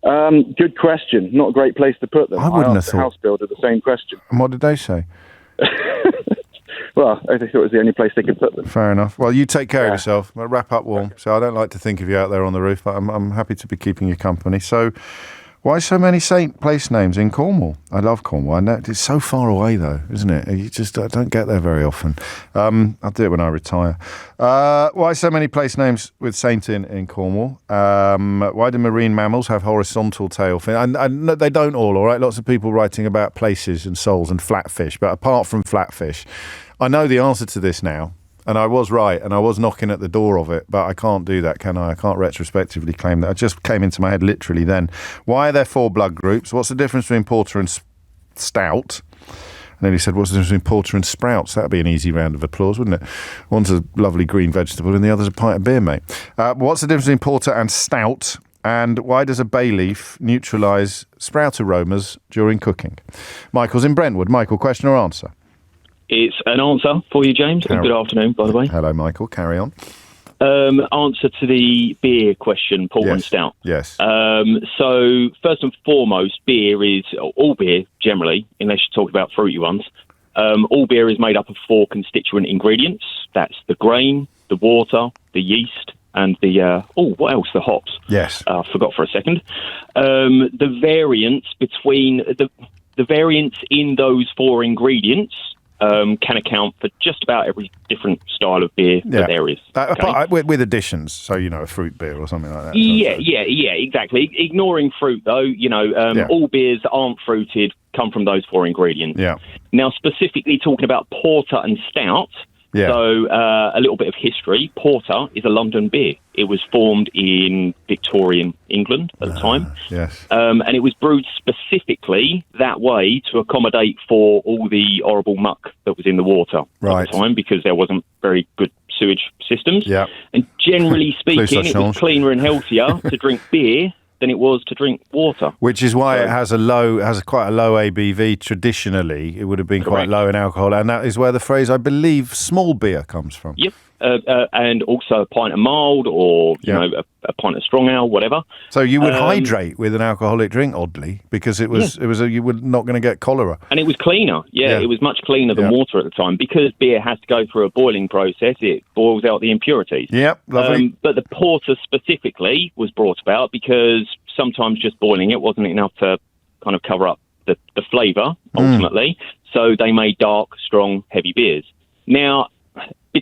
Good question. Not a great place to put them. I wouldn't have asked the thought. house builder the same question. And what did they say? Well, I thought it was the only place they could put them. Fair enough. Well, you take care of yourself. I'll wrap up warm. So I don't like to think of you out there on the roof, but I'm happy to be keeping you company. So. Why so many saint place names in Cornwall? I love Cornwall. I know it's so far away, though, isn't it? I don't get there very often. I'll do it when I retire. Why so many place names with saint in Cornwall? Why do marine mammals have horizontal tail fins? And they don't all right? Lots of people writing about places and souls and flatfish. But apart from flatfish, I know the answer to this now. And I was right, and I was knocking at the door of it, but I can't do that, can I? I can't retrospectively claim that. It just came into my head literally then. Why are there 4 blood groups? What's the difference between porter and stout? And then he said, what's the difference between porter and sprouts? That'd be an easy round of applause, wouldn't it? One's a lovely green vegetable, and the other's a pint of beer, mate. What's the difference between porter and stout? And why does a bay leaf neutralise sprout aromas during cooking? Michael's in Brentwood. Michael, question or answer? It's an answer for you, James. Good afternoon, by the way. Hello, Michael. Carry on. Answer to the beer question, Port and Stout. Yes. So first and foremost, beer is, all beer generally, unless you're talking about fruity ones, all beer is made up of 4 constituent ingredients. That's the grain, the water, the yeast, and the, what else? The hops. Yes. I forgot for a second. The variance between, the variance in those 4 ingredients can account for just about every different style of beer that there is. With additions, so, a fruit beer or something like that. Yeah, exactly. Ignoring fruit, though, all beers that aren't fruited come from those 4 ingredients. Yeah. Now, specifically talking about porter and stout, so a little bit of history. Porter is a London beer. It was formed in Victorian England at the time. Yes. And it was brewed specifically that way to accommodate for all the horrible muck that was in the water at the time, because there wasn't very good sewage systems. Yeah. And generally speaking, it was cleaner and healthier to drink beer than it was to drink water. Which is why it has quite a low ABV traditionally. It would have been quite low in alcohol, and that is where the phrase, I believe, small beer comes from. Yep. And also a pint of mild, or a pint of strong ale, whatever. So you would hydrate with an alcoholic drink, oddly, because you were not going to get cholera. And it was cleaner. Yeah, it was much cleaner than water at the time, because beer has to go through a boiling process. It boils out the impurities. Yep, lovely. But the porter specifically was brought about because sometimes just boiling it wasn't enough to kind of cover up the flavour ultimately. So they made dark, strong, heavy beers. Now,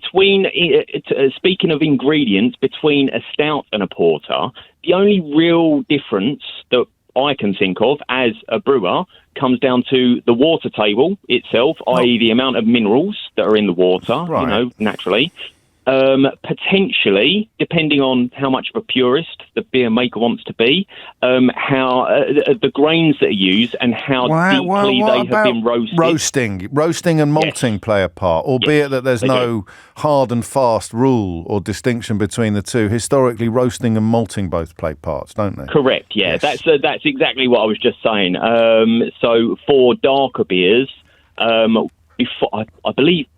speaking of ingredients, between a stout and a porter, the only real difference that I can think of as a brewer comes down to the water table itself, i.e. the amount of minerals that are in the water, naturally. Potentially, depending on how much of a purist the beer maker wants to be, how the grains that are used and how deeply they have been roasted. Roasting and malting play a part, albeit that there's no hard and fast rule or distinction between the two. Historically, roasting and malting both play parts, don't they? Correct, yeah. Yes. That's exactly what I was just saying. So for darker beers, before, I believe,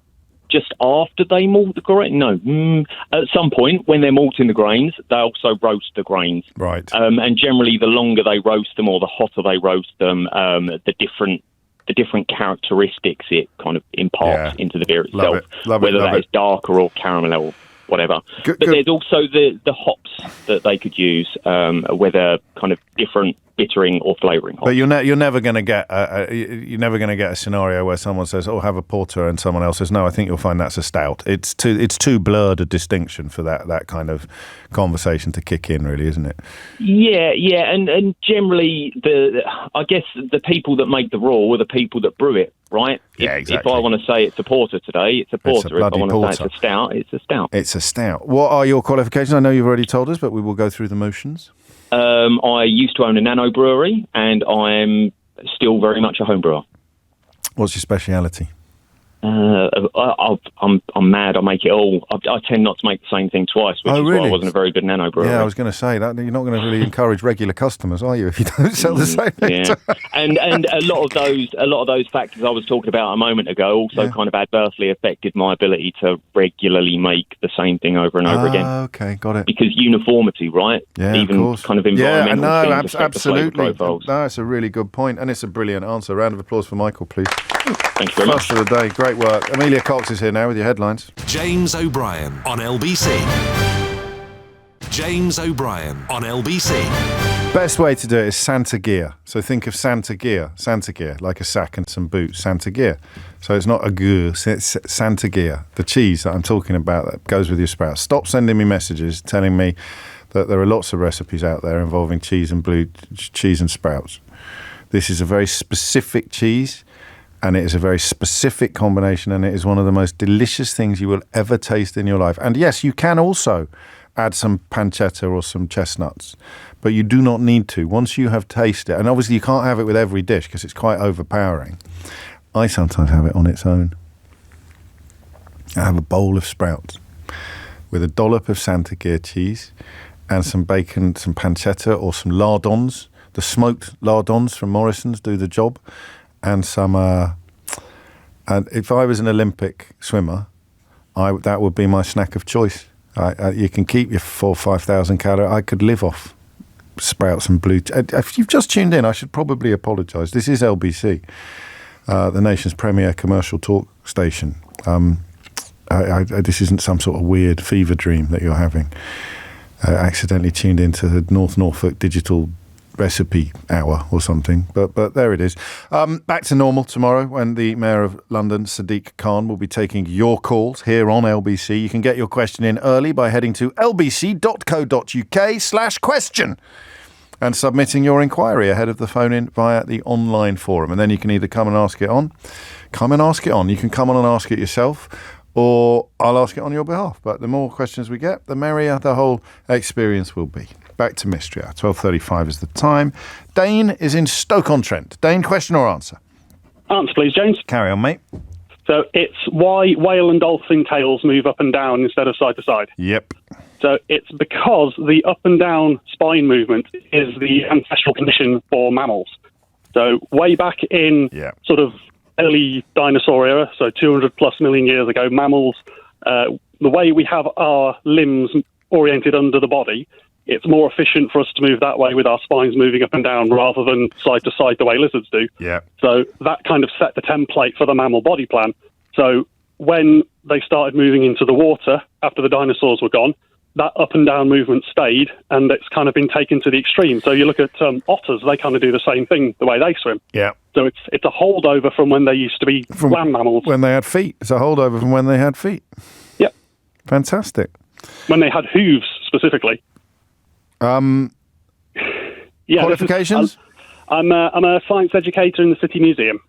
just after they malt the grain? No. At some point, when they're malting the grains, they also roast the grains. Right. And generally, the longer they roast them or the hotter they roast them, the different characteristics it kind of imparts into the beer itself, whether that is darker or caramel or whatever. But there's also the hops that they could use, whether kind of different bittering or flavouring hops. But you're never going to get a scenario where someone says, "Oh, have a porter," and someone else says, "No, I think you'll find that's a stout." It's too blurred a distinction for that kind of conversation to kick in, really, isn't it? Yeah, and generally, I guess the people that make the raw are the people that brew it, right? If I want to say it's a porter today, it's a porter. If I want to say it's a stout, it's a stout. It's a stout. What are your qualifications? I know you've already told us, but we will go through the motions. I used to own a nano brewery, and I'm still very much a home brewer. What's your speciality? I'm mad. I make it all. I tend not to make the same thing twice, which is why I wasn't a very good nano brewer. Yeah, I was going to say that you're not going to really encourage regular customers, are you, if you don't sell the same thing? Yeah, and a lot of those factors I was talking about a moment ago also kind of adversely affected my ability to regularly make the same thing over and over again. Okay, got it. Because uniformity, right? Yeah, even of course. Kind of environmental things affect absolutely. The flavour profiles. No, it's a really good point, and it's a brilliant answer. Round of applause for Michael, please. Thank you very much. First of the day, great work. Amelia Cox is here now with your headlines. James O'Brien on LBC. James O'Brien on LBC. Best way to do it is Santa gear. So think of Santa gear, like a sack and some boots, Santa gear. So it's not a gear, it's Santa gear, the cheese that I'm talking about that goes with your sprouts. Stop sending me messages telling me that there are lots of recipes out there involving cheese and sprouts. This is a very specific cheese, and it is a very specific combination, and it is one of the most delicious things you will ever taste in your life. And yes, you can also add some pancetta or some chestnuts, but you do not need to. Once you have tasted it, and obviously you can't have it with every dish because it's quite overpowering. I sometimes have it on its own. I have a bowl of sprouts with a dollop of Santa gear cheese and some bacon, some pancetta or some lardons. The smoked lardons from Morrison's do the job. And some, and if I was an Olympic swimmer, that would be my snack of choice. You can keep your 4,000 or 5,000 calories. I could live off sprouts and blue. If you've just tuned in, I should probably apologise. This is LBC, the nation's premier commercial talk station. This isn't some sort of weird fever dream that you're having. Accidentally tuned into the North Norfolk Digital Recipe Hour or something, but there it is. Back to normal tomorrow when the Mayor of London, Sadiq Khan, will be taking your calls here on LBC. You can get your question in early by heading to lbc.co.uk/question and submitting your inquiry ahead of the phone-in via the online forum. And then you can either come and ask it on. You can come on and ask it yourself, or I'll ask it on your behalf. But the more questions we get, the merrier the whole experience will be. Back to Mystery Hour. 12:35 is the time. Dane is in Stoke-on-Trent. Dane, question or answer? Answer, please, James. Carry on, mate. So it's why whale and dolphin tails move up and down instead of side to side. Yep. So it's because the up and down spine movement is the ancestral condition for mammals. So way back in sort of early dinosaur era, so 200 plus million years ago, mammals, the way we have our limbs oriented under the body, it's more efficient for us to move that way with our spines moving up and down rather than side to side the way lizards do. Yeah. So that kind of set the template for the mammal body plan. So when they started moving into the water after the dinosaurs were gone, that up and down movement stayed, and it's kind of been taken to the extreme. So you look at otters, they kind of do the same thing the way they swim. Yeah. So it's a holdover from when they used to be land mammals. When they had feet. It's a holdover from when they had feet. Yep. Fantastic. When they had hooves, specifically. Qualifications? I'm a science educator in the City Museum.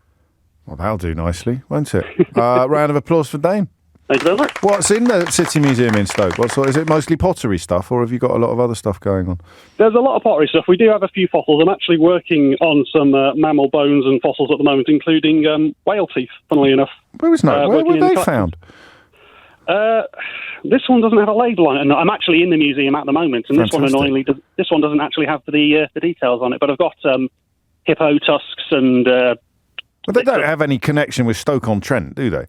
Well, that'll do nicely, won't it? Round of applause for Dane. Thank you very much. What's in the City Museum in Stoke? Is it mostly pottery stuff, or have you got a lot of other stuff going on? There's a lot of pottery stuff. We do have a few fossils. I'm actually working on some mammal bones and fossils at the moment, including whale teeth, funnily enough. Where were they found? This one doesn't have a label on it. And I'm actually in the museum at the moment, and Fantastic. this one annoyingly doesn't actually have the details on it. But I've got hippo tusks and. But they don't have any connection with Stoke-on-Trent, do they?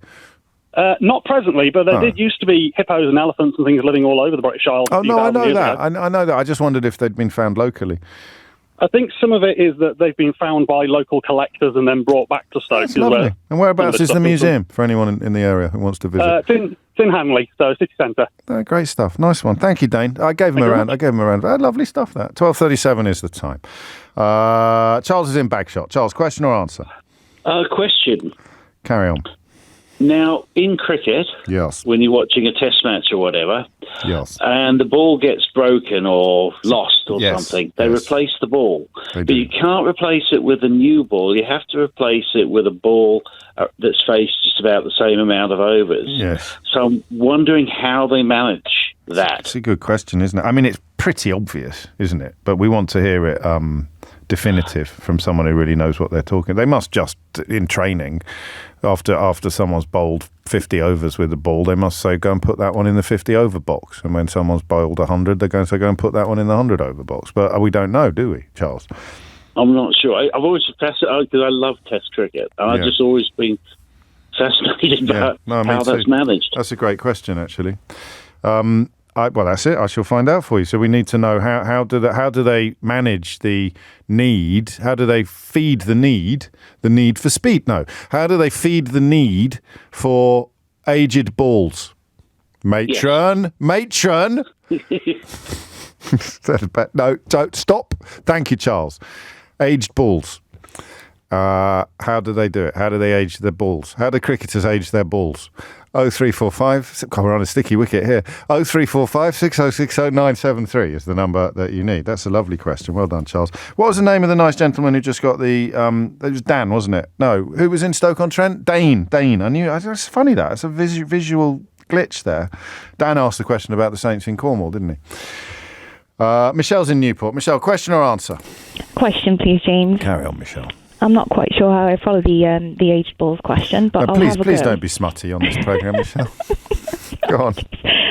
Not presently, but there did used to be hippos and elephants and things living all over the British Isles. Oh no, I know that. I know that. I just wondered if they'd been found locally. I think some of it is that they've been found by local collectors and then brought back to Stoke. That's lovely. And whereabouts is the museum for anyone in the area who wants to visit? It's in Hanley, so city centre. Oh, great stuff. Nice one. Thank you, Dane. I gave him a round. Lovely stuff, that. 12:37 is the time. Charles is in Bagshot. Charles, question or answer? Question. Carry on. Now, in cricket, yes, when you're watching a test match or whatever, yes, and the ball gets broken or lost or something, they replace the ball. But you can't replace it with a new ball. You have to replace it with a ball that's faced just about the same amount of overs. Yes. So I'm wondering how they manage that. It's a good question, isn't it? I mean, it's pretty obvious, isn't it? But we want to hear it definitive from someone who really knows what they're talking. They must just, in training, after someone's bowled 50 overs with the ball, they must say, go and put that one in the 50 over box. And when someone's bowled 100, they're going to say, go and put that one in the 100 over box. But we don't know, do we, Charles? I'm not sure. I've always fascinated because I love Test cricket. And I've just always been fascinated about how that's managed. That's a great question, actually. Well, that's it. I shall find out for you. So we need to know how do they manage the need? How do they feed the need for speed? No. How do they feed the need for aged balls? Matron. No, don't stop. Thank you, Charles. Aged balls. How do they do it? How do they age their balls? How do cricketers age their balls? 0345, we're on a sticky wicket here. 0345 6060 973 is the number that you need. That's a lovely question. Well done, Charles. What was the name of the nice gentleman who just got the? It was Dan, wasn't it? No, who was in Stoke-on-Trent? Dane. I knew. It's funny that it's a visual glitch there. Dan asked the question about the Saints in Cornwall, didn't he? Michelle's in Newport. Michelle, question or answer? Question, please, James. Carry on, Michelle. I'm not quite sure how I follow the aged balls question, but I'll have a go. Please don't be smutty on this programme, Michelle. Go on.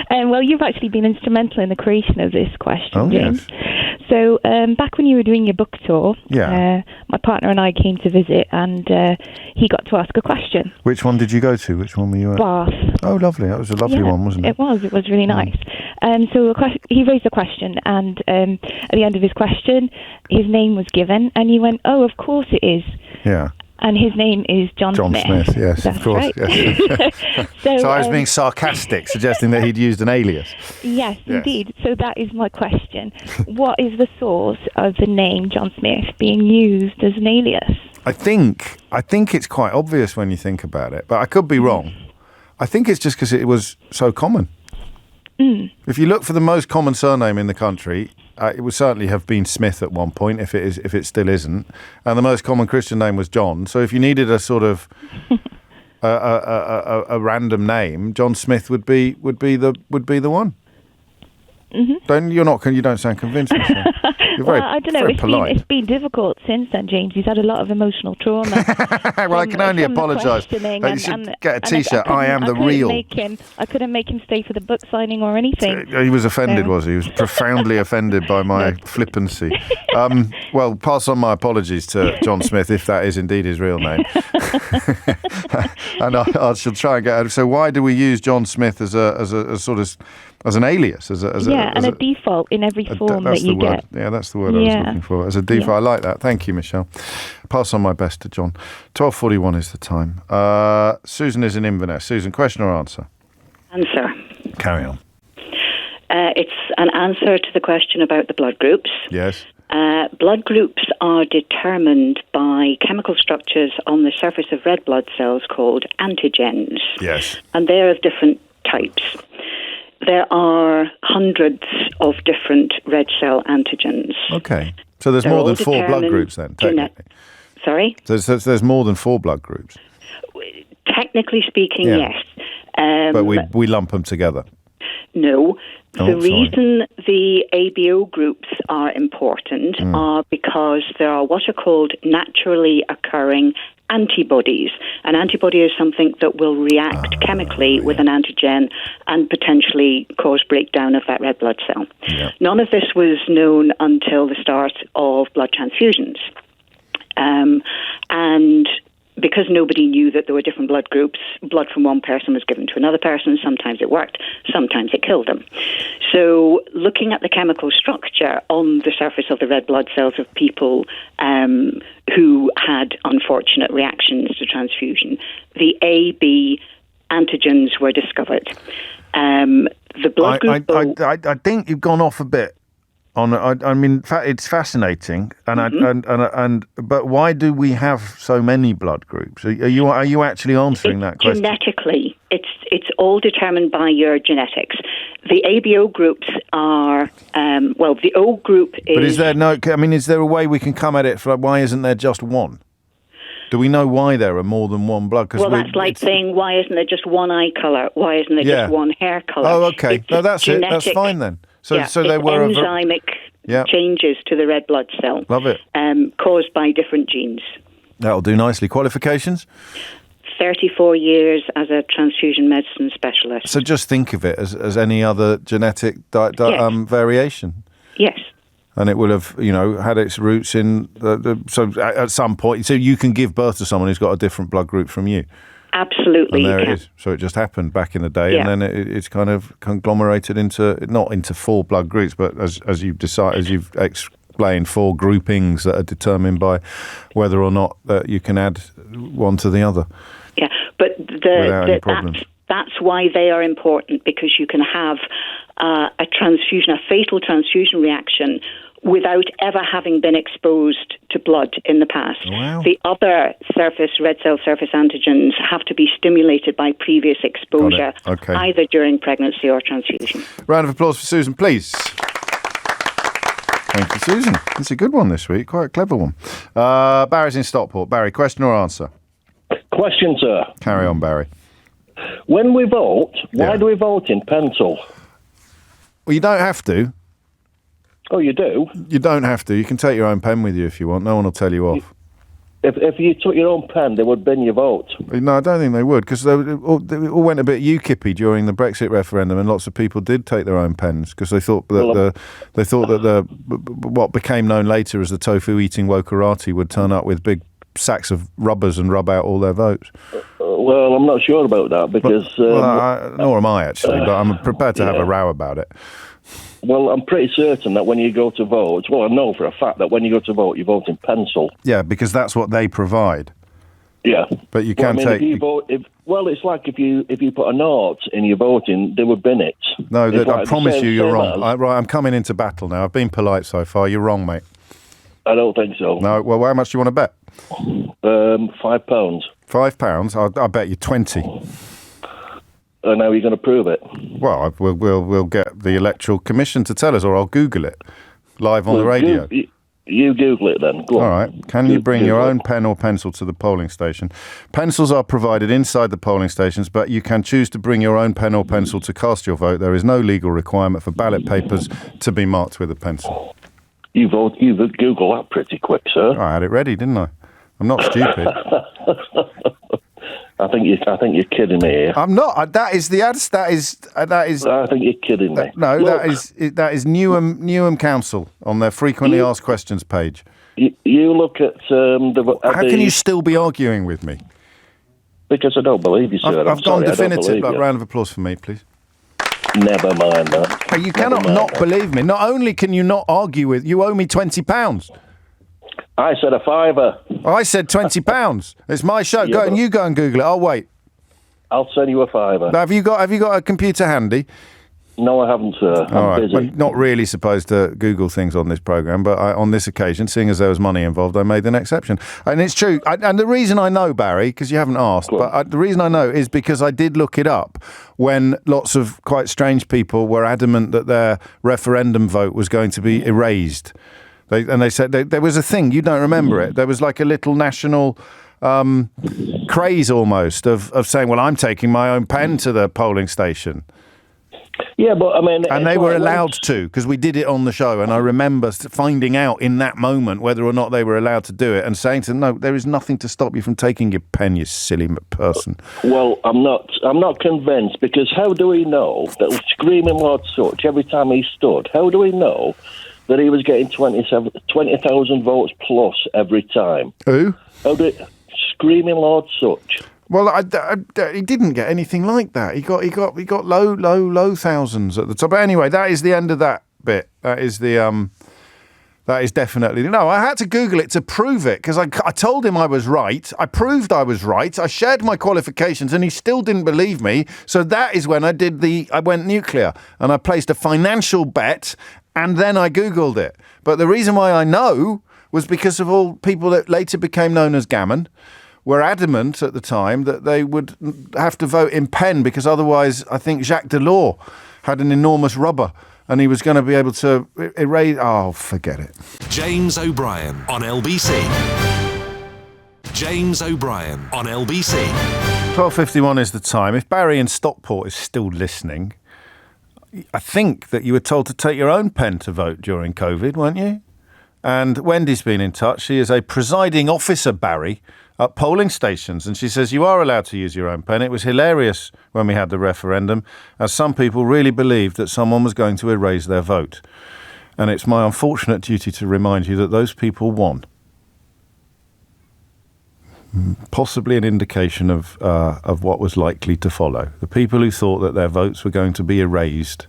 Well, you've actually been instrumental in the creation of this question, James. Yes. So back when you were doing your book tour, my partner and I came to visit, and he got to ask a question. Which one did you go to? Which one were you at? Bath. Oh, lovely. That was a lovely one, wasn't it? It was really nice. So he raised a question, and at the end of his question, his name was given, and he went, "Oh, of course it is." Yeah. And his name is John Smith. John Smith, yes, That's of course. right. Yes. So I was being sarcastic, suggesting that he'd used an alias. Yes, indeed. So that is my question. What is the source of the name John Smith being used as an alias? I think it's quite obvious when you think about it, but I could be wrong. I think it's just because it was so common. If you look for the most common surname in the country, it would certainly have been Smith at one point, if it still isn't. And the most common Christian name was John. So if you needed a sort of a random name, John Smith would be the one. Mm-hmm. You don't sound convinced. You're very, I don't know. It's been difficult since then, James. He's had a lot of emotional trauma. Well, I can only apologise. You should get a T-shirt. I am the real. I couldn't make him stay for the book signing or anything. He was offended, was he? He was profoundly offended by my flippancy. Well, pass on my apologies to John Smith if that is indeed his real name. And I shall try and get. So why do we use John Smith as an alias, as a default in every form that you get. Yeah, that's the word I was looking for. As a default, I like that. Thank you, Michelle. Pass on my best to John. 12:41 is the time. Susan is in Inverness. Susan, question or answer? Answer. Carry on. It's an answer to the question about the blood groups. Yes. Blood groups are determined by chemical structures on the surface of red blood cells called antigens. Yes. And they're of different types. There are hundreds of different red cell antigens. Okay. So there's more than 4 blood groups then, technically. Sorry? There's more than 4 blood groups. Technically speaking, yes. But we lump them together. No. The reason the ABO groups are important are because there are what are called naturally occurring antibodies. An antibody is something that will react chemically with an antigen and potentially cause breakdown of that red blood cell. Yeah. None of this was known until the start of blood transfusions. And because nobody knew that there were different blood groups, blood from one person was given to another person. Sometimes it worked, sometimes it killed them. So looking at the chemical structure on the surface of the red blood cells of people who had unfortunate reactions to transfusion, the AB antigens were discovered. The blood group I think you've gone off a bit. I mean, it's fascinating, but why do we have so many blood groups? Are you actually answering that question? Genetically, it's all determined by your genetics. The ABO groups are the O group is. But is there is there a way we can come at it for why isn't there just one? Do we know why there are more than one blood? Well, that's like saying, why isn't there just one eye colour? Why isn't there just one hair colour? Oh, okay. No, that's genetic, it. That's fine then. So there were enzymic changes to the red blood cell. Love it. Caused by different genes. That'll do nicely. Qualifications? 34 years as a transfusion medicine specialist. So just think of it as any other genetic variation. Yes. And it will have, had its roots in so at some point. So you can give birth to someone who's got a different blood group from you. Absolutely. And there it is. So it just happened back in the day, and then it's kind of conglomerated not into 4 blood groups, but as you've explained, 4 groupings that are determined by whether or not you can add one to the other. Yeah, but without any problems. That's why they are important, because you can have a fatal transfusion reaction without ever having been exposed to blood in the past. Wow. The other red cell surface antigens have to be stimulated by previous exposure, either during pregnancy or transfusion. Round of applause for Susan, please. Thank you, Susan. It's a good one this week, quite a clever one. Barry's in Stockport. Barry, question or answer? Question, sir. Carry on, Barry. When we vote, why do we vote in pencil? Well, you don't have to. Oh, you do? You don't have to. You can take your own pen with you if you want. No one will tell you off. If you took your own pen, they would bin your vote. No, I don't think they would, because they all went a bit UKIP-y during the Brexit referendum, and lots of people did take their own pens because they thought that what became known later as the tofu-eating wokarati would turn up with big sacks of rubbers and rub out all their votes. Well, I'm not sure about that because... nor am I, actually, but I'm prepared to have a row about it. Well, I'm pretty certain that when you go to vote... Well, I know for a fact that when you go to vote, you vote in pencil. Yeah, because that's what they provide. Yeah. But you can take... If you vote, it's like if you put a note in your voting, they would bin it. No, like I promise you're wrong. Right, I'm coming into battle now. I've been polite so far. You're wrong, mate. I don't think so. No, well, how much do you want to bet? £5. £5? I'll bet you 20. And how are you going to prove it? Well, we'll get the Electoral Commission to tell us, or I'll Google it live on the radio. You Google it then. Go on. All right. Can you bring your own pen or pencil to the polling station? Pencils are provided inside the polling stations, but you can choose to bring your own pen or pencil to cast your vote. There is no legal requirement for ballot papers to be marked with a pencil. You've Googled that pretty quick, sir. I had it ready, didn't I? I'm not stupid. I think you're kidding me here. I'm not. That is. I think you're kidding me. No, look, that is Newham Council on their frequently asked questions page. You look at How can you still be arguing with me? Because I don't believe you, sir. I've gone definitive. Round of applause for me, please. Never mind that. You cannot not believe me. Not only can you not argue with, you owe me £20. I said a fiver. I said £20. It's my show. Yeah, You go and Google it. I'll wait. I'll send you a fiver. Now, have you got a computer handy? No, I haven't, sir. I'm busy. We're not really supposed to Google things on this programme, but on this occasion, seeing as there was money involved, I made an exception. And it's true. And the reason I know, Barry, because you haven't asked, but the reason I know is because I did look it up when lots of quite strange people were adamant that their referendum vote was going to be erased. They said there was a thing, you don't remember it, there was like a little national craze almost of saying, well, I'm taking my own pen to the polling station. Yeah, but I mean... And they were allowed to, because we did it on the show, and I remember finding out in that moment whether or not they were allowed to do it and saying to them, no, there is nothing to stop you from taking your pen, you silly person. Well, I'm not convinced, because how do we know that Screaming Lord Sutch, every time he stood, how do we know that he was getting 20,000 votes plus every time? Who? Screaming Lord Sutch. Well, he didn't get anything like that. He got low thousands at the top. But anyway, that is the end of that bit. That is definitely... No, I had to Google it to prove it, because I told him I was right. I proved I was right. I shared my qualifications, and he still didn't believe me. So that is when I went nuclear, and I placed a financial bet, and then I Googled it. But the reason why I know was because of all people that later became known as Gammon were adamant at the time that they would have to vote in pen, because otherwise I think Jacques Delors had an enormous rubber and he was going to be able to erase... Oh, forget it. James O'Brien on LBC. James O'Brien on LBC. 12:51 is the time. If Barry in Stockport is still listening, I think that you were told to take your own pen to vote during COVID, weren't you? And Wendy's been in touch. She is a presiding officer, Barry, at polling stations, and she says you are allowed to use your own pen. It was hilarious when we had the referendum, as some people really believed that someone was going to erase their vote. And it's my unfortunate duty to remind you that those people won. Possibly an indication of what was likely to follow. The people who thought that their votes were going to be erased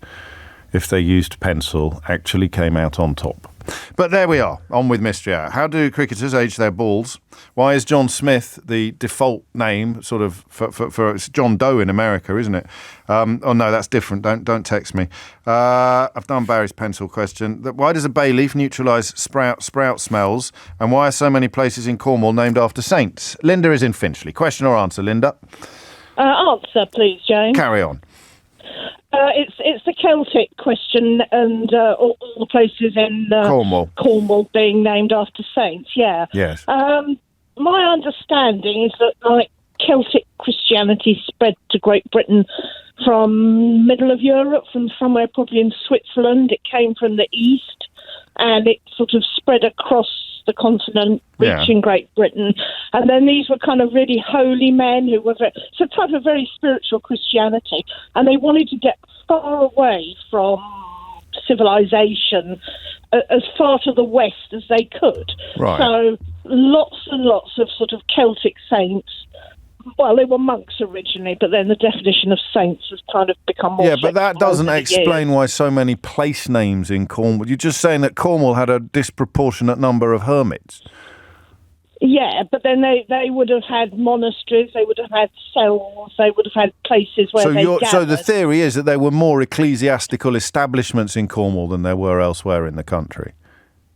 if they used pencil actually came out on top. But there we are, on with Mystery Hour. How do cricketers age their balls? Why is John Smith the default name, sort of, for it's John Doe in America, isn't it? Oh no, that's different. Don't text me. I've done Barry's pencil question. Why does a bay leaf neutralise sprout smells? And why are so many places in Cornwall named after saints? Linda is in Finchley. Question or answer, Linda? Answer, please, James. Carry on. It's the Celtic question, and all the places in Cornwall being named after saints. Yeah. Yes. My understanding is that Celtic Christianity spread to Great Britain from middle of Europe, from somewhere probably in Switzerland. It came from the east, and it sort of spread across the continent, reaching Great Britain. And then these were kind of really holy men who were it's a type of very spiritual Christianity, and they wanted to get far away from civilization, as far to the west as they could. Right. So lots and lots of sort of Celtic saints. Well, they were monks originally, but then the definition of saints has kind of become more... Yeah, but that doesn't explain why so many place names in Cornwall. You're just saying that Cornwall had a disproportionate number of hermits. Yeah, but then they would have had monasteries, they would have had cells, they would have had places where they gathered. So the theory is that there were more ecclesiastical establishments in Cornwall than there were elsewhere in the country.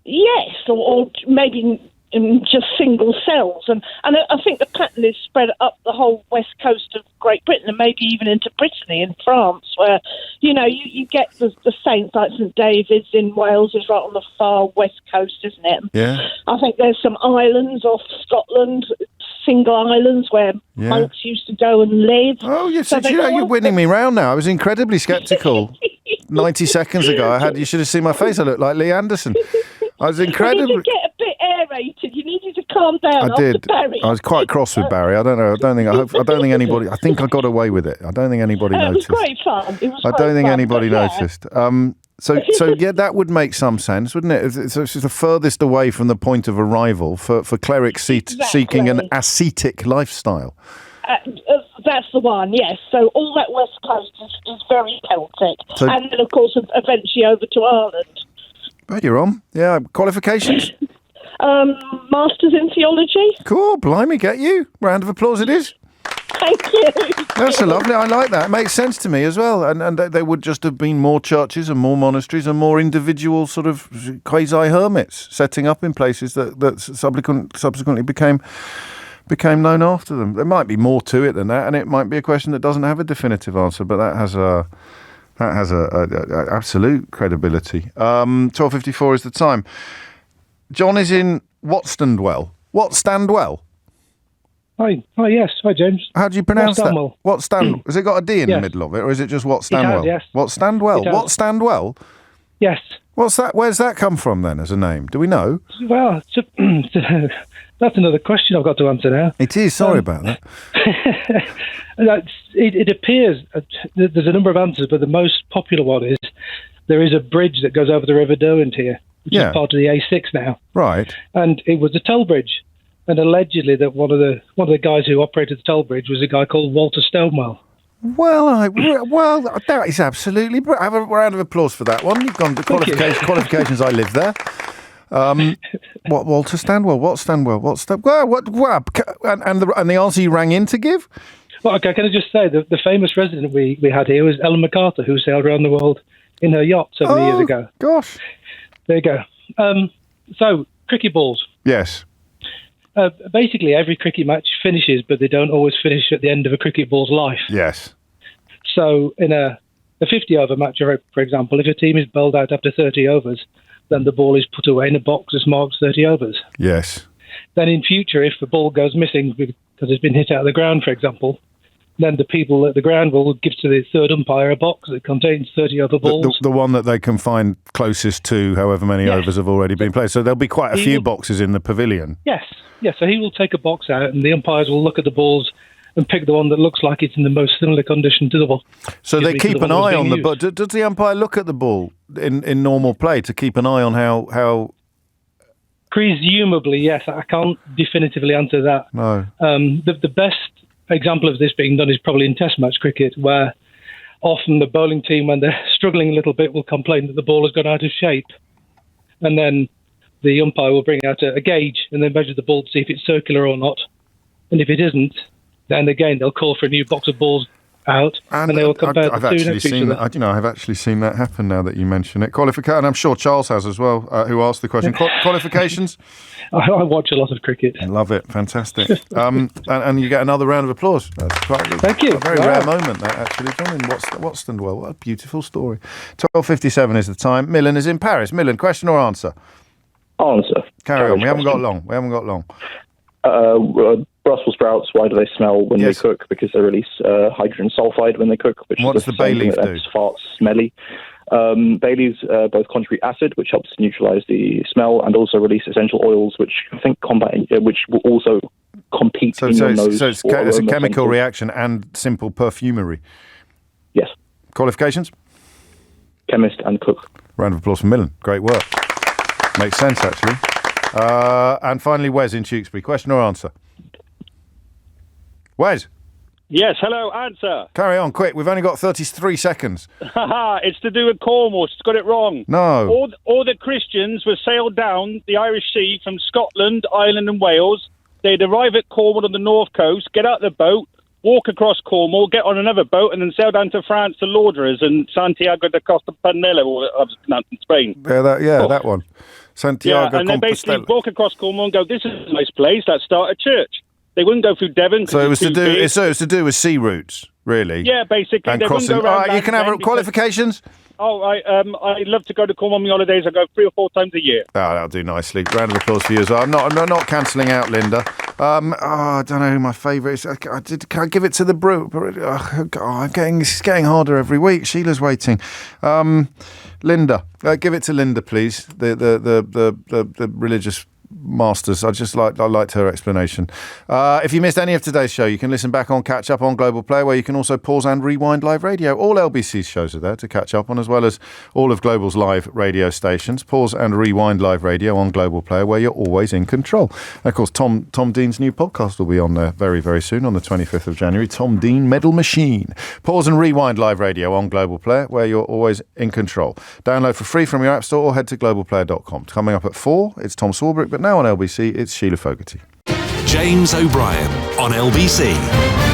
Yes, or maybe just single cells. And I think the pattern is spread up the whole west coast of Great Britain and maybe even into Brittany in France, where, you get the saints like St David's in Wales is right on the far west coast, isn't it? Yeah. I think there's some islands off Scotland, single islands where monks used to go and live. Oh, you're winning me round now. I was incredibly sceptical 90 seconds ago. You should have seen my face. I looked like Lee Anderson. I was incredibly... You need to get a bit aerated. You needed to calm down. I did. Barry. I was quite cross with Barry. I don't know. I don't think anybody... I think I got away with it. I don't think anybody noticed. It was great fun. I don't think anybody noticed. So that would make some sense, wouldn't it? It's the furthest away from the point of arrival for clerics seeking an ascetic lifestyle. That's the one, yes. So all that west coast is very Celtic. And then, of course, eventually over to Ireland. Oh, you're on. Yeah, qualifications? Masters in theology. Cool, blimey, get you. Round of applause it is. Thank you. That's a lovely, I like that. It makes sense to me as well. And there would just have been more churches and more monasteries and more individual sort of quasi-hermits setting up in places that subsequently became known after them. There might be more to it than that, and it might be a question that doesn't have a definitive answer, but that has a absolute credibility. 12:54 is the time. John is in Whatstandwell. Whatstandwell? Hi, yes. Hi, James. How do you pronounce that? Whatstandwell. Has it got a D in the middle of it, or is it just Whatstandwell? Yes. Whatstandwell. Whatstandwell? Yes. What's that? Where's that come from then as a name? Do we know? Well, that's another question I've got to answer now. It is. Sorry about that. It appears there's a number of answers, but the most popular one is there is a bridge that goes over the River Derwent here, which is part of the A6 now. Right. And it was a toll bridge, and allegedly that one of the guys who operated the toll bridge was a guy called Walter Stonewall. Well, that is absolutely brilliant. Have a round of applause for that one. You've gone to qualifications. I live there. Walter Stanwell? What Stanwell? And the answer you rang in to give? Well, okay, can I just say the famous resident we had here was Ellen MacArthur, who sailed around the world in her yacht 70 years ago. Gosh. There you go. So, cricket balls. Yes. Basically, every cricket match finishes, but they don't always finish at the end of a cricket ball's life. Yes. So, in a 50-over match, for example, if a team is bowled out after 30 overs, then the ball is put away in a box that's marked 30 overs. Yes. Then in future, if the ball goes missing because it's been hit out of the ground, for example, then the people at the ground will give to the third umpire a box that contains 30 over balls. The one that they can find closest to however many overs have already been played. So there'll be quite a few boxes in the pavilion. Yes. So he will take a box out and the umpires will look at the balls and pick the one that looks like it's in the most similar condition to the ball. So they keep an eye on the ball. Does the umpire look at the ball in normal play to keep an eye on how... Presumably, yes. I can't definitively answer that. No. The best example of this being done is probably in Test match cricket, where often the bowling team, when they're struggling a little bit, will complain that the ball has gone out of shape. And then the umpire will bring out a gauge and then measure the ball to see if it's circular or not. And if it isn't, then again, they'll call for a new box of balls out, and they will compare the two next to each other. I've actually seen that happen now that you mention it. And I'm sure Charles has as well, who asked the question. Qualifications? I watch a lot of cricket. I love it. Fantastic. And you get another round of applause. That's quite Thank you. A very rare moment, that, actually. John in Whatstandwell. What a beautiful story. 12:57 is the time. Millen is in Paris. Millen, question or answer? Answer. Carry on. We haven't got long. Brussels sprouts, why do they smell when they cook? Because they release hydrogen sulfide when they cook, which what is does the bay leaf do? Farts smelly. Bay leaves both contribute acid, which helps neutralize the smell, and also release essential oils, which I think which will also compete in your nose. So it's a chemical reaction and simple perfumery. Yes. Qualifications? Chemist and cook. Round of applause for Millen. Great work. Makes sense, actually. And finally, Wes in Tewkesbury. Question or answer? Wes? Yes, hello, answer. Carry on, quick. We've only got 33 seconds. It's to do with Cornwall. She's got it wrong. No. All the Christians were sailed down the Irish Sea from Scotland, Ireland and Wales. They'd arrive at Cornwall on the north coast, get out the boat, walk across Cornwall, get on another boat, and then sail down to France to Lourdes and Santiago de Compostela, or I was pronounced in Spain. That one. Santiago and they basically walk across Cornwall and go, this is a nice place, let's start a church. They wouldn't go through Devon. So it was to do with sea routes, really. Yeah, basically. And they crossing. Go around you can have qualifications. I love to go to Cornwall on my holidays. I go 3 or 4 times a year. Oh, that'll do nicely. Round of applause for you as well. I'm not cancelling out Linda. I don't know who my favourite is. Can I give it to the brew? It's getting harder every week. Sheila's waiting. Linda, give it to Linda, please. The religious masters. I liked her explanation. If you missed any of today's show, you can listen back on Catch Up on Global Player, where you can also pause and rewind live radio. All LBC's shows are there to catch up on, as well as all of Global's live radio stations. Pause and rewind live radio on Global Player, where you're always in control. And of course, Tom Dean's new podcast will be on there very, very soon, on the 25th of January. Tom Dean Medal Machine. Pause and rewind live radio on Global Player, where you're always in control. Download for free from your app store or head to globalplayer.com. Coming up at 4, it's Tom Swarbrick, but now on LBC, it's Sheila Fogarty. James O'Brien on LBC.